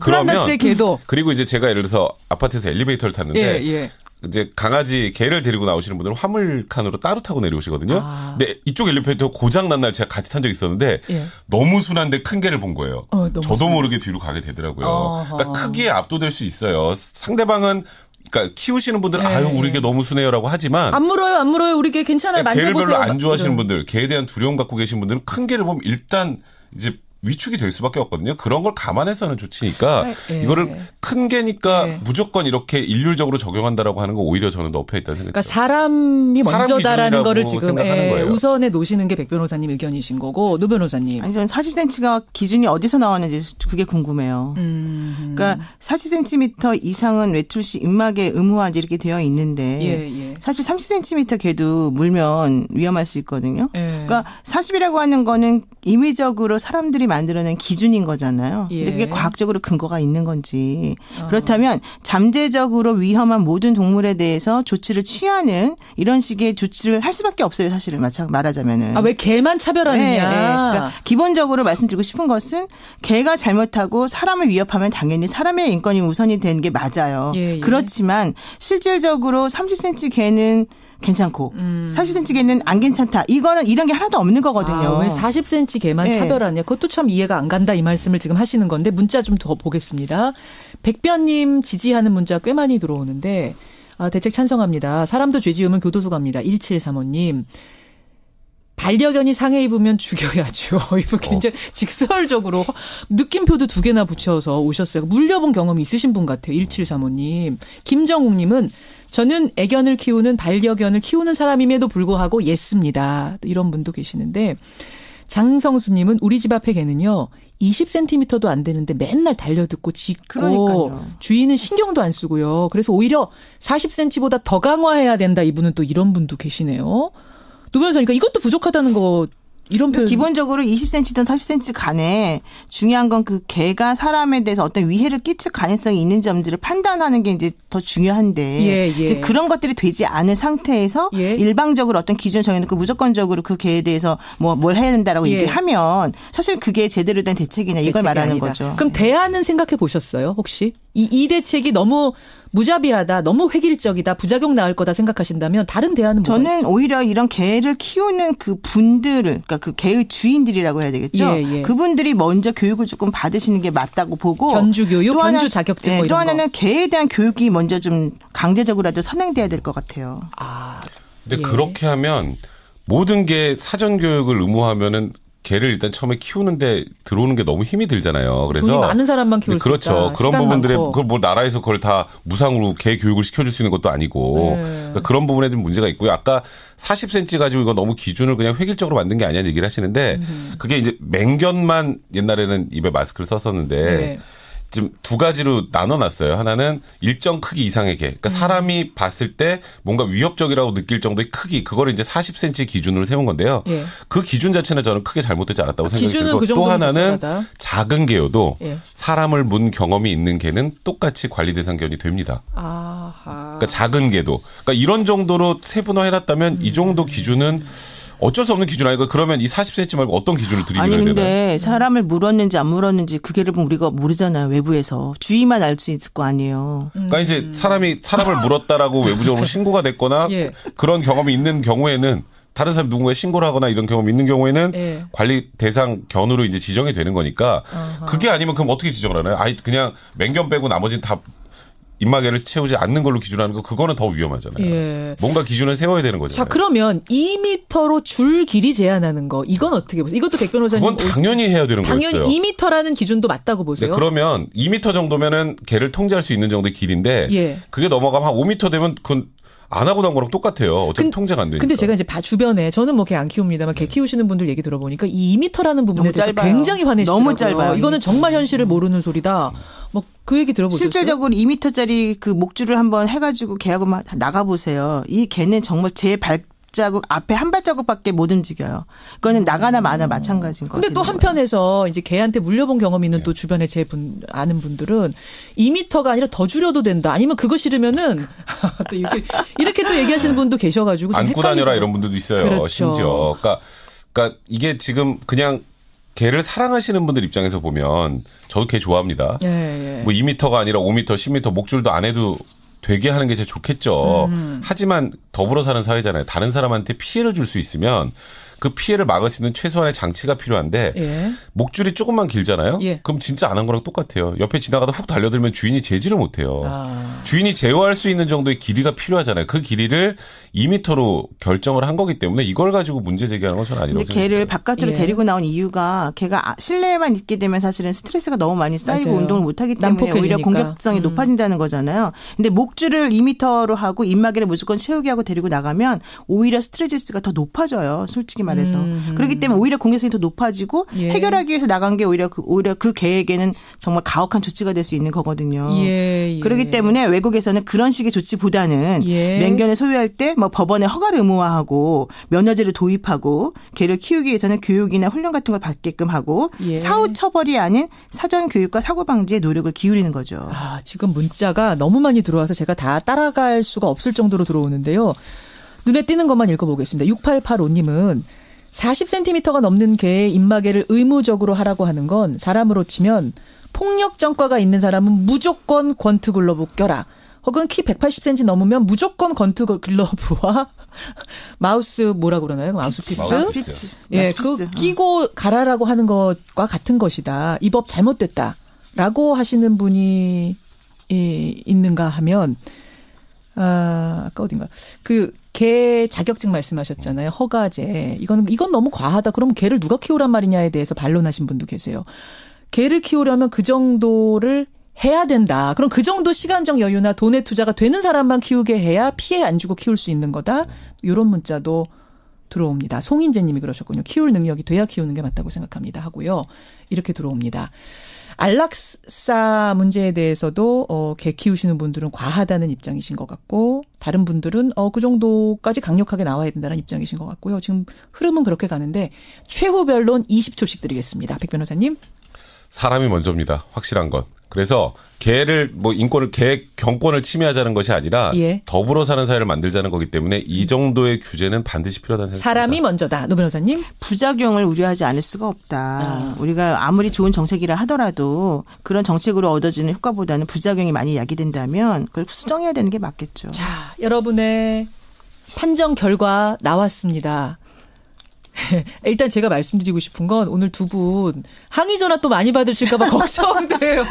개도. 그리고 이제 제가 예를 들어서 아파트에서 엘리베이터를 탔는데 이제 강아지 개를 데리고 나오시는 분들은 화물칸으로 따로 타고 내려오시거든요. 근데 이쪽 엘리베이터 고장 난 날 제가 같이 탄 적이 있었는데 너무 순한데 큰 개를 본 거예요. 저도 모르게 뒤로 가게 되더라고요. 그러니까 크기에 압도될 수 있어요. 상대방은 그러니까 키우시는 분들은 아유 우리 개 너무 순해요라고 하지만 안 물어요 우리 개 괜찮아요 만져보세요. 개를 별로 안 좋아하시는 분들, 개에 대한 두려움 갖고 계신 분들은 큰 개를 보면 일단 이제 위축이 될 수밖에 없거든요. 그런 걸 감안해서는 좋지니까 이거를 큰 개니까 무조건 이렇게 일률적으로 적용한다라고 하는 거 오히려 저는 엎여 있다는 생각이 그러니까 사람이 먼저다라는 거를 지금 우선에 놓으시는 게 백 변호사님 의견이신 거고 노 변호사님. 아니 저는 40cm가 기준이 어디서 나왔는지 그게 궁금해요. 그러니까 40cm 이상은 외출 시 입막에 의무화지 이렇게 되어 있는데 사실 30cm 개도 물면 위험할 수 있거든요. 그러니까 40이라고 하는 거는 임의적으로 사람들이 만들어낸 기준인 거잖아요. 근데 그게 과학적으로 근거가 있는 건지. 그렇다면 잠재적으로 위험한 모든 동물에 대해서 조치를 취하는 이런 식의 조치를 할 수밖에 없어요. 사실은 말하자면은. 왜 개만 차별하느냐. 그러니까 기본적으로 말씀드리고 싶은 것은 개가 잘못하고 사람을 위협하면 당연히 사람의 인권이 우선이 되는 게 맞아요. 그렇지만 실질적으로 30cm 개는 괜찮고 40cm 개는 안 괜찮다. 이거는 이런 게 하나도 없는 거거든요. 왜 40cm 개만 차별하냐. 그것도 참 이해가 안 간다 이 말씀을 지금 하시는 건데 문자 좀 더 보겠습니다. 백변님 지지하는 문자 꽤 많이 들어오는데 대책 찬성합니다. 사람도 죄 지으면 교도소 갑니다. 1735님. 반려견이 상해 입으면 죽여야죠. 이분 굉장히 직설적으로 느낌표도 2개나 붙여서 오셨어요. 물려본 경험이 있으신 분 같아요. 1735님. 김정욱님은 저는 애견을 키우는 반려견을 키우는 사람임에도 불구하고 예습니다. 이런 분도 계시는데 장성수님은 우리 집 앞에 개는요. 20cm도 안 되는데 맨날 달려듣고 짖고 그러니까요. 주인은 신경도 안 쓰고요. 그래서 오히려 40cm보다 더 강화해야 된다. 이분은 또 이런 분도 계시네요. 노 변호사니까 이것도 부족하다는 거 이런 표현. 기본적으로 20cm든 40cm 간에 중요한 건 그 개가 사람에 대해서 어떤 위해를 끼칠 가능성이 있는 점들을 판단하는 게 이제 더 중요한데 이제 그런 것들이 되지 않은 상태에서 일방적으로 어떤 기준을 정해놓고 무조건적으로 그 개에 대해서 뭘 해야 된다라고 얘기를 하면 사실 그게 제대로 된 대책이냐 이걸 말하는 아니다. 거죠. 그럼 대안은 생각해 보셨어요 혹시? 이 대책이 너무 무자비하다, 너무 획일적이다, 부작용 나을 거다 생각하신다면 다른 대안은 뭐가 있어요? 저는 오히려 이런 개를 키우는 그 분들을, 그러니까 그 개의 주인들이라고 해야 되겠죠. 그분들이 먼저 교육을 조금 받으시는 게 맞다고 보고. 견주 교육, 견주 자격증 뭐 이런 거. 또 하나는 개에 대한 교육이 먼저 좀 강제적으로라도 선행돼야 될 것 같아요. 근데 그렇게 하면 모든 게 사전 교육을 의무화하면은 개를 일단 처음에 키우는데 들어오는 게 너무 힘이 들잖아요. 그래서 돈이 많은 사람만 키울 수 그렇죠. 그런 부분들에 그걸 뭐 나라에서 그걸 다 무상으로 개 교육을 시켜줄 수 있는 것도 아니고 그러니까 그런 부분에 좀 문제가 있고요. 아까 40cm 가지고 이거 너무 기준을 그냥 획일적으로 만든 게 아니냐는 얘기를 하시는데 그게 이제 맹견만 옛날에는 입에 마스크를 썼었는데 지금 2가지로 나눠놨어요. 하나는 일정 크기 이상의 개. 그러니까 사람이 봤을 때 뭔가 위협적이라고 느낄 정도의 크기. 그거를 이제 40cm 기준으로 세운 건데요. 그 기준 자체는 저는 크게 잘못되지 않았다고 생각이 들고 그 또 하나는 작은 개여도 사람을 문 경험이 있는 개는 똑같이 관리 대상 견이 됩니다. 그러니까 작은 개도. 그러니까 이런 정도로 세분화해놨다면 이 정도 기준은 어쩔 수 없는 기준 아니고 그러면 이 40cm 말고 어떤 기준을 드리면 되나요? 아니 근데 사람을 물었는지 안 물었는지 그 개를 보면 우리가 모르잖아요. 외부에서. 주위만 알 수 있을 거 아니에요. 그러니까 이제 사람을 물었다라고 외부적으로 신고가 됐거나 그런 경험이 있는 경우에는 다른 사람 누군가에 신고를 하거나 이런 경험이 있는 경우에는 관리 대상 견으로 이제 지정이 되는 거니까 그게 아니면 그럼 어떻게 지정을 하나요? 아니 그냥 맹견 빼고 나머지는 다 입마개를 채우지 않는 걸로 기준하는 거 그거는 더 위험하잖아요. 뭔가 기준을 세워야 되는 거잖아요. 자 그러면 2m로 줄 길이 제한하는 거 이건 어떻게 보세요? 이것도 백 변호사님. 그건 당연히 해야 되는 거예요. 당연히 2m라는 기준도 맞다고 보세요. 네, 그러면 2m 정도면은 개를 통제할 수 있는 정도의 길인데 그게 넘어가면 한 5m 되면 그건 안 하고 난 거랑 똑같아요. 어차피 통제가 안 되니까. 근데 제가 이제 주변에 저는 뭐 개 안 키웁니다만 개 키우시는 분들 얘기 들어보니까 이 2m라는 부분에 대해서 굉장히 화내시더라고요. 너무 짧아요. 이거는 정말 현실을 모르는 소리다. 뭐 그 얘기 들어보셨어요? 실질적으로 2m짜리 그 목줄을 한번 해가지고 개하고 막 나가보세요. 이 개는 정말 제 발자국 앞에 한 발자국밖에 못 움직여요. 그거는 나가나 마나 마찬가지인 거예요. 근데 또 한편에서 이제 개한테 물려본 경험이 있는 또 주변에 아는 분들은 2m가 아니라 더 줄여도 된다. 아니면 그거 싫으면은 또 이렇게 또 얘기하시는 분도 계셔가지고 좀 안고 다녀라 이런 분들도 있어요. 그렇죠. 심지어. 그러니까 이게 지금 그냥 개를 사랑하시는 분들 입장에서 보면 저도 개 좋아합니다. 예. 뭐 2m가 아니라 5m, 10m 목줄도 안 해도 되게 하는 게 제일 좋겠죠. 하지만 더불어 사는 사회잖아요. 다른 사람한테 피해를 줄 수 있으면 그 피해를 막을 수 있는 최소한의 장치가 필요한데 예. 목줄이 조금만 길잖아요. 예. 그럼 진짜 안 한 거랑 똑같아요. 옆에 지나가다 훅 달려들면 주인이 제지를 못해요. 주인이 제어할 수 있는 정도의 길이가 필요하잖아요. 그 길이를 2m로 결정을 한 거기 때문에 이걸 가지고 문제 제기하는 건 저는 아니라고 생각해요. 생각해요. 개를 바깥으로 데리고 나온 이유가 개가 실내에만 있게 되면 사실은 스트레스가 너무 많이 쌓이고 맞아요. 운동을 못하기 때문에 난폭해지니까. 오히려 공격성이 높아진다는 거잖아요. 근데 목줄을 2m로 하고 입마개를 무조건 채우게 하고 데리고 나가면 오히려 스트레스가 더 높아져요. 솔직히 말해서. 그렇기 때문에 오히려 공격성이 더 높아지고 해결하기 위해서 나간 게 오히려 그 개에게는 정말 가혹한 조치가 될 수 있는 거거든요. 그렇기 때문에 외국에서는 그런 식의 조치보다는 맹견을 소유할 때 뭐 법원에 허가를 의무화하고 면허제를 도입하고 개를 키우기 위해서는 교육이나 훈련 같은 걸 받게끔 하고 사후 처벌이 아닌 사전 교육과 사고 방지에 노력을 기울이는 거죠. 지금 문자가 너무 많이 들어와서 제가 다 따라갈 수가 없을 정도로 들어오는데요. 눈에 띄는 것만 읽어보겠습니다. 6885님은 40cm가 넘는 개의 입마개를 의무적으로 하라고 하는 건 사람으로 치면 폭력 전과가 있는 사람은 무조건 권투 글러브 껴라. 혹은 키 180cm 넘으면 무조건 권투 글러브와 마우스 뭐라고 그러나요? 마우스피스? 예, 그 끼고 가라라고 하는 것과 같은 것이다. 이 법 잘못됐다라고 하시는 분이 있는가 하면 아까 어딘가 개 자격증 말씀하셨잖아요. 허가제. 이건 너무 과하다. 그러면 개를 누가 키우란 말이냐에 대해서 반론하신 분도 계세요. 개를 키우려면 그 정도를 해야 된다. 그럼 그 정도 시간적 여유나 돈의 투자가 되는 사람만 키우게 해야 피해 안 주고 키울 수 있는 거다. 이런 문자도 들어옵니다. 송인재 님이 그러셨군요. 키울 능력이 돼야 키우는 게 맞다고 생각합니다. 하고요. 이렇게 들어옵니다. 안락사 문제에 대해서도 개 키우시는 분들은 과하다는 입장이신 것 같고 다른 분들은 그 정도까지 강력하게 나와야 된다는 입장이신 것 같고요. 지금 흐름은 그렇게 가는데 최후 변론 20초씩 드리겠습니다. 백 변호사님. 사람이 먼저입니다. 확실한 건. 그래서 개를 개 경권을 침해하자는 것이 아니라 더불어 사는 사회를 만들자는 거기 때문에 이 정도의 규제는 반드시 필요하다는 생각입니다. 사람이 먼저다. 노 변호사님. 부작용을 우려하지 않을 수가 없다. 우리가 아무리 좋은 정책이라 하더라도 그런 정책으로 얻어지는 효과보다는 부작용이 많이 야기된다면 그걸 수정해야 되는 게 맞겠죠. 자, 여러분의 판정 결과 나왔습니다. 일단 제가 말씀드리고 싶은 건 오늘 두 분 항의 전화 또 많이 받으실까 봐 걱정돼요.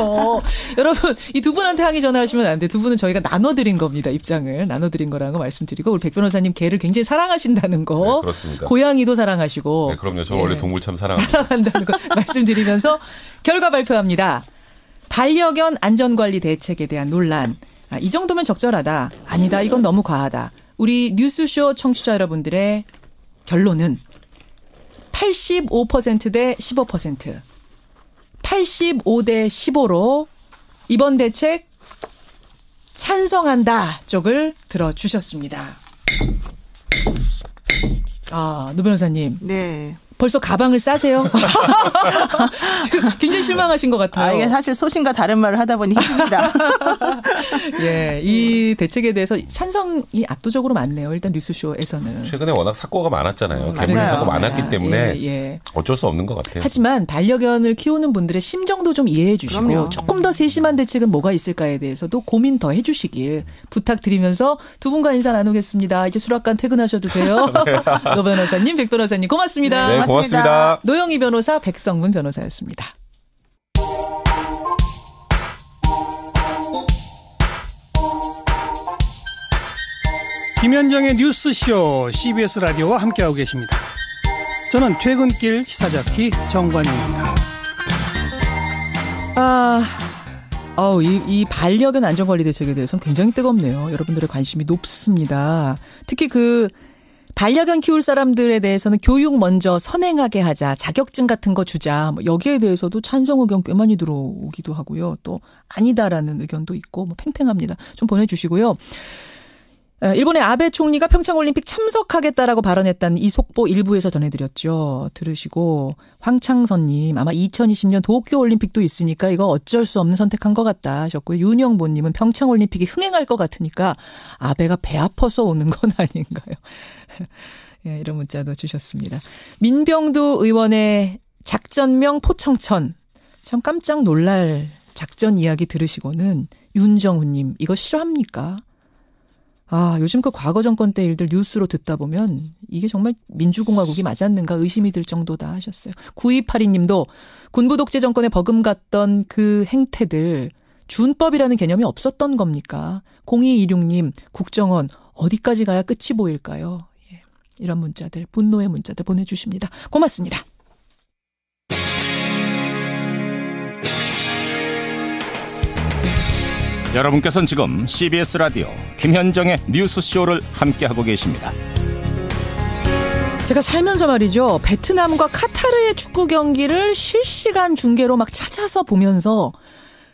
여러분 이 두 분한테 항의 전화하시면 안 돼. 두 분은 저희가 나눠드린 겁니다. 입장을 나눠드린 거라는 거 말씀드리고 우리 백 변호사님 개를 굉장히 사랑하신다는 거. 네, 그렇습니다. 고양이도 사랑하시고. 네, 그럼요. 저 원래 동물 참 사랑합니다. 사랑한다는 거 말씀드리면서 결과 발표합니다. 반려견 안전관리 대책에 대한 논란. 이 정도면 적절하다. 아니다. 이건 너무 과하다. 우리 뉴스쇼 청취자 여러분들의 결론은 85% 대 15%. 85대 15로 이번 대책 찬성한다 쪽을 들어주셨습니다. 노 변호사님. 네. 벌써 가방을 싸세요? 지금 굉장히 실망하신 것 같아요. 이게 사실 소신과 다른 말을 하다 보니 힘듭니다. 예, 이 대책에 대해서 찬성이 압도적으로 많네요. 일단 뉴스쇼에서는. 최근에 워낙 사고가 많았잖아요. 개물 사고 많았기 때문에 어쩔 수 없는 것 같아요. 하지만 반려견을 키우는 분들의 심정도 좀 이해해 주시고 그럼요. 조금 더 세심한 대책은 뭐가 있을까에 대해서도 고민 더 해주시길 부탁드리면서 두 분과 인사 나누겠습니다. 이제 수락관 퇴근하셔도 돼요. 노 변호사님, 백 변호사님 고맙습니다. 네, 고맙습니다. 노영희 변호사, 백성문 변호사였습니다. 김현정의 뉴스쇼 CBS 라디오와 함께하고 계십니다. 저는 퇴근길 시사자키 정관용입니다. 이 반려견 안전관리 대책에 대해서는 굉장히 뜨겁네요. 여러분들의 관심이 높습니다. 특히 반려견 키울 사람들에 대해서는 교육 먼저 선행하게 하자, 자격증 같은 거 주자, 여기에 대해서도 찬성 의견 꽤 많이 들어오기도 하고요. 또 아니다라는 의견도 있고 팽팽합니다. 좀 보내주시고요. 일본의 아베 총리가 평창올림픽 참석하겠다라고 발언했다는 이 속보 일부에서 전해드렸죠. 들으시고 황창선님 아마 2020년 도쿄올림픽도 있으니까 이거 어쩔 수 없는 선택한 것 같다 하셨고요. 윤영보님은 평창올림픽이 흥행할 것 같으니까 아베가 배 아파서 오는 건 아닌가요? 예, 이런 문자도 주셨습니다. 민병두 의원의 작전명 포청천. 참 깜짝 놀랄 작전 이야기 들으시고는 윤정훈님 이거 싫어합니까? 요즘 그 과거 정권 때 일들 뉴스로 듣다 보면 이게 정말 민주공화국이 맞았는가 의심이 들 정도다 하셨어요. 9282님도 군부 독재 정권에 버금갔던 그 행태들 준법이라는 개념이 없었던 겁니까? 0226님 국정원 어디까지 가야 끝이 보일까요? 예, 이런 문자들 분노의 문자들 보내주십니다. 고맙습니다. 여러분께서는 지금 CBS 라디오 김현정의 뉴스쇼를 함께하고 계십니다. 제가 살면서 말이죠. 베트남과 카타르의 축구 경기를 실시간 중계로 막 찾아서 보면서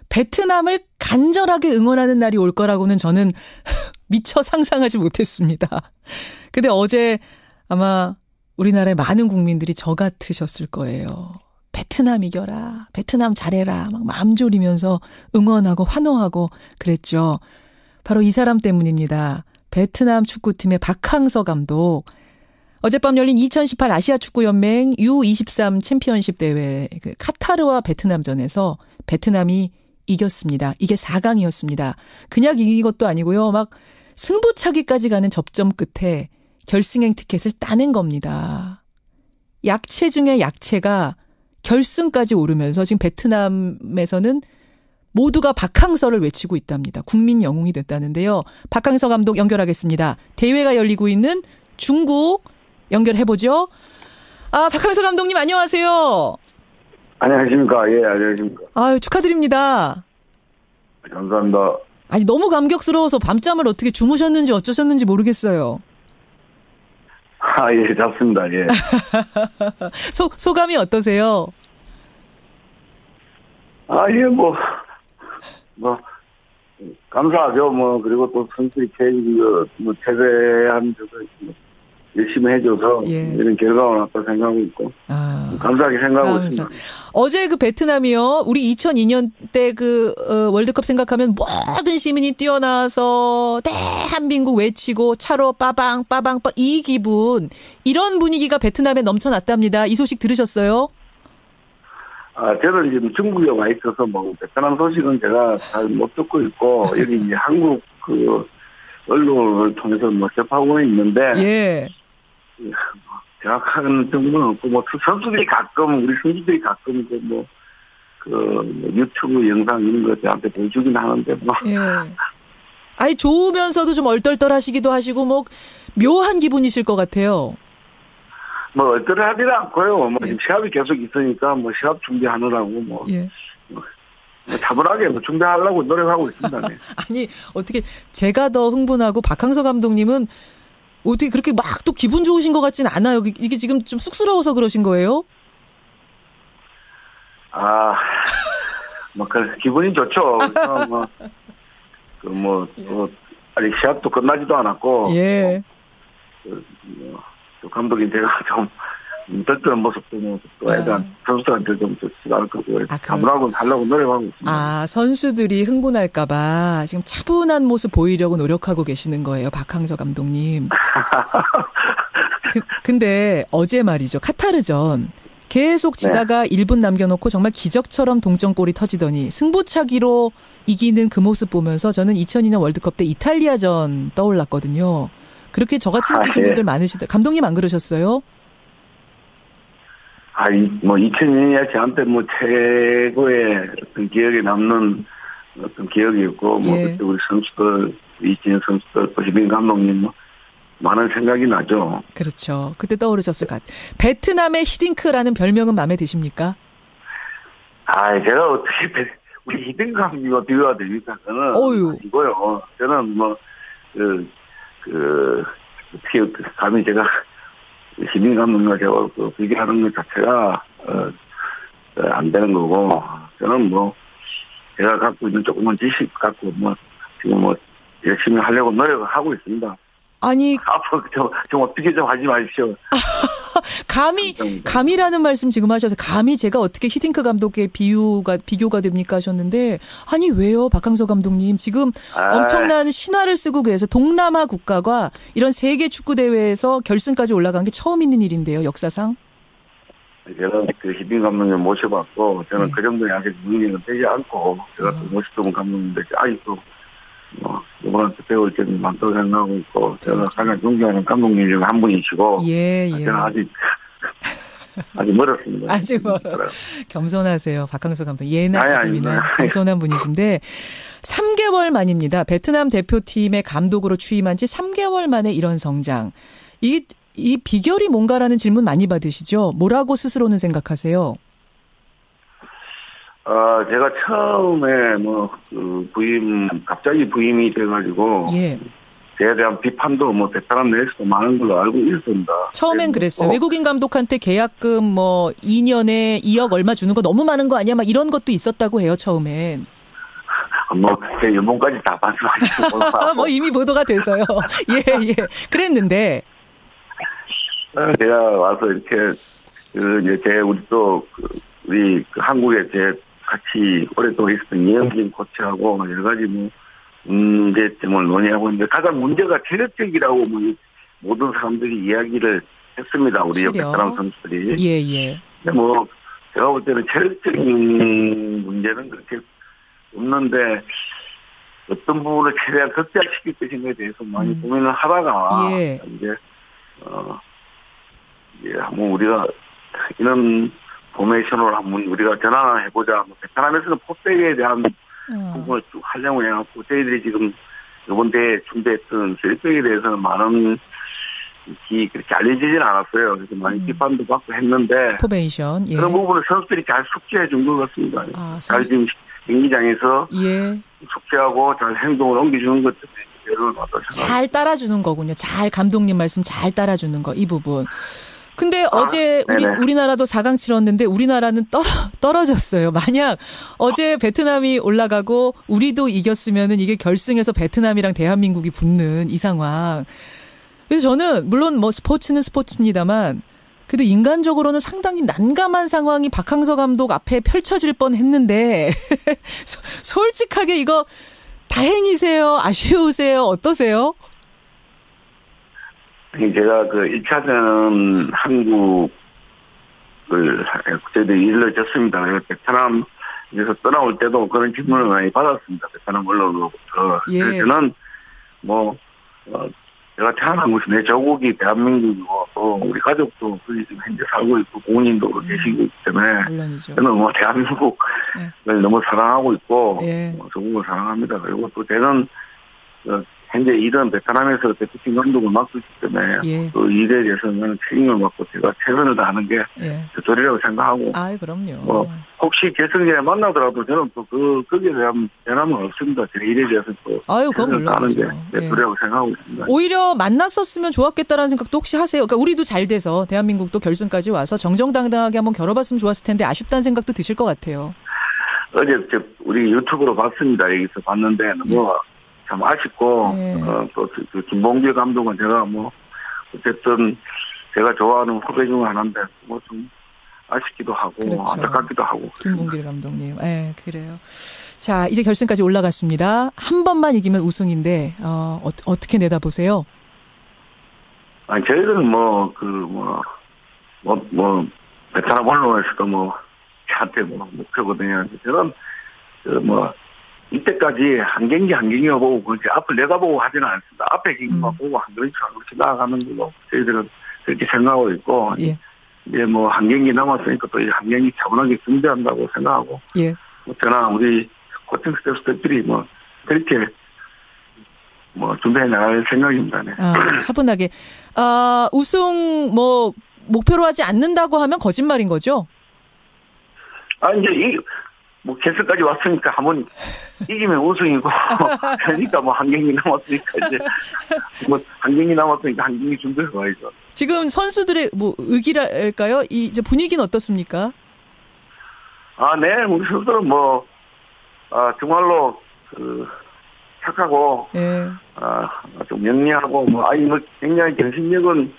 베트남을 간절하게 응원하는 날이 올 거라고는 저는 미처 상상하지 못했습니다. 근데 어제 아마 우리나라의 많은 국민들이 저 같으셨을 거예요. 베트남 이겨라. 베트남 잘해라. 막 마음 졸이면서 응원하고 환호하고 그랬죠. 바로 이 사람 때문입니다. 베트남 축구팀의 박항서 감독. 어젯밤 열린 2018 아시아축구연맹 U23 챔피언십 대회 카타르와 베트남전에서 베트남이 이겼습니다. 이게 4강이었습니다. 그냥 이긴 것도 아니고요. 막 승부차기까지 가는 접점 끝에 결승행 티켓을 따낸 겁니다. 약체 중에 약체가 결승까지 오르면서 지금 베트남에서는 모두가 박항서를 외치고 있답니다. 국민 영웅이 됐다는데요. 박항서 감독 연결하겠습니다. 대회가 열리고 있는 중국 연결해보죠. 박항서 감독님 안녕하세요. 안녕하십니까. 예, 안녕하십니까. 축하드립니다. 감사합니다. 아니 너무 감격스러워서 밤잠을 어떻게 주무셨는지 어쩌셨는지 모르겠어요. 예, 잡습니다. 예. 소감이 어떠세요? 예, 감사하죠. 그리고 또 선수들이 최대한 열심히 해줘서 이런 결과가 나왔다 생각하고 있고 감사하게 생각하고 있습니다. 어제 그 베트남이요. 우리 2002년 때 그 월드컵 생각하면 모든 시민이 뛰어나와서 대한민국 외치고 차로 빠방 이 기분 이런 분위기가 베트남에 넘쳐났답니다. 이 소식 들으셨어요? 저는 지금 중국에 와 있어서 베트남 소식은 제가 잘 못 듣고 있고 여기 이제 한국 그 언론을 통해서 접하고 있는데 예. 정확한 정보는 없고 선수들이 가끔 우리 선수들이 가끔 유튜브 영상 이런 거 저한테 보여주긴 하는데 예. 아니 좋으면서도 좀 얼떨떨하시기도 하시고 묘한 기분이실 것 같아요. 얼떨하지는 않고요. 지금 시합이 계속 있으니까 시합 준비하느라고 차분하게 준비하려고 노력하고 있습니다. 네. 아니 어떻게 제가 더 흥분하고 박항서 감독님은 어떻게 그렇게 막 또 기분 좋으신 것 같진 않아요. 이게 지금 좀 쑥스러워서 그러신 거예요? 기분이 좋죠. 아직 시합도 끝나지도 않았고. 예. 감독이 제가 좀 떨떠는 모습도 또 애들 선수들한테 좀 좋지 않을 거고 차분하고 하려고 노력하고 있습니다. 선수들이 흥분할까봐 지금 차분한 모습 보이려고 노력하고 계시는 거예요, 박항서 감독님. 근데 어제 말이죠, 카타르전 계속 지다가 1분 남겨놓고 정말 기적처럼 동점골이 터지더니 승부차기로 이기는 그 모습 보면서 저는 2002년 월드컵 때 이탈리아전 떠올랐거든요. 그렇게 저같이 느끼신 분들 많으시다. 감독님 안 그러셨어요? 2002년이 저한테 최고의 어떤 기억에 남는 어떤 기억이었고, 그때 우리 선수들, 이진현 선수들, 또 희빈 감독님, 많은 생각이 나죠. 그렇죠. 그때 떠오르셨을 것 같아요. 베트남의 히딩크라는 별명은 마음에 드십니까? 제가 어떻게, 우리 희빈 감독님과 비교가 됩니까? 저는, 이거요. 저는 어떻게, 감히 제가, 희빈 감독님과 제가 비교하는 것 자체가, 안 되는 거고, 저는 제가 갖고 있는 조그만 지식 갖고, 지금 열심히 하려고 노력을 하고 있습니다. 아니. 앞으로 좀 어떻게 좀 하지 마십시오. 감이라는 말씀 지금 하셔서 감히 제가 어떻게 히딩크 감독의 비교가 됩니까 하셨는데 아니 왜요 박항서 감독님 지금 엄청난 신화를 쓰고 계셔서 동남아 국가가 이런 세계 축구 대회에서 결승까지 올라간 게 처음 있는 일인데요 역사상. 제가 그 히딩크 감독님 모셔봤고 저는 그 정도의 아직 능력은 되지 않고 제가 또 모시던 감독님들 아직도 이번한테 배울 점이 많다고 생각하고 있고, 제가 가장 존경하는 감독님 중에 한 분이시고, 저는 아직 멀었습니다. 아직 멀어요. 겸손하세요. 박항서 감독. 예나 지금이나 겸손한 분이신데, 3개월 만입니다. 베트남 대표팀의 감독으로 취임한 지 3개월 만에 이런 성장. 이 비결이 뭔가라는 질문 많이 받으시죠? 뭐라고 스스로는 생각하세요? 제가 처음에 갑자기 부임이 돼가지고, 저에 대한 비판도 베트남 내에서도 많은 걸로 알고 있습니다. 처음엔 그랬어요. 외국인 감독한테 계약금 2년에 2억 얼마 주는 거 너무 많은 거 아니야? 막 이런 것도 있었다고 해요, 처음엔. 제 연봉까지 다 말씀하시고. 이미 보도가 돼서요. 예. 그랬는데. 제가 와서 이렇게, 우리 한국에 같이 오랫동안 있었던 이영진 코치하고 여러 가지 문제점을 논의하고 있는데 가장 문제가 체력적이라고 모든 사람들이 이야기를 했습니다. 우리 베트남 선수들이. 예. 근데 제가 볼 때는 체력적인 문제는 그렇게 없는데 어떤 부분을 최대한 극대화시킬 것인가에 대해서 많이 고민을 하다가 이제 한번 우리가 이런 포메이션으로 한번 우리가 전환해보자. 베트남에서는 포백에 대한 부분을 쭉 하려고 해갖고 저희들이 지금 이번 대회 준비했던 셀백에 대해서는 많은 그렇게 알려지진 않았어요. 그래서 많이 비판도 받고 했는데 포메이션 그런 부분을 선수들이 잘 숙지해 준 것 같습니다. 잘 지금 경기장에서 숙지하고 잘 행동을 옮겨주는 것 때문에 잘 따라주는 거군요. 잘 감독님 말씀 잘 따라주는 거 이 부분. 근데 어제 우리나라도 4강 치렀는데 우리나라는 떨어졌어요. 만약 어제 베트남이 올라가고 우리도 이겼으면은 이게 결승에서 베트남이랑 대한민국이 붙는 이 상황. 그래서 저는 물론 스포츠는 스포츠입니다만 그래도 인간적으로는 상당히 난감한 상황이 박항서 감독 앞에 펼쳐질 뻔했는데 솔직하게 이거 다행이세요? 아쉬우세요? 어떠세요? 제가 1차전 한국을 저희들이 일러줬습니다. 베트남에서 떠나올 때도 그런 질문을 많이 받았습니다. 베트남 언론으로부터. 저는 제가 태어난 곳이 내 조국이 대한민국이고 또 우리 가족도 거기 지금 현재 살고 있고 부모님도 계시기 때문에 물론이죠. 저는 대한민국을 너무 사랑하고 있고 조국을 사랑합니다. 그리고 또 저는 현재 일은 베트남에서 대표팀 감독을 맡고 있기 때문에 그 일에 대해서는 책임을 맡고 제가 최선을 다하는 게 도리라고 생각하고. 그럼요. 혹시 결승전에 만나더라도 저는 또 거기에 대한 변함은 없습니다. 제 일에 대해서 또 그건 다하는 게 도리라고 생각하고 있습니다. 오히려 만났었으면 좋았겠다라는 생각도 혹시 하세요? 그러니까 우리도 잘 돼서 대한민국도 결승까지 와서 정정당당하게 한번 겨뤄봤으면 좋았을 텐데 아쉽다는 생각도 드실 것 같아요. 어제 우리 유튜브로 봤습니다. 여기서 봤는데 너무 참 아쉽고 또 김봉길 감독은 제가 어쨌든 제가 좋아하는 후배 중 하나인데 좀 아쉽기도 하고 안타깝기도 하고. 김봉길 감독님, 그래요. 자 이제 결승까지 올라갔습니다. 한 번만 이기면 우승인데 어떻게 내다보세요? 저희들은 베트남 언론에서도 저한테 목표거든요. 저는 이때까지 한 경기 보고 그렇지 앞을 내다보고 하지는 않습니다. 앞에 경기만 보고 한 경기 나아가는 걸로 저희들은 그렇게 생각하고 있고 이제 한 경기 남았으니까 또 한 경기 차분하게 준비한다고 생각하고 저나 우리 코칭 스태프들이 그렇게 준비해 나갈 생각입니다. 네. 차분하게 우승 목표로 하지 않는다고 하면 거짓말인 거죠? 이제 결승까지 왔으니까 한번 이기면 우승이고 그러니까 한 경기 남았으니까 이제 한 경기 남았으니까 한 경기 준비해서 가야죠. 지금 선수들의 의기랄까요? 이제 분위기는 어떻습니까? 네, 우리 선수들은 정말로 착하고 좀 영리하고 굉장히 정신력은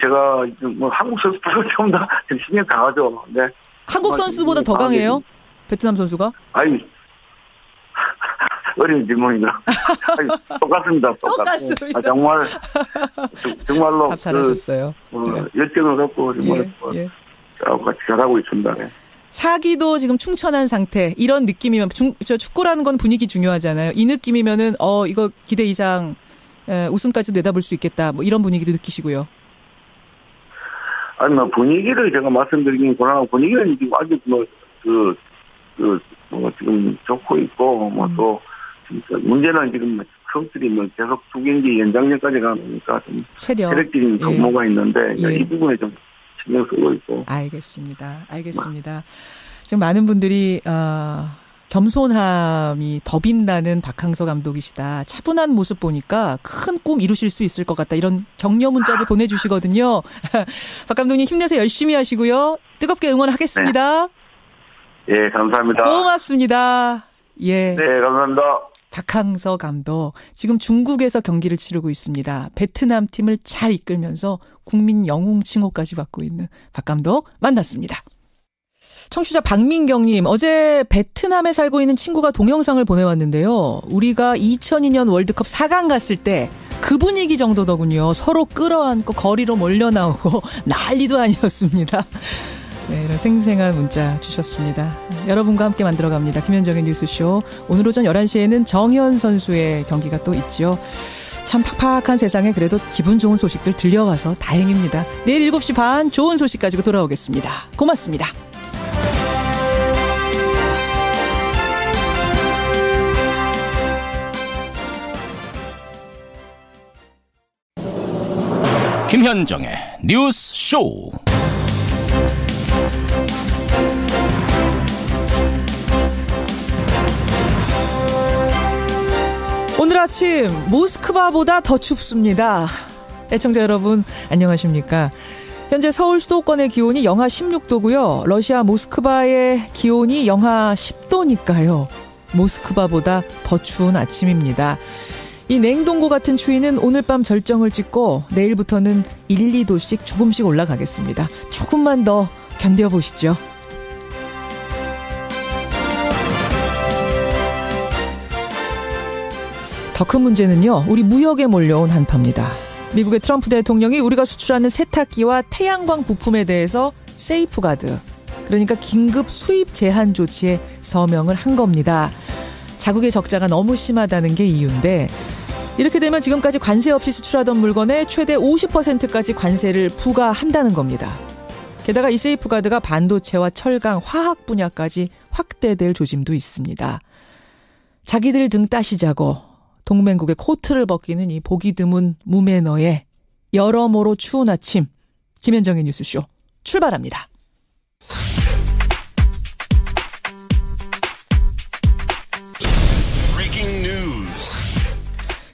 제가 한국 선수보다 좀 더 정신력 강하죠. 네. 한국 선수보다 더 강해요? 베트남 선수가? 어려운 질문이다. 똑같습니다. 똑같습니다. 정말로 답 잘하셨어요. 열정을 갖고 정말 같이 잘하고 있습니다. 네. 사기도 지금 충천한 상태. 이런 느낌이면 축구라는 건 분위기 중요하잖아요. 이 느낌이면은 이거 기대 이상 우승까지도 내다볼 수 있겠다. 이런 분위기도 느끼시고요. 분위기를 제가 말씀드리긴 곤란하고 분위기는 지금 아직 지금 좋고 있고 또 문제는 지금 선수들이 계속 두 경기 연장전까지 가니까 좀 체력적인 소모가 있는데 이 부분에 좀 신경 쓰고 있고. 알겠습니다. 지금 많은 분들이 겸손함이 더 빛나는 박항서 감독이시다. 차분한 모습 보니까 큰 꿈 이루실 수 있을 것 같다. 이런 격려 문자도 보내주시거든요. 박 감독님 힘내서 열심히 하시고요. 뜨겁게 응원하겠습니다. 네, 감사합니다. 고맙습니다. 네, 감사합니다. 박항서 감독 지금 중국에서 경기를 치르고 있습니다. 베트남 팀을 잘 이끌면서 국민 영웅 칭호까지 받고 있는 박 감독 만났습니다. 청취자 박민경님, 어제 베트남에 살고 있는 친구가 동영상을 보내왔는데요. 우리가 2002년 월드컵 4강 갔을 때 그 분위기 정도더군요. 서로 끌어안고 거리로 몰려나오고 난리도 아니었습니다. 네, 이런 생생한 문자 주셨습니다. 여러분과 함께 만들어갑니다. 김현정의 뉴스쇼. 오늘 오전 11시에는 정현 선수의 경기가 또 있죠. 참 팍팍한 세상에 그래도 기분 좋은 소식들 들려와서 다행입니다. 내일 7시 반 좋은 소식 가지고 돌아오겠습니다. 고맙습니다. 김현정의 뉴스쇼. 오늘 아침 모스크바보다 더 춥습니다. 애청자 여러분 안녕하십니까. 현재 서울 수도권의 기온이 영하 16도고요. 러시아 모스크바의 기온이 영하 10도니까요. 모스크바보다 더 추운 아침입니다. 이 냉동고 같은 추위는 오늘 밤 절정을 찍고 내일부터는 1, 2도씩 조금씩 올라가겠습니다. 조금만 더 견뎌보시죠. 더 큰 문제는요. 우리 무역에 몰려온 한파입니다. 미국의 트럼프 대통령이 우리가 수출하는 세탁기와 태양광 부품에 대해서 세이프가드, 그러니까 긴급 수입 제한 조치에 서명을 한 겁니다. 자국의 적자가 너무 심하다는 게 이유인데 이렇게 되면 지금까지 관세 없이 수출하던 물건에 최대 50%까지 관세를 부과한다는 겁니다. 게다가 이 세이프가드가 반도체와 철강, 화학 분야까지 확대될 조짐도 있습니다. 자기들 등 따시자고 동맹국의 코트를 벗기는 이 보기 드문 무매너의 여러모로 추운 아침, 김현정의 뉴스쇼 출발합니다.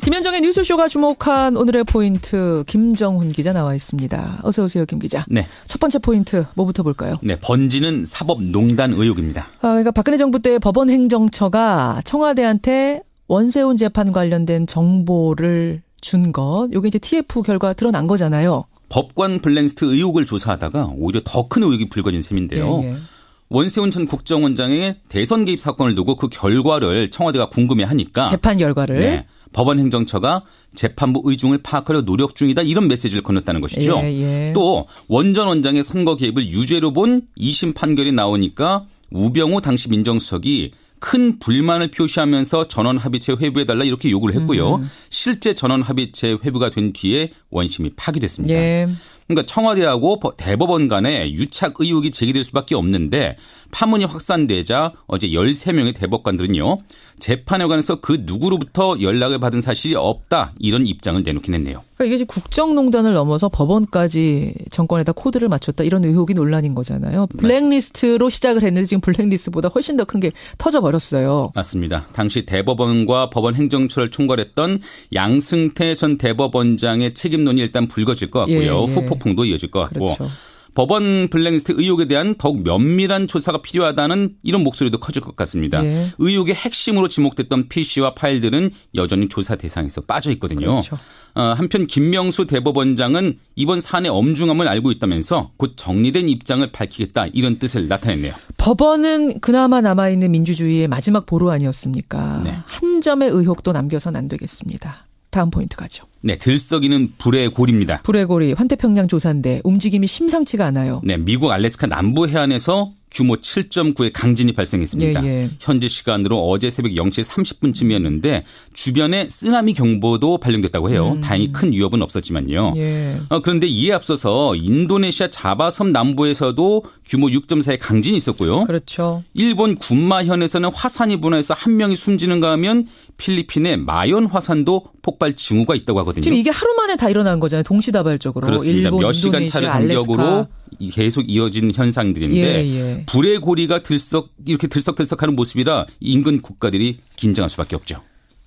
김현정의 뉴스쇼가 주목한 오늘의 포인트, 김정훈 기자 나와 있습니다. 어서 오세요, 김 기자. 네. 첫 번째 포인트 뭐부터 볼까요? 네, 번지는 사법농단 의혹입니다. 그러니까 박근혜 정부 때 법원행정처가 청와대한테 원세훈 재판 관련된 정보를 준 것, 이게 이제 TF 결과 드러난 거잖아요. 법관 블랙리스트 의혹을 조사하다가 오히려 더 큰 의혹이 불거진 셈인데요. 예. 원세훈 전 국정원장의 대선 개입 사건을 두고 그 결과를 청와대가 궁금해하니까 재판 결과를 네, 법원 행정처가 재판부 의중을 파악하려 노력 중이다, 이런 메시지를 건넸다는 것이죠. 또 원 전 원장의 선거 개입을 유죄로 본 2심 판결이 나오니까 우병우 당시 민정수석이 큰 불만을 표시하면서 전원 합의체 회부해달라 이렇게 요구를 했고요. 실제 전원 합의체 회부가 된 뒤에 원심이 파기됐습니다. 예. 그러니까 청와대하고 대법원 간에 유착 의혹이 제기될 수밖에 없는데 파문이 확산되자 어제 13명의 대법관들은요, 재판에 관해서 그 누구로부터 연락을 받은 사실이 없다, 이런 입장을 내놓긴 했네요. 그러니까 이게 국정농단을 넘어서 법원까지 정권에다 코드를 맞췄다, 이런 의혹이 논란인 거잖아요. 블랙리스트로 시작을 했는데 지금 블랙리스트보다 훨씬 더 큰 게 터져버렸어요. 맞습니다. 당시 대법원과 법원 행정처를 총괄했던 양승태 전 대법원장의 책임론이 일단 불거질 것 같고요. 후폭풍도 이어질 것 같고. 그렇죠. 법원 블랙리스트 의혹에 대한 더욱 면밀한 조사가 필요하다는 이런 목소리도 커질 것 같습니다. 예. 의혹의 핵심으로 지목됐던 PC와 파일들은 여전히 조사 대상에서 빠져 있거든요. 그렇죠. 한편 김명수 대법원장은 이번 사안의 엄중함을 알고 있다면서 곧 정리된 입장을 밝히겠다 이런 뜻을 나타냈네요. 법원은 그나마 남아있는 민주주의의 마지막 보루 아니었습니까? 네. 한 점의 의혹도 남겨서는 안 되겠습니다. 다음 포인트 가죠. 네, 들썩이는 불의 고리입니다. 불의 고리, 환태평양 조사인데 움직임이 심상치가 않아요. 네, 미국 알래스카 남부 해안에서 규모 7.9의 강진이 발생했습니다. 예. 현지 시간으로 어제 새벽 0시 30분쯤이었는데 주변에 쓰나미 경보도 발령됐다고 해요. 다행히 큰 위협은 없었지만요. 예. 그런데 이에 앞서서 인도네시아 자바섬 남부에서도 규모 6.4의 강진이 있었고요. 그렇죠. 일본 군마현에서는 화산이 분화해서 한 명이 숨지는가 하면 필리핀의 마연 화산도 폭발 징후가 있다고 하거든요. 지금 이게 하루 만에 다 일어난 거잖아요. 동시다발적으로. 그렇습니다. 일본, 몇 시간 차례 간격으로 계속 이어진 현상들인데 예. 불의 고리가 이렇게 들썩들썩하는 모습이라 인근 국가들이 긴장할 수밖에 없죠.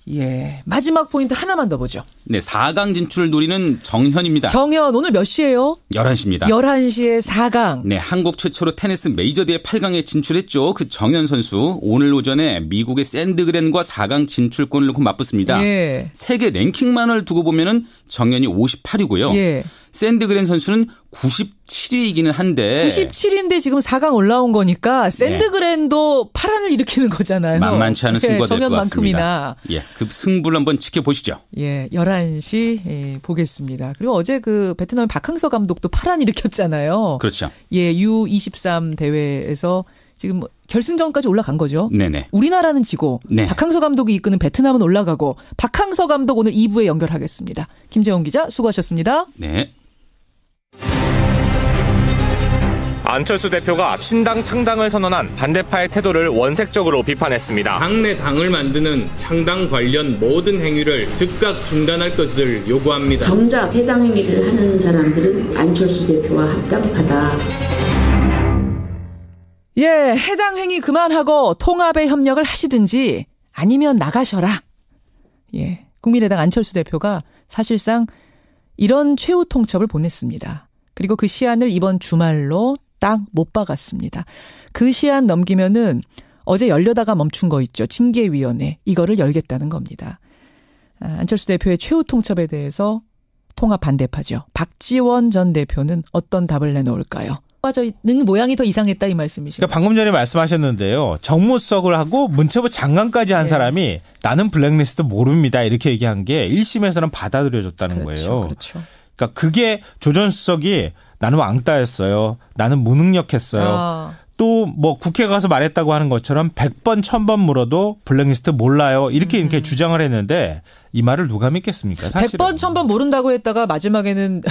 예. 마지막 포인트 하나만 더 보죠. 네, 4강 진출을 노리는 정현입니다. 정현 오늘 몇 시예요? 11시입니다. 11시에 4강. 네, 한국 최초로 테니스 메이저대회 8강에 진출했죠. 그 정현 선수 오늘 오전에 미국의 샌드그렌과 4강 진출권을 놓고 맞붙습니다. 예. 세계 랭킹만을 두고 보면은 정현이 58위고요. 예. 샌드그렌 선수는 97위이기는 한데 97인데 지금 4강 올라온 거니까 샌드그렌도 파란을 일으키는 거잖아요. 만만치 않은 승부가 될 것 같습니다. 정현만큼이나. 예, 그 승부를 한번 지켜보시죠. 예, 11시 보겠습니다. 그리고 어제 그 베트남 박항서 감독도 파란 일으켰잖아요. 그렇죠. 예, U23 대회에서 지금 결승전까지 올라간 거죠. 네네. 우리나라는 지고 네. 박항서 감독이 이끄는 베트남은 올라가고 박항서 감독 오늘 2부에 연결하겠습니다. 김재원 기자 수고하셨습니다. 네. 안철수 대표가 신당 창당을 선언한 반대파의 태도를 원색적으로 비판했습니다. 당내 당을 만드는 창당 관련 모든 행위를 즉각 중단할 것을 요구합니다. 정작 해당 행위를 하는 사람들은 안철수 대표와 합당하다. 예, 해당 행위 그만하고 통합의 협력을 하시든지 아니면 나가셔라. 예, 국민의당 안철수 대표가 사실상 이런 최후 통첩을 보냈습니다. 그리고 그 시한을 이번 주말로 딱 못 박았습니다. 그 시한 넘기면은 어제 열려다가 멈춘 거 있죠. 징계위원회. 이거를 열겠다는 겁니다. 안철수 대표의 최후 통첩에 대해서 통합 반대파죠. 박지원 전 대표는 어떤 답을 내놓을까요? 빠져 있는 모양이 더 이상했다 이 말씀이시죠. 그러니까 방금 전에 말씀하셨는데요. 정무수석을 하고 문체부 장관까지 한 사람이 나는 블랙리스트 모릅니다. 이렇게 얘기한 게 1심에서는 받아들여졌다는 거예요. 그렇죠. 그러니까 그게 조 전 수석이 나는 왕따였어요. 나는 무능력했어요. 또 뭐 국회 가서 말했다고 하는 것처럼 100번 1000번 물어도 블랙리스트 몰라요. 이렇게 주장을 했는데 이 말을 누가 믿겠습니까? 사실은. 100번 1000번 모른다고 했다가 마지막에는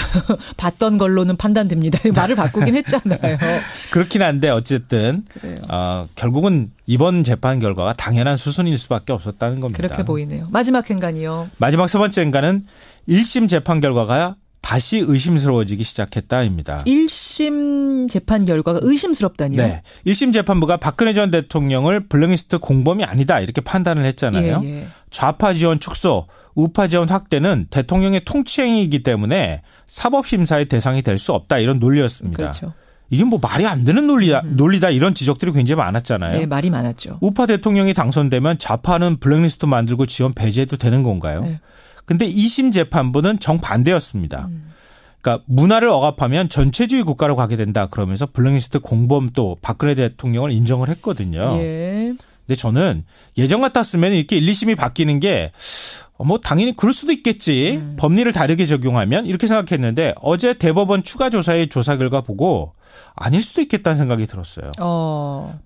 봤던 걸로는 판단됩니다. 말을 바꾸긴 했잖아요. 그렇긴 한데 어쨌든 결국은 이번 재판 결과가 당연한 수순일 수밖에 없었다는 겁니다. 그렇게 보이네요. 마지막 행간이요. 마지막 세 번째 행간은 1심 재판 결과가 다시 의심스러워지기 시작했다입니다. 1심 재판 결과가 의심스럽다니요? 네. 1심 재판부가 박근혜 전 대통령을 블랙리스트 공범이 아니다 이렇게 판단을 했잖아요. 예. 좌파 지원 축소, 우파 지원 확대는 대통령의 통치행위이기 때문에 사법심사의 대상이 될 수 없다 이런 논리였습니다. 그렇죠. 이게 뭐 말이 안 되는 논리다 이런 지적들이 굉장히 많았잖아요. 네, 말이 많았죠. 우파 대통령이 당선되면 좌파는 블랙리스트 만들고 지원 배제해도 되는 건가요? 네. 근데 2심 재판부는 정반대였습니다. 그러니까 문화를 억압하면 전체주의 국가로 가게 된다 그러면서 블랙리스트 공범도 박근혜 대통령을 인정을 했거든요. 예. 근데 저는 예전 같았으면 이렇게 1, 2심이 바뀌는 게 뭐 당연히 그럴 수도 있겠지. 법리를 다르게 적용하면 이렇게 생각했는데 어제 대법원 추가 조사의 조사 결과 보고 아닐 수도 있겠다는 생각이 들었어요.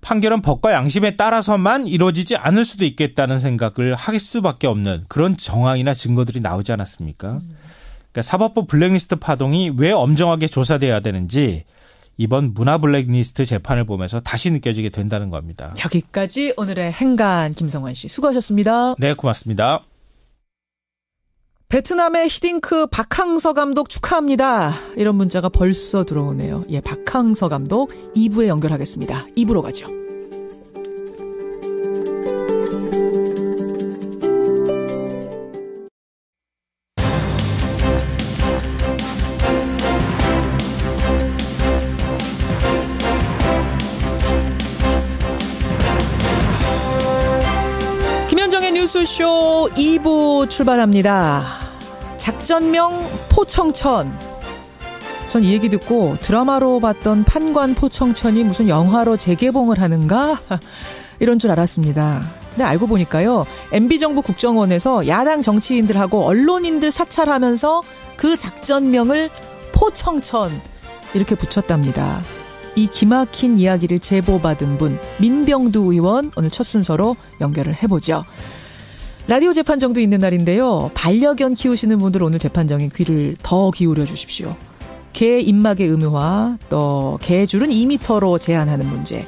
판결은 법과 양심에 따라서만 이루어지지 않을 수도 있겠다는 생각을 할 수밖에 없는 그런 정황이나 증거들이 나오지 않았습니까? 그러니까 사법부 블랙리스트 파동이 왜 엄정하게 조사돼야 되는지 이번 문화 블랙리스트 재판을 보면서 다시 느껴지게 된다는 겁니다. 여기까지 오늘의 행간 김성환 씨 수고하셨습니다. 네, 고맙습니다. 베트남의 히딩크 박항서 감독 축하합니다. 이런 문자가 벌써 들어오네요. 예, 박항서 감독 2부에 연결하겠습니다. 2부로 가죠. 뉴스쇼 2부 출발합니다. 작전명 포청천. 전 이 얘기 듣고 드라마로 봤던 판관 포청천이 무슨 영화로 재개봉을 하는가? 이런 줄 알았습니다. 근데 알고 보니까요. MB정부 국정원에서 야당 정치인들하고 언론인들 사찰하면서 그 작전명을 포청천 이렇게 붙였답니다. 이 기막힌 이야기를 제보받은 분 민병두 의원 오늘 첫 순서로 연결을 해보죠. 라디오 재판정도 있는 날인데요. 반려견 키우시는 분들 오늘 재판정에 귀를 더 기울여 주십시오. 개 입막의 의무화, 또 개줄은 2m로 제한하는 문제,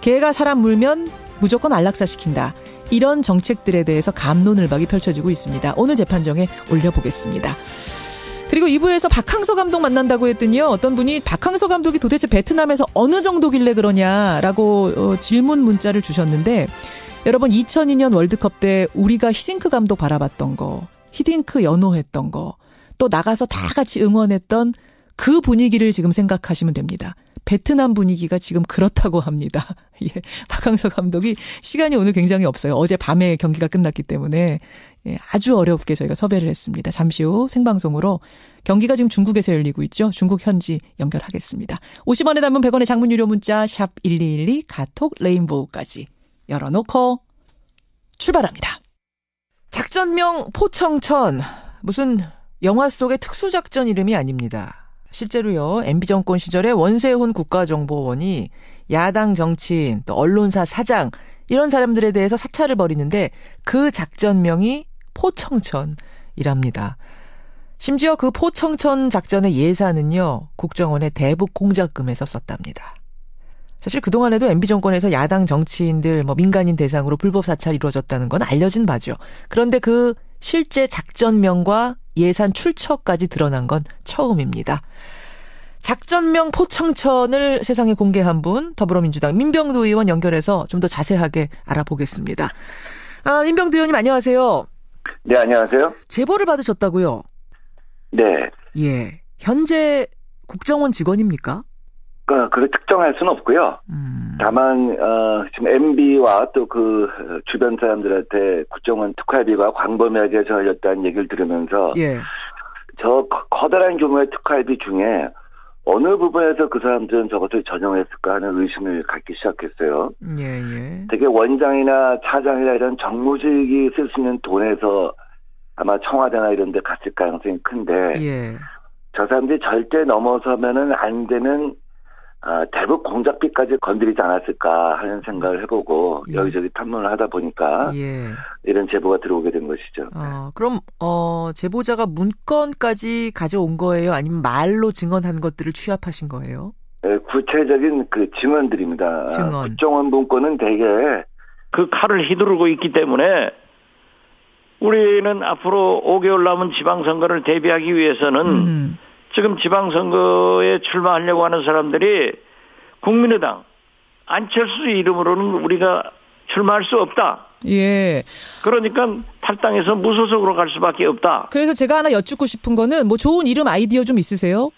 개가 사람 물면 무조건 안락사시킨다. 이런 정책들에 대해서 갑론을박이 펼쳐지고 있습니다. 오늘 재판정에 올려보겠습니다. 그리고 2부에서 박항서 감독 만난다고 했더니요. 어떤 분이 박항서 감독이 도대체 베트남에서 어느 정도길래 그러냐라고 질문 문자를 주셨는데 여러분 2002년 월드컵 때 우리가 히딩크 감독 바라봤던 거, 히딩크 연호했던 거, 또 나가서 다 같이 응원했던 그 분위기를 지금 생각하시면 됩니다. 베트남 분위기가 지금 그렇다고 합니다. 예, 박항서 감독이 시간이 오늘 굉장히 없어요. 어제 밤에 경기가 끝났기 때문에 아주 어렵게 저희가 섭외를 했습니다. 잠시 후 생방송으로 경기가 지금 중국에서 열리고 있죠. 중국 현지 연결하겠습니다. 50원에 담은 100원의 장문 유료 문자 샵 1212 카톡 레인보우까지 열어놓고 출발합니다. 작전명 포청천 무슨 영화 속의 특수작전 이름이 아닙니다. 실제로요. MB정권 시절에 원세훈 국가정보원이 야당 정치인 또 언론사 사장 이런 사람들에 대해서 사찰을 벌이는데 그 작전명이 포청천이랍니다. 심지어 그 포청천 작전의 예산은요. 국정원의 대북 공작금에서 썼답니다. 사실 그동안에도 MB정권에서 야당 정치인들 민간인 대상으로 불법 사찰이 이루어졌다는 건 알려진 바죠. 그런데 그 실제 작전명과 예산 출처까지 드러난 건 처음입니다. 작전명 포청천을 세상에 공개한 분 더불어민주당 민병두 의원 연결해서 좀 더 자세하게 알아보겠습니다. 민병두 의원님 안녕하세요. 네, 안녕하세요. 제보를 받으셨다고요? 네. 예. 현재 국정원 직원입니까? 그걸 특정할 수는 없고요. 다만 지금 MB와 또 그 주변 사람들한테 국정원 특활비가 광범위하게 전해졌다는 얘기를 들으면서 예. 저 커다란 규모의 특활비 중에 어느 부분에서 그 사람들은 저것을 전용했을까 하는 의심을 갖기 시작했어요. 예. 되게 원장이나 차장이나 이런 정무직이 쓸 수 있는 돈에서 아마 청와대나 이런 데 갔을 가능성이 큰데 예. 저 사람들이 절대 넘어서면은 안 되는 대북 공작비까지 건드리지 않았을까 하는 생각을 해보고 여기저기 탐문을 하다 보니까 이런 제보가 들어오게 된 것이죠. 그럼 제보자가 문건까지 가져온 거예요? 아니면 말로 증언한 것들을 취합하신 거예요? 네, 구체적인 그 증언들입니다. 증언. 국정원 문건은 대개 그 칼을 휘두르고 있기 때문에 우리는 앞으로 5개월 남은 지방선거를 대비하기 위해서는 지금 지방선거에 출마하려고 하는 사람들이 국민의당 안철수 이름으로는 우리가 출마할 수 없다. 예. 그러니까 탈당해서 무소속으로 갈 수밖에 없다. 그래서 제가 하나 여쭙고 싶은 거는 좋은 이름 아이디어 좀 있으세요?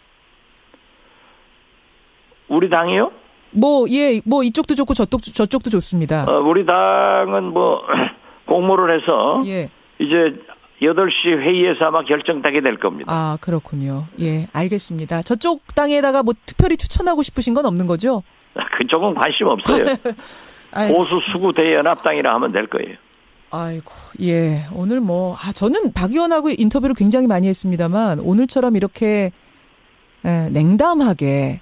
우리 당이요? 이쪽도 좋고 저쪽도 좋습니다. 우리 당은 공모를 해서 이제 8시 회의에서 아마 결정되게 될 겁니다. 그렇군요. 예, 알겠습니다. 저쪽 당에다가 특별히 추천하고 싶으신 건 없는 거죠? 그쪽은 관심 없어요. 보수 수구 대연합당이라 하면 될 거예요. 아이고, 예. 오늘 저는 박 의원하고 인터뷰를 굉장히 많이 했습니다만 오늘처럼 이렇게 냉담하게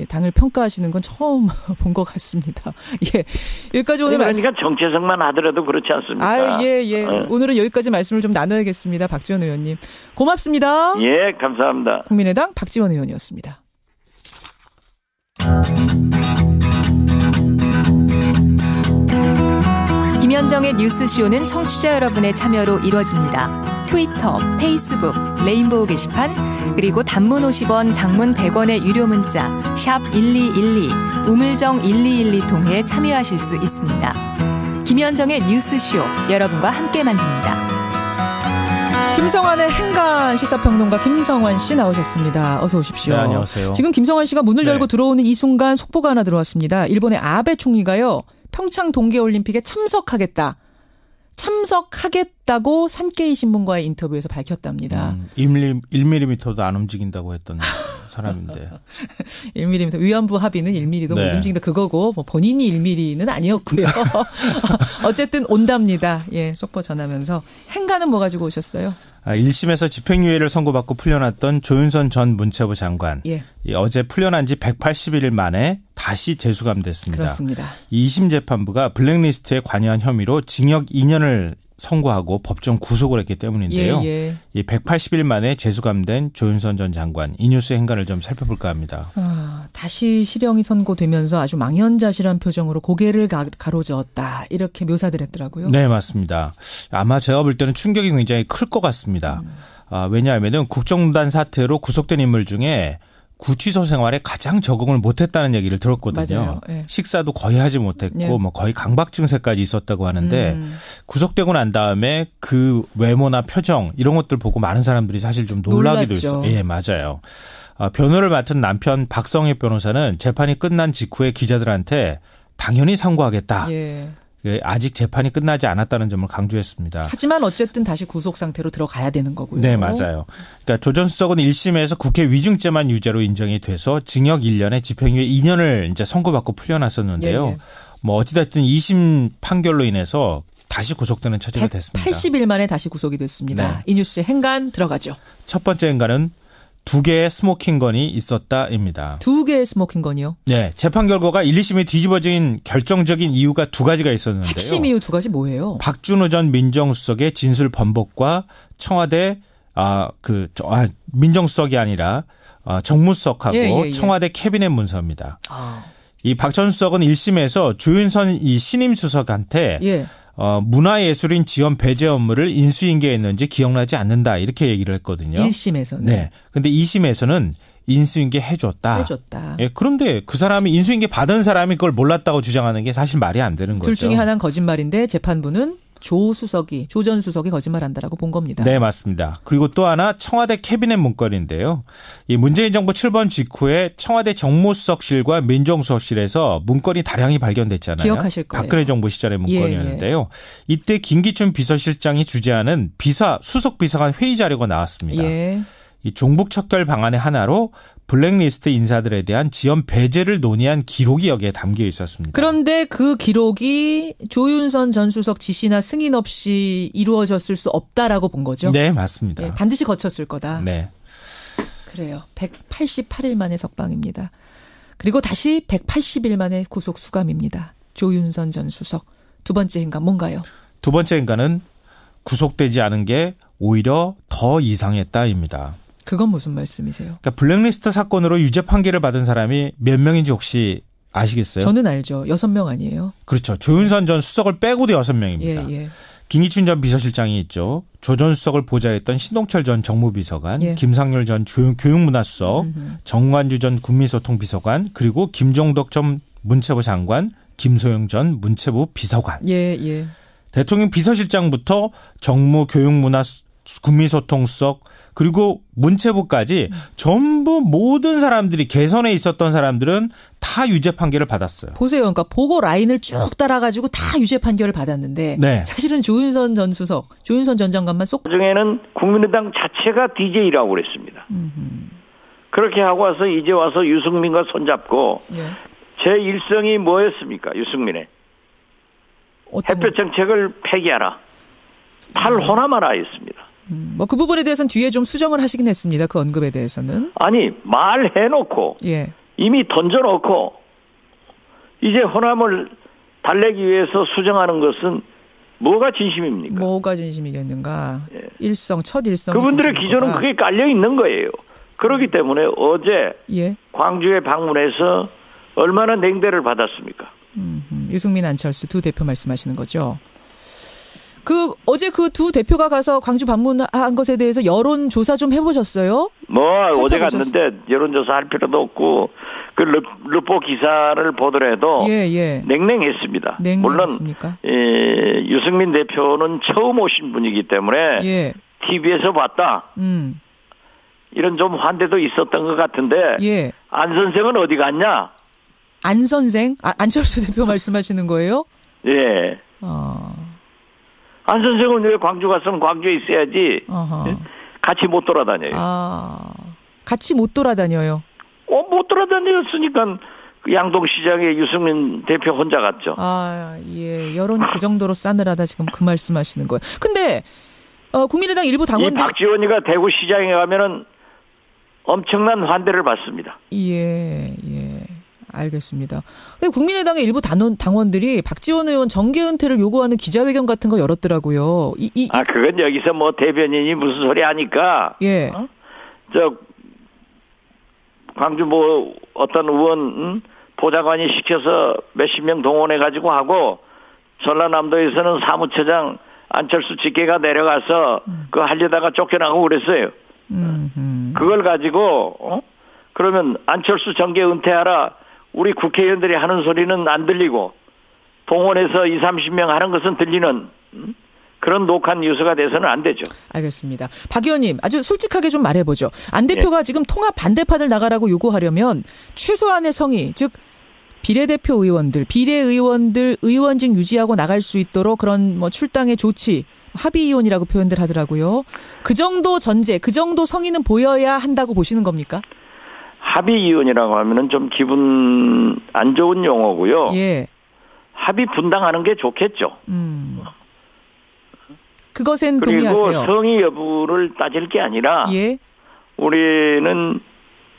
당을 평가하시는 건 처음 본 것 같습니다. 예. 여기까지 오늘 그러니까 정체성만 하더라도 그렇지 않습니까? 예. 오늘은 여기까지 말씀을 좀 나눠야겠습니다. 박지원 의원님. 고맙습니다. 예, 감사합니다. 국민의당 박지원 의원이었습니다. 김현정의 뉴스쇼는 청취자 여러분의 참여로 이루어집니다. 트위터, 페이스북, 레인보우 게시판, 그리고 단문 50원, 장문 100원의 유료 문자 샵 1212, 우물정 1212 통해 참여하실 수 있습니다. 김현정의 뉴스쇼, 여러분과 함께 만듭니다. 김성환의 행간 시사평론가 김성환 씨 나오셨습니다. 어서 오십시오. 네, 안녕하세요. 지금 김성환 씨가 문을 열고 들어오는 이 순간 속보가 하나 들어왔습니다. 일본의 아베 총리가요. 평창 동계올림픽에 참석하겠다. 참석하겠다고 산케이 신문과의 인터뷰에서 밝혔답니다. 1mm도 안 움직인다고 했던 사람인데. 1mm 위안부 합의는 1mm도 못 움직인다 그거고 뭐 본인이 1mm는 아니었고요. 어쨌든 온답니다. 예, 속보 전하면서. 행가는 뭐 가지고 오셨어요? 1심에서 집행유예를 선고받고 풀려났던 조윤선 전 문체부 장관. 예. 어제 풀려난 지 181일 만에 다시 재수감됐습니다. 그렇습니다. 2심 재판부가 블랙리스트에 관여한 혐의로 징역 2년을 선고하고 법정 구속을 했기 때문인데요. 이 180일 만에 재수감된 조윤선 전 장관. 이 뉴스 행간을 좀 살펴볼까 합니다. 다시 실형이 선고되면서 아주 망연자실한 표정으로 고개를 가로저었다. 이렇게 묘사들 했더라고요. 네, 맞습니다. 아마 제가 볼 때는 충격이 굉장히 클 것 같습니다. 왜냐하면 국정농단 사태로 구속된 인물 중에 구치소 생활에 가장 적응을 못했다는 얘기를 들었거든요. 맞아요. 네. 식사도 거의 하지 못했고 뭐 거의 강박 증세까지 있었다고 하는데 구속되고 난 다음에 그 외모나 표정 이런 것들 보고 많은 사람들이 사실 좀 놀라기도 했어요. 예, 맞아요. 변호를 맡은 남편 박성엽 변호사는 재판이 끝난 직후에 기자들한테 당연히 상고하겠다. 예. 아직 재판이 끝나지 않았다는 점을 강조했습니다. 하지만 어쨌든 다시 구속 상태로 들어가야 되는 거고요. 네, 맞아요. 그러니까 조 전 수석은 1심에서 국회 위증죄만 유죄로 인정이 돼서 징역 1년에 집행유예 2년을 이제 선고받고 풀려났었는데요. 예. 뭐 어찌됐든 2심 판결로 인해서 다시 구속되는 처지가 됐습니다. 80일 만에 다시 구속이 됐습니다. 네. 이 뉴스의 행간 들어가죠. 첫 번째 행간은 2개의 스모킹건이 있었다입니다. 2개의 스모킹건이요? 네. 재판 결과가 1, 2심이 뒤집어진 결정적인 이유가 2가지가 있었는데요. 핵심 이유 2가지 뭐예요? 박준우 전 민정수석의 진술 번복과 청와대 민정수석이 아니라 정무수석하고 청와대 캐비넷 문서입니다. 이 박 전 수석은 1심에서 조윤선 이 신임 수석한테 문화예술인 지원 배제 업무를 인수인계했는지 기억나지 않는다 이렇게 얘기를 했거든요. 1심에서는. 네. 근데 2심에서는 인수인계 해줬다. 예, 그런데 그 사람이 인수인계 받은 사람이 그걸 몰랐다고 주장하는 게 사실 말이 안 되는 거죠. 둘 중에 하나는 거짓말인데 재판부는 조 전 수석이 거짓말한다라고 본 겁니다. 네, 맞습니다. 그리고 또 하나 청와대 캐비넷 문건인데요. 이 문재인 정부 출범 직후에 청와대 정무수석실과 민정수석실에서 문건이 다량이 발견됐잖아요. 기억하실 거예요. 박근혜 정부 시절의 문건이었는데요. 이때 김기춘 비서실장이 주재하는 수석 비서관 회의 자료가 나왔습니다. 이 종북 척결 방안의 하나로 블랙리스트 인사들에 대한 지원 배제를 논의한 기록이 여기에 담겨 있었습니다. 그런데 그 기록이 조윤선 전 수석 지시나 승인 없이 이루어졌을 수 없다라고 본 거죠? 네, 맞습니다. 네, 반드시 거쳤을 거다. 네. 그래요. 188일 만에 석방입니다. 그리고 다시 180일 만에 구속 수감입니다. 조윤선 전 수석. 두 번째 행간 뭔가요? 두 번째 행간은 구속되지 않은 게 오히려 더 이상했다입니다. 그건 무슨 말씀이세요? 그러니까 블랙리스트 사건으로 유죄 판결을 받은 사람이 몇 명인지 혹시 아시겠어요? 저는 알죠. 6명 아니에요? 그렇죠. 조윤선 전 수석을 빼고도 6명입니다. 예. 김기춘 전 비서실장이 있죠. 조 전 수석을 보좌했던 신동철 전 정무비서관, 김상률 전 교육문화수석, 정관주 전 국민소통비서관, 그리고 김종덕 전 문체부 장관, 김소영 전 문체부 비서관. 예. 대통령 비서실장부터 정무, 교육문화, 국민소통수석, 그리고 문체부까지 전부 모든 사람들이 개선에 있었던 사람들은 다 유죄 판결을 받았어요. 보세요. 그러니까 보고 라인을 쭉 따라가지고 다 유죄 판결을 받았는데 사실은 조윤선 전 수석, 조윤선 전 장관만 나중에는 국민의당 자체가 DJ라고 그랬습니다. 그렇게 하고 와서 이제 와서 유승민과 손잡고 제 일성이 뭐였습니까? 유승민의. 햇볕 정책을 폐기하라. 탈호남하라 했습니다. 뭐 그 부분에 대해서는 뒤에 좀 수정을 하시긴 했습니다. 그 언급에 대해서는. 아니 말해놓고 이미 던져놓고 이제 호남을 달래기 위해서 수정하는 것은 뭐가 진심입니까? 뭐가 진심이겠는가. 첫 일성. 그분들의 기조는 그게 깔려 있는 거예요. 그렇기 때문에 어제 광주에 방문해서 얼마나 냉대를 받았습니까? 유승민, 안철수 두 대표 말씀하시는 거죠. 어제 그 두 대표가 가서 광주 방문한 것에 대해서 여론조사 좀 해보셨어요? 어제 갔는데 여론조사 할 필요도 없고, 그 르포 기사를 보더라도 냉랭했습니다. 물론, 유승민 대표는 처음 오신 분이기 때문에 TV에서 봤다. 이런 좀 환대도 있었던 것 같은데, 안 선생은 어디 갔냐? 안 선생? 안철수 대표 말씀하시는 거예요? 예. 안 선생은 왜 광주 갔으면 광주에 있어야지. 같이 못 돌아다녀요. 같이 못 돌아다녀요. 못 돌아다녔으니까 양동시장에 유승민 대표 혼자 갔죠. 예. 여론이 그 정도로 싸늘하다 지금 그 말씀하시는 거예요. 근데 국민의당 일부 당원들 이 박지원이가 대구시장에 가면은 엄청난 환대를 받습니다. 예. 알겠습니다. 근데 국민의당의 일부 당원들이 박지원 의원 정계 은퇴를 요구하는 기자회견 같은 거 열었더라고요. 그건 여기서 뭐 대변인이 무슨 소리 하니까. 예. 광주 뭐 어떤 의원 보좌관이 시켜서 몇십 명 동원해가지고 하고 전라남도에서는 사무처장 안철수 직계가 내려가서 그거 하려다가 쫓겨나고 그랬어요. 그걸 가지고 그러면 안철수 정계 은퇴하라 우리 국회의원들이 하는 소리는 안 들리고 동원해서 20, 30명 하는 것은 들리는 그런 녹한 뉴스가 돼서는 안 되죠. 알겠습니다. 박 의원님 아주 솔직하게 좀 말해보죠. 안 대표가 지금 통합 반대판을 나가라고 요구하려면 최소한의 성의 즉 비례대표 의원들, 비례의원들 의원직 유지하고 나갈 수 있도록 그런 뭐 출당의 조치, 합의이혼이라고 표현들 하더라고요. 그 정도 전제, 그 정도 성의는 보여야 한다고 보시는 겁니까? 합의이혼이라고 하면은 좀 기분 안 좋은 용어고요. 예. 합의 분당하는 게 좋겠죠. 그것엔 동의하세요. 그리고 성의 여부를 따질 게 아니라 예. 우리는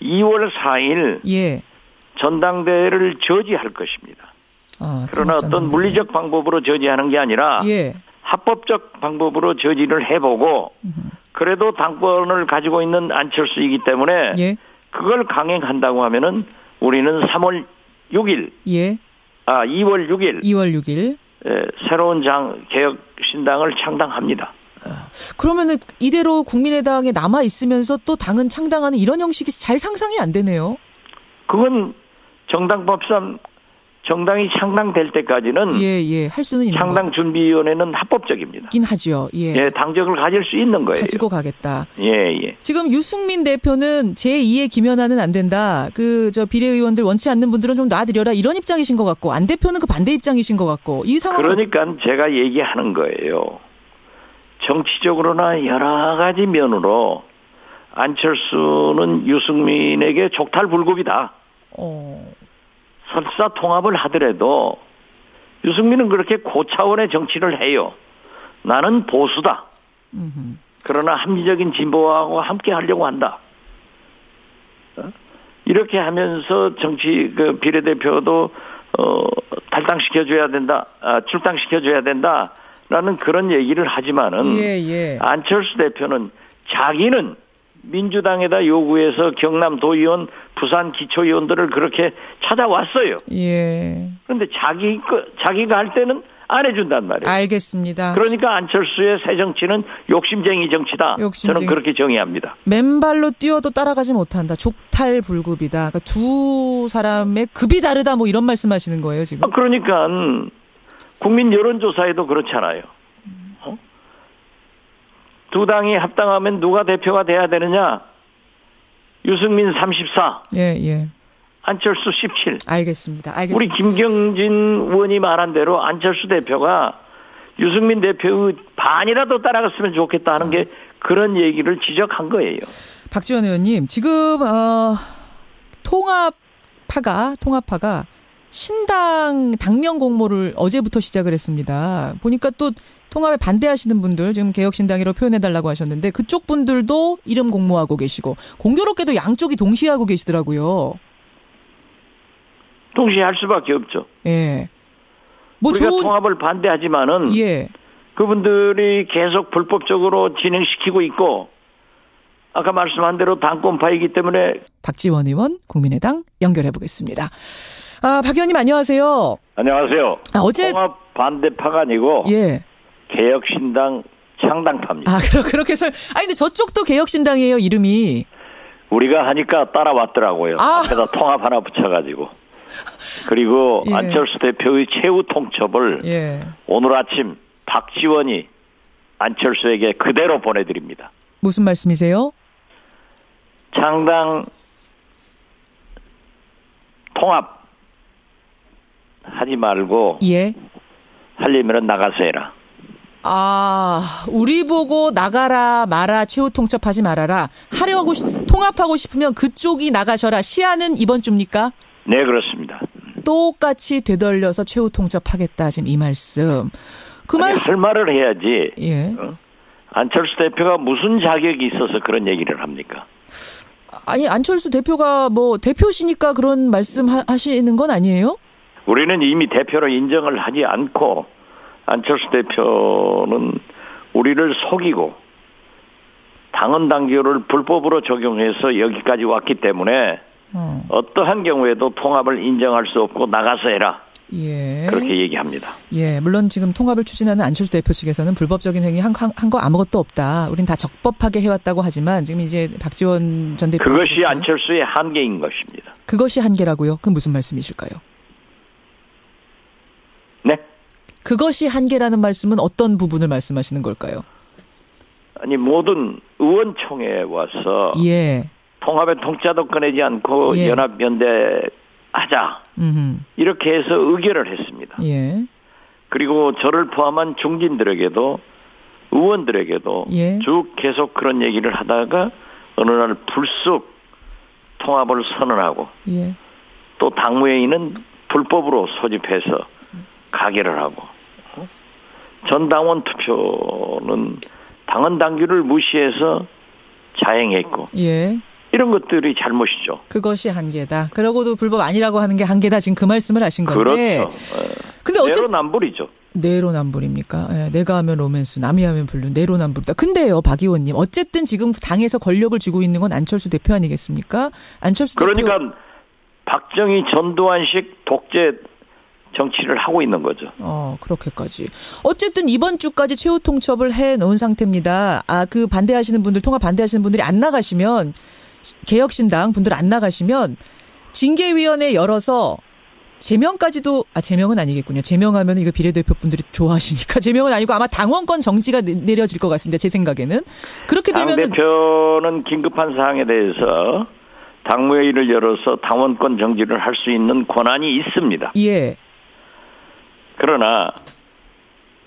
2월 4일 예. 전당대회를 저지할 것입니다. 그러나 어떤 물리적 방법으로 저지하는 게 아니라 예. 합법적 방법으로 저지를 해보고 그래도 당권을 가지고 있는 안철수이기 때문에 예. 그걸 강행한다고 하면은 우리는 3월 6일 2월 6일 새로운 개혁신당을 창당합니다. 그러면은 이대로 국민의당에 남아 있으면서 또 당은 창당하는 이런 형식이 잘 상상이 안 되네요. 그건 정당법상 정당이 창당될 때까지는 할 수는 있는 창당준비위원회는 합법적입니다. 긴 하죠. 당적을 가질 수 있는 거예요. 가지고 가겠다. 예. 지금 유승민 대표는 제2의 김연아는 안 된다. 비례의원들 원치 않는 분들은 좀 놔드려라. 이런 입장이신 것 같고 안 대표는 그 반대 입장이신 것 같고 이 상황. 그러니까 제가 얘기하는 거예요. 정치적으로나 여러 가지 면으로 안철수는 유승민에게 족탈불급이다. 설사 통합을 하더라도 유승민은 그렇게 고차원의 정치를 해요. 나는 보수다. 그러나 합리적인 진보하고 함께 하려고 한다. 이렇게 하면서 비례대표도 탈당시켜줘야 된다. 출당시켜줘야 된다라는 그런 얘기를 하지만은 안철수 대표는 자기는 민주당에다 요구해서 경남 도의원, 부산 기초의원들을 그렇게 찾아왔어요. 그런데 자기가 할 때는 안 해준단 말이에요. 알겠습니다. 그러니까 안철수의 새 정치는 욕심쟁이 정치다. 저는 그렇게 정의합니다. 맨발로 뛰어도 따라가지 못한다. 족탈불급이다. 그러니까 두 사람의 급이 다르다. 뭐 이런 말씀하시는 거예요 지금? 그러니까 국민 여론조사에도 그렇잖아요. 두 당이 합당하면 누가 대표가 돼야 되느냐? 유승민 34. 안철수 17. 알겠습니다. 우리 김경진 의원이 말한 대로 안철수 대표가 유승민 대표의 반이라도 따라갔으면 좋겠다 하는 게 그런 얘기를 지적한 거예요. 박지원 의원님, 지금 통합파가 신당 당명 공모를 어제부터 시작을 했습니다. 보니까 또 통합에 반대하시는 분들 지금 개혁신당이라고 표현해달라고 하셨는데 그쪽 분들도 이름 공모하고 계시고 공교롭게도 양쪽이 동시에 하고 계시더라고요. 동시에 할 수밖에 없죠. 뭐 우리가 통합을 반대하지만은 그분들이 계속 불법적으로 진행시키고 있고 아까 말씀한 대로 당권파이기 때문에. 박지원 의원 국민의당 연결해 보겠습니다. 박 의원님 안녕하세요. 안녕하세요. 어제 통합 반대파가 아니고 개혁신당 창당파입니다. 그렇게 해서 근데 저쪽도 개혁신당이에요 이름이. 우리가 하니까 따라왔더라고요. 앞에다 통합 하나 붙여가지고. 그리고 안철수 대표의 최후 통첩을 오늘 아침 박지원이 안철수에게 그대로 보내드립니다. 무슨 말씀이세요? 창당 통합 하지 말고 하려면 나가서 해라. 우리 보고 나가라 마라 최후 통첩하지 말아라. 통합하고 싶으면 그쪽이 나가셔라. 시한은 이번 주입니까? 네, 그렇습니다. 똑같이 되돌려서 최후 통첩하겠다. 지금 이 말씀. 할 말을 해야지. 예. 안철수 대표가 무슨 자격이 있어서 그런 얘기를 합니까? 아니, 안철수 대표가 대표시니까 그런 말씀 하시는 건 아니에요? 우리는 이미 대표로 인정을 하지 않고 안철수 대표는 우리를 속이고 당헌 당규를 불법으로 적용해서 여기까지 왔기 때문에 어떠한 경우에도 통합을 인정할 수 없고 나가서 해라. 예. 그렇게 얘기합니다. 예, 물론 지금 통합을 추진하는 안철수 대표 측에서는 불법적인 행위 한 거 아무것도 없다. 우린 다 적법하게 해왔다고 하지만 지금 이제 박지원 전 대표 그것이 안철수의 한계인 것입니다. 그것이 한계라고요? 그건 무슨 말씀이실까요? 네? 그것이 한계라는 말씀은 어떤 부분을 말씀하시는 걸까요? 아니, 모든 의원총회에 와서 통합의 통짜도 꺼내지 않고 연합연대 하자. 이렇게 해서 의결을 했습니다. 그리고 저를 포함한 중진들에게도 의원들에게도 쭉 계속 그런 얘기를 하다가 어느 날 불쑥 통합을 선언하고 또 당무회의는 불법으로 소집해서 가결을 하고 전당원 투표는 당헌 당규를 무시해서 자행했고 이런 것들이 잘못이죠. 그것이 한계다. 그러고도 불법 아니라고 하는 게 한계다. 지금 그 말씀을 하신 건데. 그렇죠. 근데 내로남불이죠. 내로남불입니까? 예, 내가 하면 로맨스, 남이 하면 불륜, 내로남불이다. 근데요, 박 의원님. 어쨌든 지금 당에서 권력을 쥐고 있는 건 안철수 대표 아니겠습니까? 안철수 그러니까 대표. 박정희 전두환식 독재 정치를 하고 있는 거죠. 그렇게까지. 어쨌든 이번 주까지 최후 통첩을 해 놓은 상태입니다. 그 반대하시는 분들, 통합 반대하시는 분들이 안 나가시면, 개혁신당 분들 안 나가시면 징계위원회 열어서 제명까지도 제명은 아니겠군요. 제명하면 이거 비례대표 분들이 좋아하시니까 제명은 아니고 아마 당원권 정지가 내려질 것 같습니다. 제 생각에는. 그렇게 되면 당대표는 긴급한 사항에 대해서 당무회의를 열어서 당원권 정지를 할 수 있는 권한이 있습니다. 예. 그러나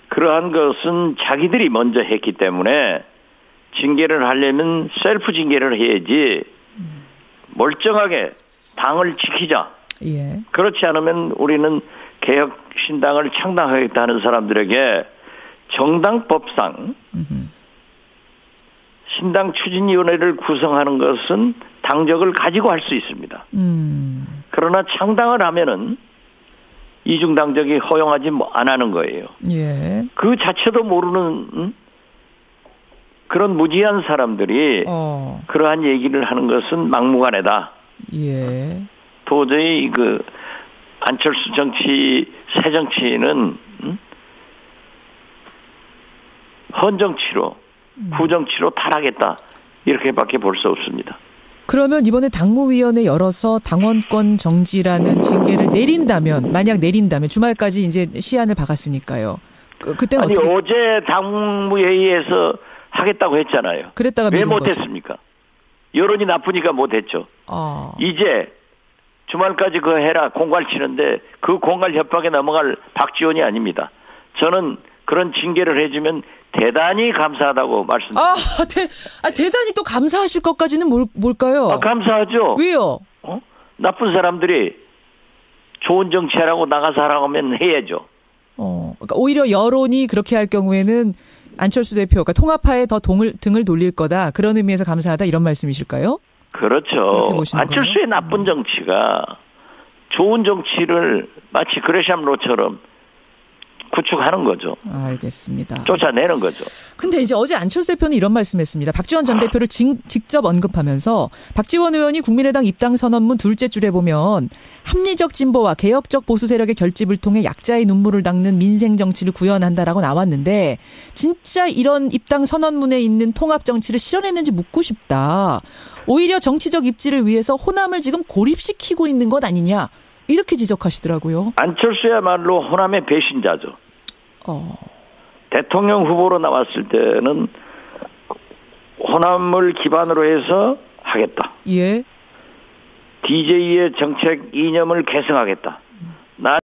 그러한 것은 자기들이 먼저 했기 때문에 징계를 하려면 셀프 징계를 해야지 멀쩡하게 당을 지키자. 그렇지 않으면 우리는 개혁신당을 창당하겠다는 사람들에게 정당법상 신당 추진위원회를 구성하는 것은 당적을 가지고 할 수 있습니다. 그러나 창당을 하면은 이중당적이 허용하지 안 하는 거예요. 그 자체도 모르는 그런 무지한 사람들이 그러한 얘기를 하는 것은 막무가내다. 도저히 안철수 정치, 새 정치는 헌정치로, 구정치로 탈하겠다. 이렇게밖에 볼 수 없습니다. 그러면 이번에 당무위원회 열어서 당원권 정지라는 징계를 만약 내린다면 주말까지 이제 시한을 박았으니까요. 그때 어제 당무회의에서 하겠다고 했잖아요. 그랬다가 왜 못했습니까? 여론이 나쁘니까 못했죠. 이제 주말까지 그거 해라 공갈 치는데 그 공갈 협박에 넘어갈 박지원이 아닙니다. 저는 그런 징계를 해주면 대단히 감사하다고 말씀드립니다. 대단히 또 감사하실 것까지는 뭘까요? 감사하죠. 왜요? 나쁜 사람들이 좋은 정치하라고 나가서 하라고 하면 해야죠. 그러니까 오히려 여론이 그렇게 할 경우에는 안철수 대표가 통합하에 더 등을 돌릴 거다. 그런 의미에서 감사하다 이런 말씀이실까요? 그렇죠. 안철수의 나쁜 정치가 좋은 정치를 마치 그레샴 로처럼 구축하는 거죠. 알겠습니다. 쫓아내는 거죠. 근데 이제 어제 안철수 대표는 이런 말씀했습니다. 박지원 전 대표를 직접 언급하면서 박지원 의원이 국민의당 입당 선언문 둘째 줄에 보면 합리적 진보와 개혁적 보수 세력의 결집을 통해 약자의 눈물을 닦는 민생 정치를 구현한다라고 나왔는데 진짜 이런 입당 선언문에 있는 통합 정치를 실현했는지 묻고 싶다. 오히려 정치적 입지를 위해서 호남을 지금 고립시키고 있는 것 아니냐. 이렇게 지적하시더라고요. 안철수야말로 호남의 배신자죠. 대통령 후보로 나왔을 때는 호남을 기반으로 해서 하겠다. DJ의 정책 이념을 계승하겠다.